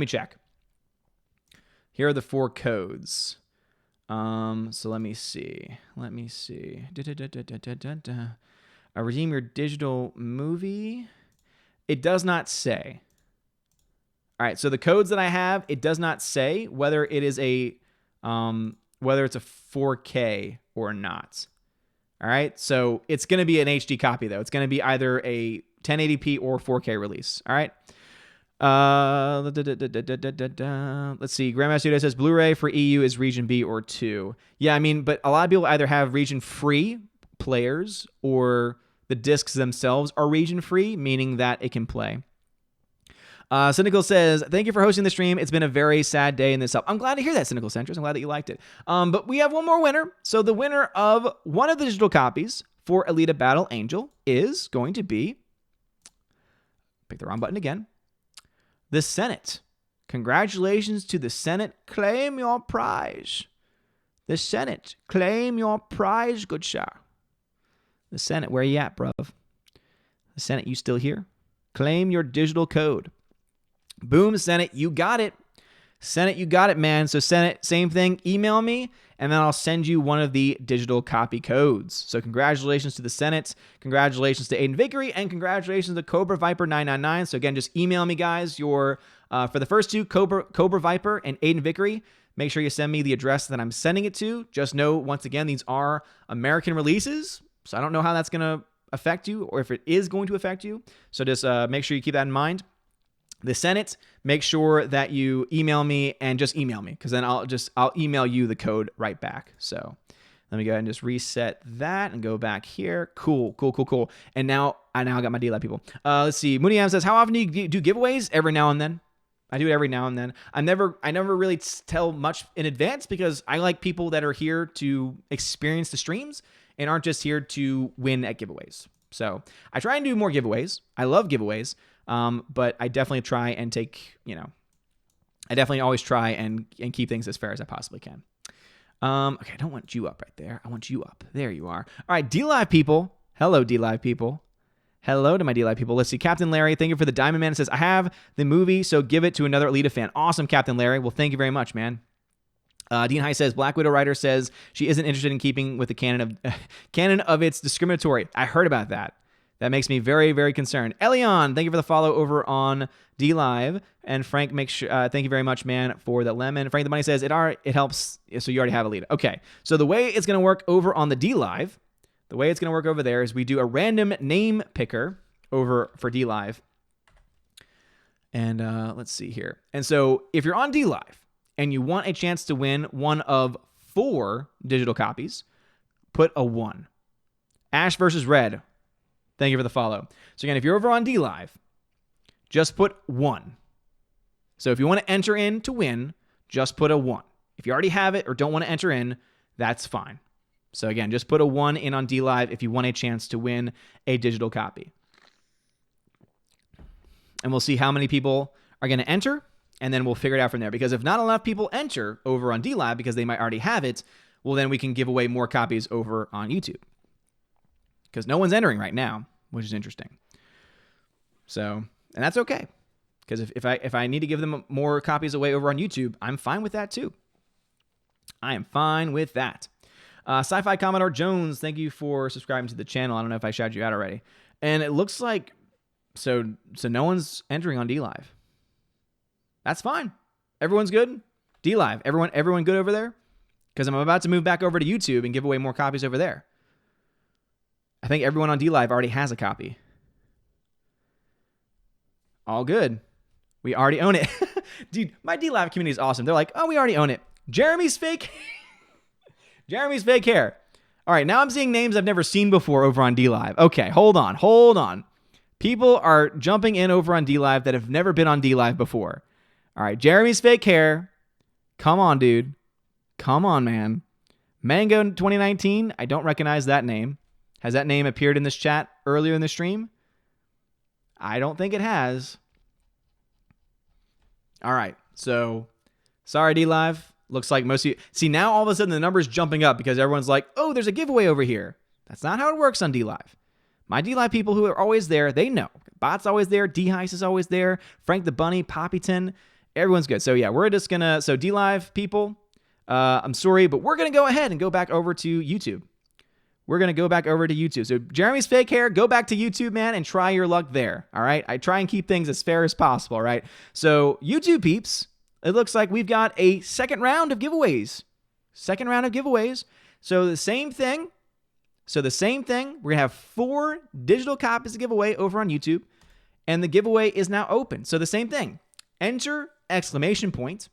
check. Here are the 4 codes. So let me see. Redeem your digital movie. It does not say. All right, so the codes that I have, it does not say whether it is whether it's a 4K or not. All right, so it's going to be an HD copy though. It's going to be either a 1080p or 4K release. All right. Let's see. Grandmaster Studio says Blu-ray for EU is region B or 2. Yeah, I mean, but a lot of people either have region free players or the discs themselves are region free, meaning that it can play. Cynical says, "Thank you for hosting the stream. It's been a very sad day in this up." I'm glad to hear that, Cynical Centrist. I'm glad that you liked it. But we have one more winner. So the winner of one of the digital copies for ALITA Battle Angel is going to be, pick the wrong button again, the Senate. Congratulations to the Senate. Claim your prize. The Senate, claim your prize, good sir. The Senate, where you at, bruv? The Senate, you still here? Claim your digital code. Boom, Senate, you got it. Senate, you got it, man. So Senate, same thing. Email me, and then I'll send you one of the digital copy codes. So congratulations to the Senate. Congratulations to Aiden Vickery, and congratulations to Cobra Viper 999. So again, just email me, guys, your for the first two, Cobra Viper and Aiden Vickery. Make sure you send me the address that I'm sending it to. Just know, once again, these are American releases. So I don't know how that's going to affect you or if it is going to affect you. So just make sure you keep that in mind. The Senate, make sure that you email me, and just email me, because then I'll email you the code right back. So let me go ahead and just reset that and go back here. Cool. And now I got my D-Lab people. Let's see. Mooneyam says, "How often do you do giveaways?" Every now and then. I do it every now and then. I never really tell much in advance, because I like people that are here to experience the streams and aren't just here to win at giveaways. So I try and do more giveaways. I love giveaways, but I definitely try and I definitely always try and keep things as fair as I possibly can. Okay, I don't want you up right there. I want you up. There you are. All right, D-Live people. Hello, D-Live people. Hello to my D-Live people. Let's see. Captain Larry, thank you for the Diamond Man. It says, "I have the movie, so give it to another ALITA fan." Awesome, Captain Larry. Well, thank you very much, man. Dean High says, "Black Widow writer says she isn't interested in keeping with the canon of its discriminatory." I heard about that. That makes me very, very concerned. Elion, thank you for the follow over on D-Live. And Frank, thank you very much, man, for the lemon. Frank the Money says, it helps, so you already have ALITA. Okay, so the way it's going to work over on the D-Live, the way it's going to work over there is we do a random name picker over for D-Live. And let's see here. And so if you're on D-Live, and you want a chance to win one of 4 digital copies, put a 1. Ash versus Red, thank you for the follow. So again, if you're over on D-Live, just put 1. So if you want to enter in to win, just put a 1. If you already have it or don't want to enter in, that's fine. So again, just put a 1 in on D-Live if you want a chance to win a digital copy. And we'll see how many people are going to enter, and then we'll figure it out from there. Because if not enough people enter over on D-Live because they might already have it, well, then we can give away more copies over on YouTube. Because no one's entering right now, which is interesting. So, and that's okay. Because if I need to give them more copies away over on YouTube, I'm fine with that too. I am fine with that. Sci-Fi Commodore Jones, thank you for subscribing to the channel. I don't know if I shouted you out already. And it looks like, so no one's entering on D-Live. That's fine. Everyone's good. D-Live, everyone good over there? Because I'm about to move back over to YouTube and give away more copies over there. I think everyone on D-Live already has a copy. All good. We already own it. Dude, my D-Live community is awesome. They're like, oh, we already own it. Jeremy's fake hair. All right, now I'm seeing names I've never seen before over on D-Live. Okay, hold on. People are jumping in over on D-Live that have never been on D-Live before. All right, Jeremy's fake hair. Come on, dude. Come on, man. Mango 2019, I don't recognize that name. Has that name appeared in this chat earlier in the stream? I don't think it has. All right, so sorry, D-Live. Looks like most of you... See, now all of a sudden the number's jumping up because everyone's like, oh, there's a giveaway over here. That's not how it works on D-Live. My D-Live people who are always there, they know. Bot's always there. D-Heist is always there. Frank the Bunny, Poppyton. Everyone's good. So, yeah, we're just going to... So, D-Live people, I'm sorry, but we're going to go ahead and go back over to YouTube. We're going to go back over to YouTube. So, Jeremy's fake hair, go back to YouTube, man, and try your luck there, all right? I try and keep things as fair as possible, all right? So, YouTube peeps, it looks like we've got a second round of giveaways. So, the same thing. We're going to have 4 digital copies to give away over on YouTube, and the giveaway is now open. So, the same thing. Enter exclamation point,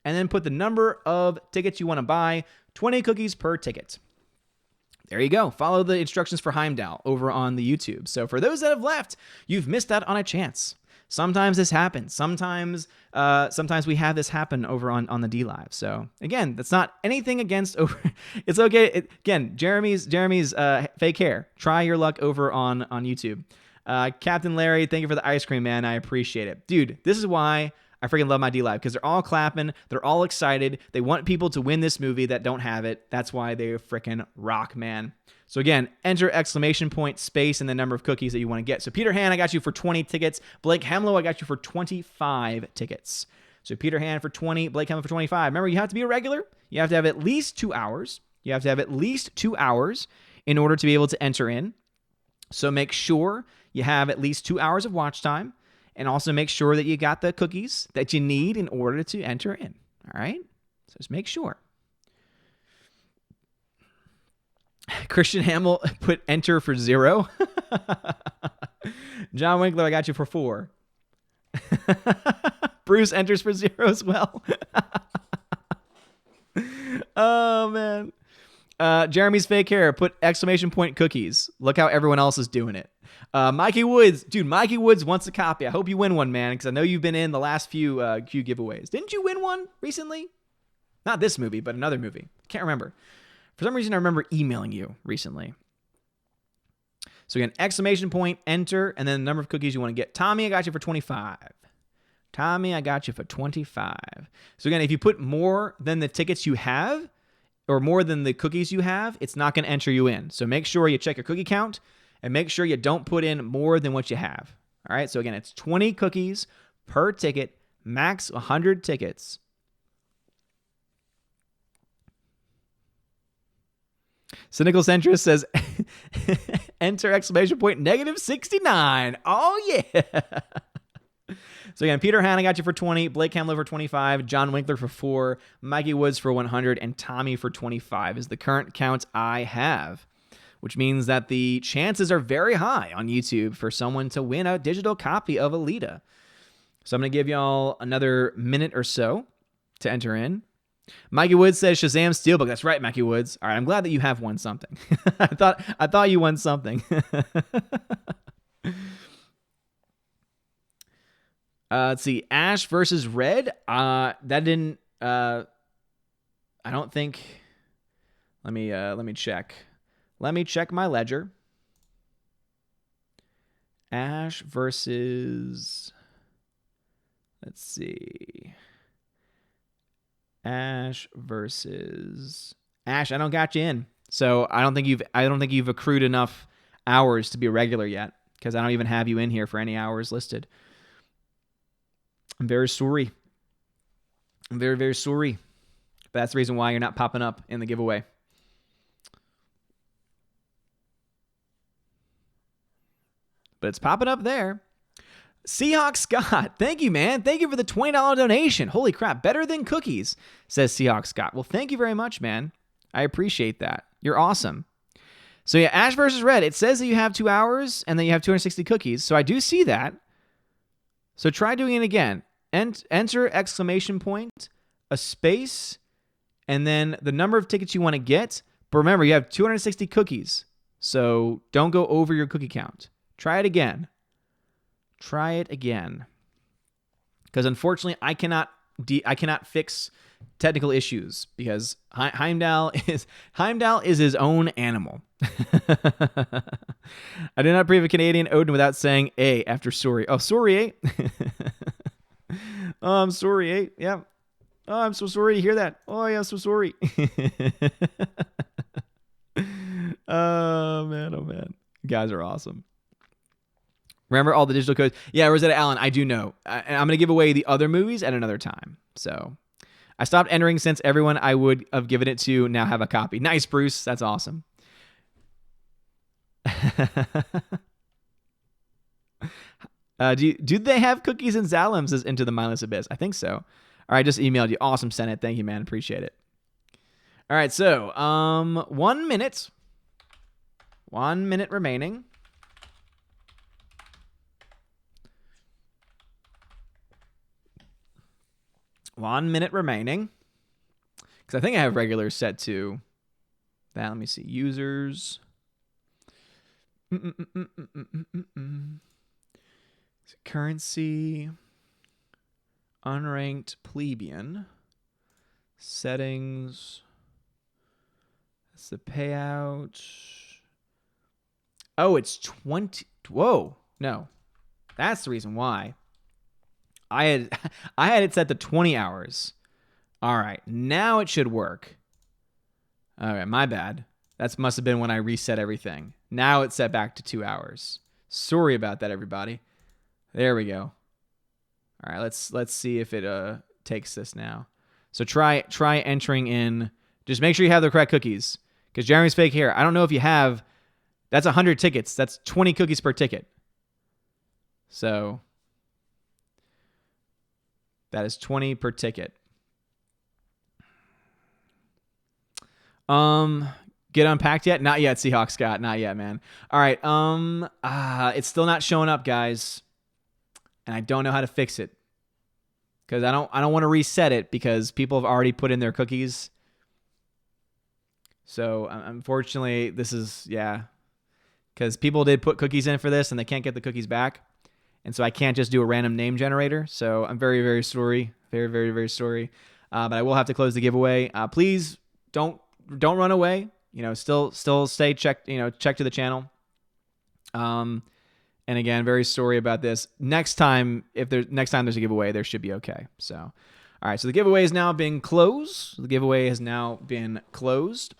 and then put the number of tickets you want to buy, 20 cookies per ticket. There you go. Follow the instructions for Heimdall over on the YouTube. So for those that have left, you've missed out on a chance. Sometimes this happens. Sometimes we have this happen over on the D-Live. So again, that's not anything against over. It's okay. Again, Jeremy's fake hair. Try your luck over on YouTube. Captain Larry, thank you for the ice cream, man. I appreciate it. Dude, this is why I freaking love my D-Live, because they're all clapping. They're all excited. They want people to win this movie that don't have it. That's why they freaking rock, man. So again, enter exclamation point, space, and the number of cookies that you want to get. So Peter Han, I got you for 20 tickets. Blake Hemlow, I got you for 25 tickets. So Peter Han for 20, Blake Hemlow for 25. Remember, you have to be a regular. You have to have at least 2 hours. You have to have at least 2 hours in order to be able to enter in. So make sure you have at least 2 hours of watch time. And also make sure that you got the cookies that you need in order to enter in. All right? So just make sure. Christian Hamill put enter for 0. John Winkler, I got you for 4. Bruce enters for 0 as well. Oh, man. Jeremy's fake hair, put exclamation point cookies. Look how everyone else is doing it. Mikey Woods, dude, Mikey Woods wants a copy. I hope you win one, man, because I know you've been in the last few giveaways. Didn't you win one recently? Not this movie, but another movie. Can't remember. For some reason, I remember emailing you recently. So again, exclamation point, enter, and then the number of cookies you want to get. Tommy, I got you for 25. Tommy, I got you for 25. So again, if you put more than the tickets you have, or more than the cookies you have, it's not going to enter you in. So make sure you check your cookie count, and make sure you don't put in more than what you have. All right, so again, it's 20 cookies per ticket, max 100 tickets. Cynical Centrist says, enter exclamation point, -69. Oh, yeah. So again, Peter Han, I got you for 20, Blake Hemlow for 25, John Winkler for 4, Mikey Woods for 100, and Tommy for 25 is the current count I have, which means that the chances are very high on YouTube for someone to win a digital copy of ALITA. So I'm going to give y'all another minute or so to enter in. Mikey Woods says Shazam Steelbook. That's right, Mikey Woods. All right, I'm glad that you have won something. I thought you won something. Let's see, Ash versus Red. That didn't. I don't think. Let me check. Let me check my ledger. Ash versus. Let's see. Ash versus Ash. I don't got you in, so I don't think you've accrued enough hours to be a regular yet, because I don't even have you in here for any hours listed. I'm very sorry. I'm very, very sorry. But that's the reason why you're not popping up in the giveaway. But it's popping up there. Seahawk Scott, thank you, man. Thank you for the $20 donation. Holy crap, better than cookies, says Seahawk Scott. Well, thank you very much, man. I appreciate that. You're awesome. So yeah, Ash versus Red. It says that you have 2 hours and then you have 260 cookies. So I do see that. So try doing it again. Enter exclamation point, a space, and then the number of tickets you want to get. But remember, you have 260 cookies. So don't go over your cookie count. Try it again. Try it again. Because unfortunately, I cannot fix technical issues because Heimdall is his own animal. I did not approve a Canadian Odin without saying A after sorry. Oh, sorry, eh? Oh, I'm sorry, eh? Yeah. Oh, I'm so sorry to hear that. Oh, yeah, so sorry. Oh, man. You guys are awesome. Remember all the digital codes? Yeah, Rosetta Allen, I do know. And I'm going to give away the other movies at another time. So I stopped entering since everyone I would have given it to now have a copy. Nice, Bruce. That's awesome. Do they have cookies and Zalem, says Into the Mindless Abyss? I think so. All right, just emailed you. Awesome, Senate. Thank you, man. Appreciate it. All right, so 1 minute. 1 minute remaining. Because I think I have regulars set to that. Let me see. Users. Currency. Unranked plebeian. Settings. That's the payout. Oh, it's 20. Whoa. No. That's the reason why. I had it set to 20 hours. All right. Now it should work. All right. My bad. That must have been when I reset everything. Now it's set back to 2 hours. Sorry about that, everybody. There we go. All right. Let's see if it takes this now. So try entering in. Just make sure you have the correct cookies. Because Jeremy's fake here. I don't know if you have. That's 100 tickets. That's 20 cookies per ticket. So that is 20 per ticket. Get unpacked yet? Not yet, Seahawk Scott. Not yet, man. All right. It's still not showing up, guys. And I don't know how to fix it. Because I don't want to reset it because people have already put in their cookies. So unfortunately, this is, yeah. Because people did put cookies in for this and they can't get the cookies back. And so I can't just do a random name generator. So I'm very, very sorry. Very, very, very sorry. But I will have to close the giveaway. Please don't run away. Still stay check to the channel. And again, very sorry about this. Next time there's a giveaway, there should be okay. So, all right. So the giveaway has now been closed.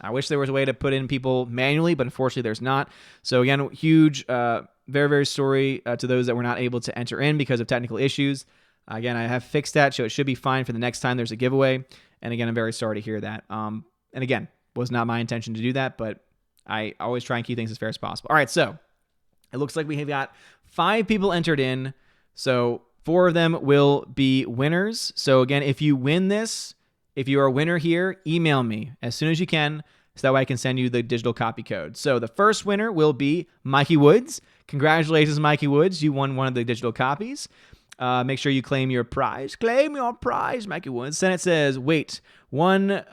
I wish there was a way to put in people manually, but unfortunately there's not. So again, huge, very, very sorry to those that were not able to enter in because of technical issues. Again, I have fixed that, so it should be fine for the next time there's a giveaway. And again, I'm very sorry to hear that. And again, was not my intention to do that, but I always try and keep things as fair as possible. All right, so it looks like we have got 5 people entered in. So 4 of them will be winners. So again, if you win this, if you are a winner here, email me as soon as you can so that way I can send you the digital copy code. So the first winner will be Mikey Woods. Congratulations, Mikey Woods. You won one of the digital copies. Make sure you claim your prize. Claim your prize, Mikey Woods. Then it says, wait one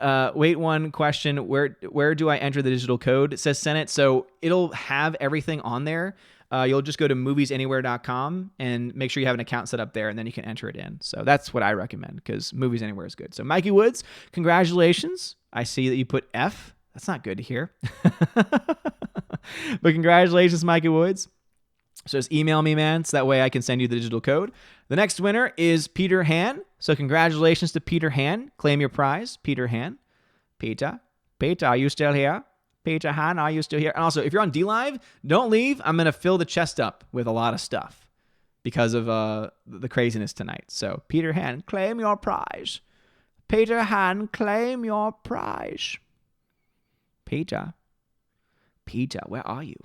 question. Where do I enter the digital code? It says Senate. So it'll have everything on there. You'll just go to moviesanywhere.com and make sure you have an account set up there, and then you can enter it in. So that's what I recommend because Movies Anywhere is good. So Mikey Woods, congratulations. I see that you put F. That's not good to hear. But congratulations, Mikey Woods. So just email me, man, so that way I can send you the digital code. The next winner is Peter Han. So congratulations to Peter Han. Claim your prize, Peter Han. Peter, are you still here? Peter Han, are you still here? And also, if you're on DLive, don't leave. I'm going to fill the chest up with a lot of stuff because of the craziness tonight. So Peter Han, claim your prize. Peter Han, claim your prize. Peter, where are you?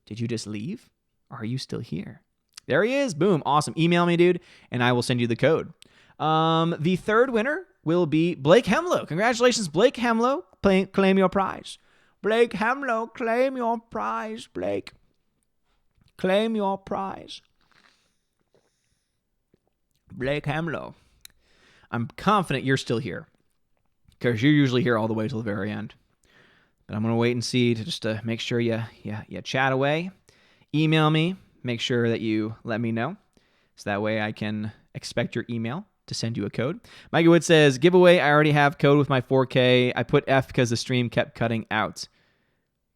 Did you just leave? Or are you still here? There he is. Boom. Awesome. Email me, dude, and I will send you the code. The third winner will be Blake Hemlow. Congratulations, Blake Hemlow. Claim your prize. Blake Hemlow, claim your prize, Blake. Claim your prize. Blake Hamlow. I'm confident you're still here because you're usually here all the way till the very end. But I'm going to wait and see to make sure you chat away. Email me. Make sure that you let me know. So that way I can expect your email to send you a code. Mikey Wood says, giveaway, I already have code with my 4K. I put F because the stream kept cutting out.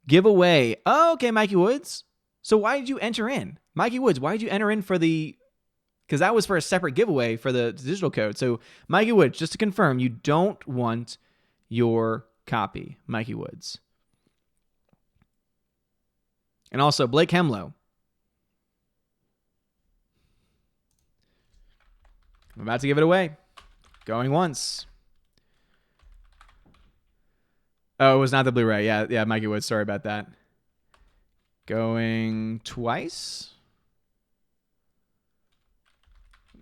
Giveaway. Oh, okay, Mikey Woods. So why did you enter in? Mikey Woods, why did you enter in for the... Because that was for a separate giveaway for the digital code. So Mikey Woods, just to confirm, you don't want your copy, Mikey Woods. And also, Blake Hemlow. I'm about to give it away. Going once. Oh, it was not the Blu-ray. Yeah, Mikey Woods. Sorry about that. Going twice.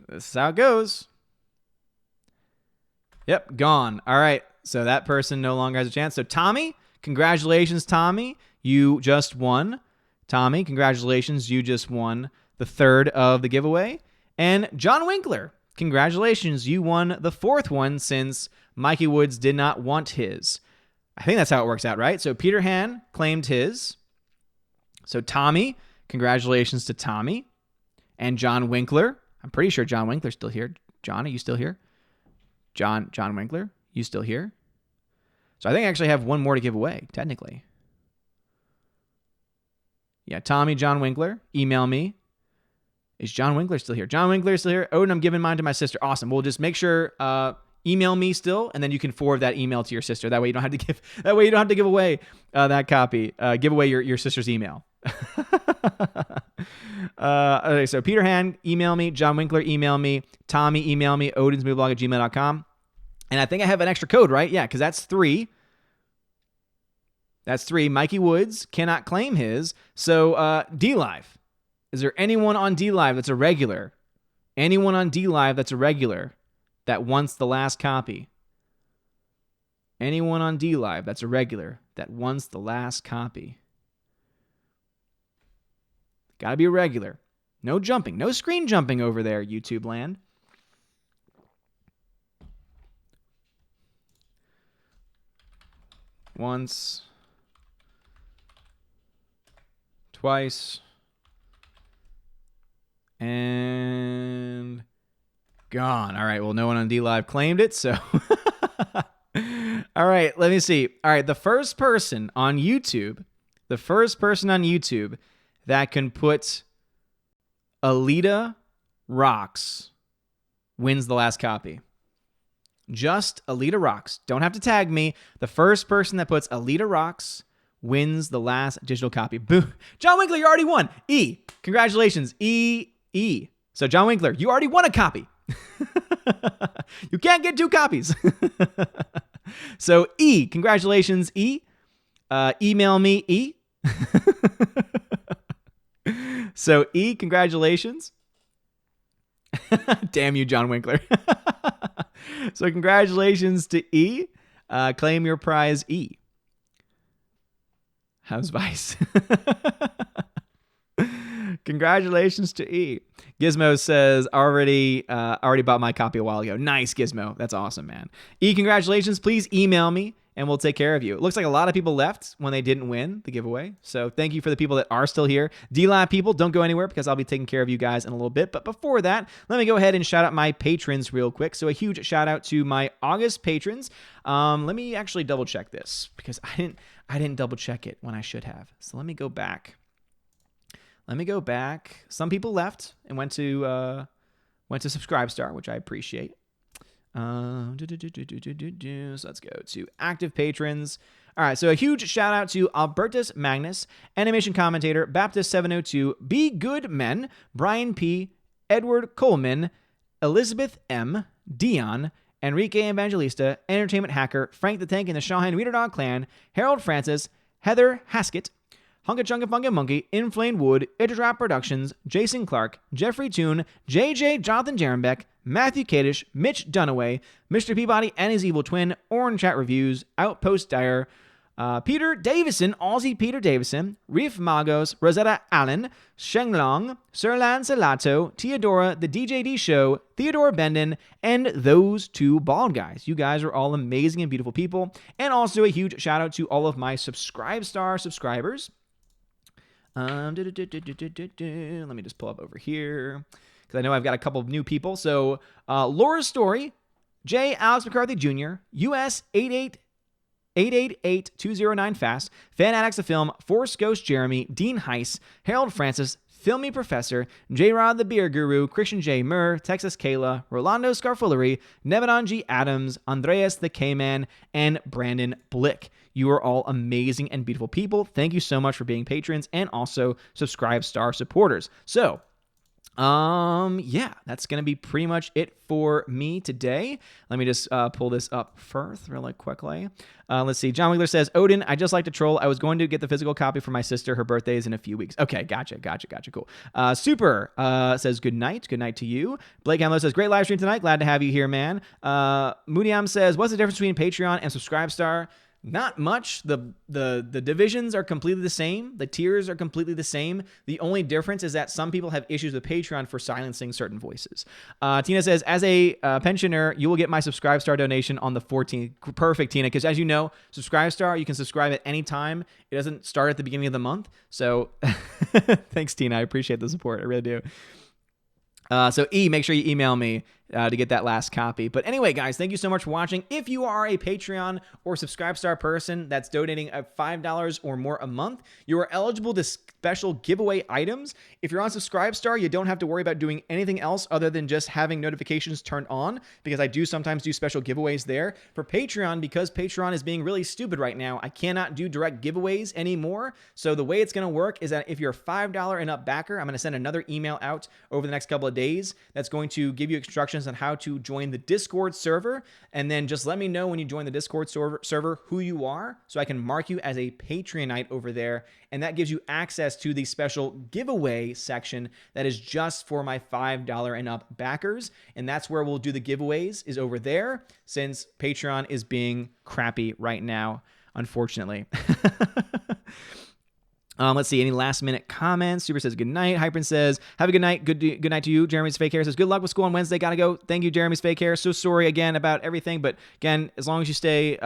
This is how it goes. Yep, gone. All right, so that person no longer has a chance. So Tommy, congratulations, Tommy. You just won. Tommy, congratulations. You just won the third of the giveaway. And John Winkler, congratulations. You won the fourth one since Mikey Woods did not want his. I think that's how it works out, right? So Peter Han claimed his. So Tommy, congratulations to Tommy. And John Winkler. I'm pretty sure John Winkler's still here. John, are you still here? John Winkler, you still here? So I think I actually have one more to give away, technically. Yeah, Tommy, John Winkler, email me. Is John Winkler still here? John Winkler is still here. Oh, and I'm giving mine to my sister. Awesome. We'll just make sure email me still, and then you can forward that email to your sister. That way you don't have to give. That way you don't have to give away that copy. Give away your sister's email. Okay, so Peter Han, email me. John Winkler, email me. Tommy, email me. odinsmovieblog@gmail.com. And I think I have an extra code, right? Yeah, because that's 3. That's 3. Mikey Woods cannot claim his. So D-Live. Is there anyone on D-Live that's a regular? Anyone on D-Live that's a regular that wants the last copy? Anyone on D-Live that's a regular that wants the last copy? Got to be a regular. No jumping. No screen jumping over there, YouTube land. Once. Twice. And gone. All right. Well, no one on D-Live claimed it, so. All right. Let me see. All right. The first person on YouTube that can put ALITA Rocks wins the last copy. Just ALITA Rocks. Don't have to tag me. The first person that puts ALITA Rocks wins the last digital copy. Boo. John Winkler, you already won. E. Congratulations. E. So John Winkler, you already won a copy. You can't get 2 copies. So E. Congratulations, E. Email me, E. So E. Congratulations. Damn you, John Winkler. So congratulations to E. Claim your prize, E. How's Vice? Congratulations to E. Gizmo says, already bought my copy a while ago. Nice, Gizmo. That's awesome, man. E, congratulations. Please email me, and we'll take care of you. It looks like a lot of people left when they didn't win the giveaway. So thank you for the people that are still here. D-Lab people, don't go anywhere because I'll be taking care of you guys in a little bit. But before that, let me go ahead and shout out my patrons real quick. So a huge shout out to my August patrons. Let me actually double check this because I didn't double check it when I should have. So let me go back. Some people left and went to Subscribestar, which I appreciate. So let's go to active patrons. All right, so a huge shout out to Albertus Magnus, Animation Commentator, Baptist 702, Be Good Men, Brian P, Edward Coleman, Elizabeth M, Dion, Enrique Evangelista, Entertainment Hacker, Frank the Tank and the Shawhan Reader Dog Clan, Harold Francis, Heather Haskett, Hunka Chunka Funka Monkey, Inflamed Wood, Ittertrap Productions, Jason Clark, Jeffrey Toon, JJ Jonathan Jarenbeck, Matthew Kadish, Mitch Dunaway, Mr. Peabody and his evil twin, Orange Chat Reviews, Outpost Dyer, Peter Davison, Aussie Peter Davison, Reef Magos, Rosetta Allen, Shenglong, Sir Lancelato, Theodora, The DJD Show, Theodore Bendon, and those two bald guys. You guys are all amazing and beautiful people. And also a huge shout out to all of my Subscribestar subscribers. Let me just pull up over here because I know I've got a couple of new people. So Laura's Story, J. Alex McCarthy Jr., US 888-209 Fast, Fan Addicts of Film, Force Ghost Jeremy, Dean Heiss, Harold Francis, Filmy Professor, J-Rod the Beer Guru, Christian J. Murr, Texas Kayla, Rolando Scarfullery, Nevedon G. Adams, Andreas the K-Man, and Brandon Blick. You are all amazing and beautiful people. Thank you so much for being patrons and also Subscribestar supporters. So, yeah, that's going to be pretty much it for me today. Let me just pull this up first really quickly. Let's see. John Wigler says, Odin, I just like to troll. I was going to get the physical copy for my sister. Her birthday is in a few weeks. Okay, gotcha. Cool. Super says, good night. Good night to you. Blake Hamler says, great live stream tonight. Glad to have you here, man. Moodiam says, what's the difference between Patreon and Subscribestar? Not much. The divisions are completely the same. The tiers are completely the same. The only difference is that some people have issues with Patreon for silencing certain voices. Tina says, as a pensioner, you will get my Subscribestar donation on the 14th. Perfect, Tina, because as you know, Subscribestar, you can subscribe at any time. It doesn't start at the beginning of the month. So thanks, Tina. I appreciate the support. I really do. So make sure you email me to get that last copy. But anyway, guys, thank you so much for watching. If you are a Patreon or Subscribestar person that's donating $5 or more a month, you are eligible to special giveaway items. If you're on Subscribestar, you don't have to worry about doing anything else other than just having notifications turned on, because I do sometimes do special giveaways there. For Patreon, because Patreon is being really stupid right now, I cannot do direct giveaways anymore. So the way it's going to work is that if you're a $5 and up backer, I'm going to send another email out over the next couple of days that's going to give you instructions on how to join the Discord server, and then just let me know when you join the Discord server who you are, so I can mark you as a Patreonite over there, and that gives you access to the special giveaway section that is just for my $5 and up backers, and that's where we'll do the giveaways, is over there, since Patreon is being crappy right now, unfortunately. Let's see, any last minute comments? Super says, good night. Hypern says, have a good night. Good night to you. Jeremy's Fake Hair says, good luck with school on Wednesday. Gotta go. Thank you, Jeremy's Fake Hair. So sorry again about everything, but again, as long as you stay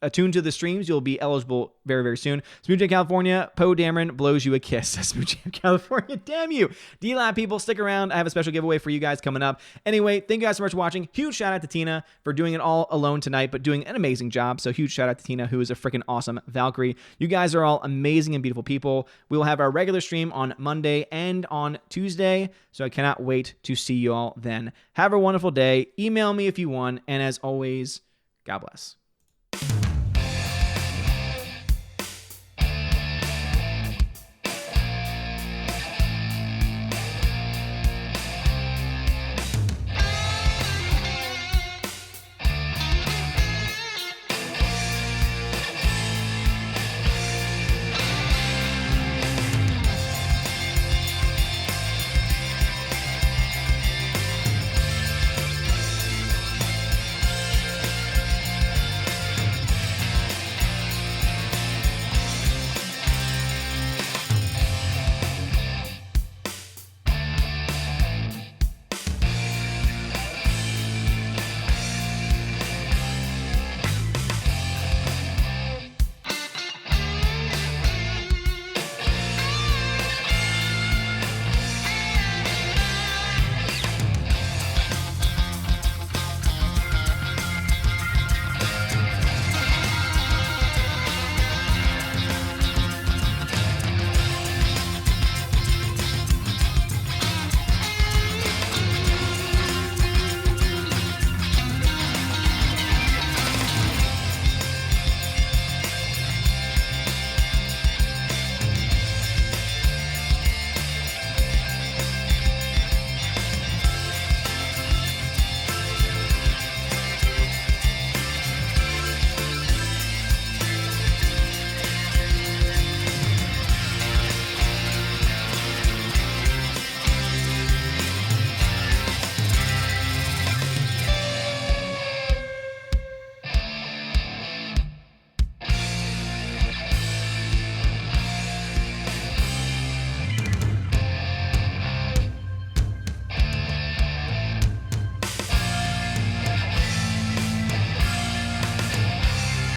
attuned to the streams, you'll be eligible very, very soon. Smoochie California, Poe Dameron blows you a kiss. Smoochie California, damn you. D-Lab people, stick around. I have a special giveaway for you guys coming up. Anyway, thank you guys so much for watching. Huge shout out to Tina for doing it all alone tonight, but doing an amazing job. So huge shout out to Tina, who is a freaking awesome Valkyrie. You guys are all amazing and beautiful people. We will have our regular stream on Monday and on Tuesday, so I cannot wait to see you all then. Have a wonderful day. Email me if you want, and as always, God bless.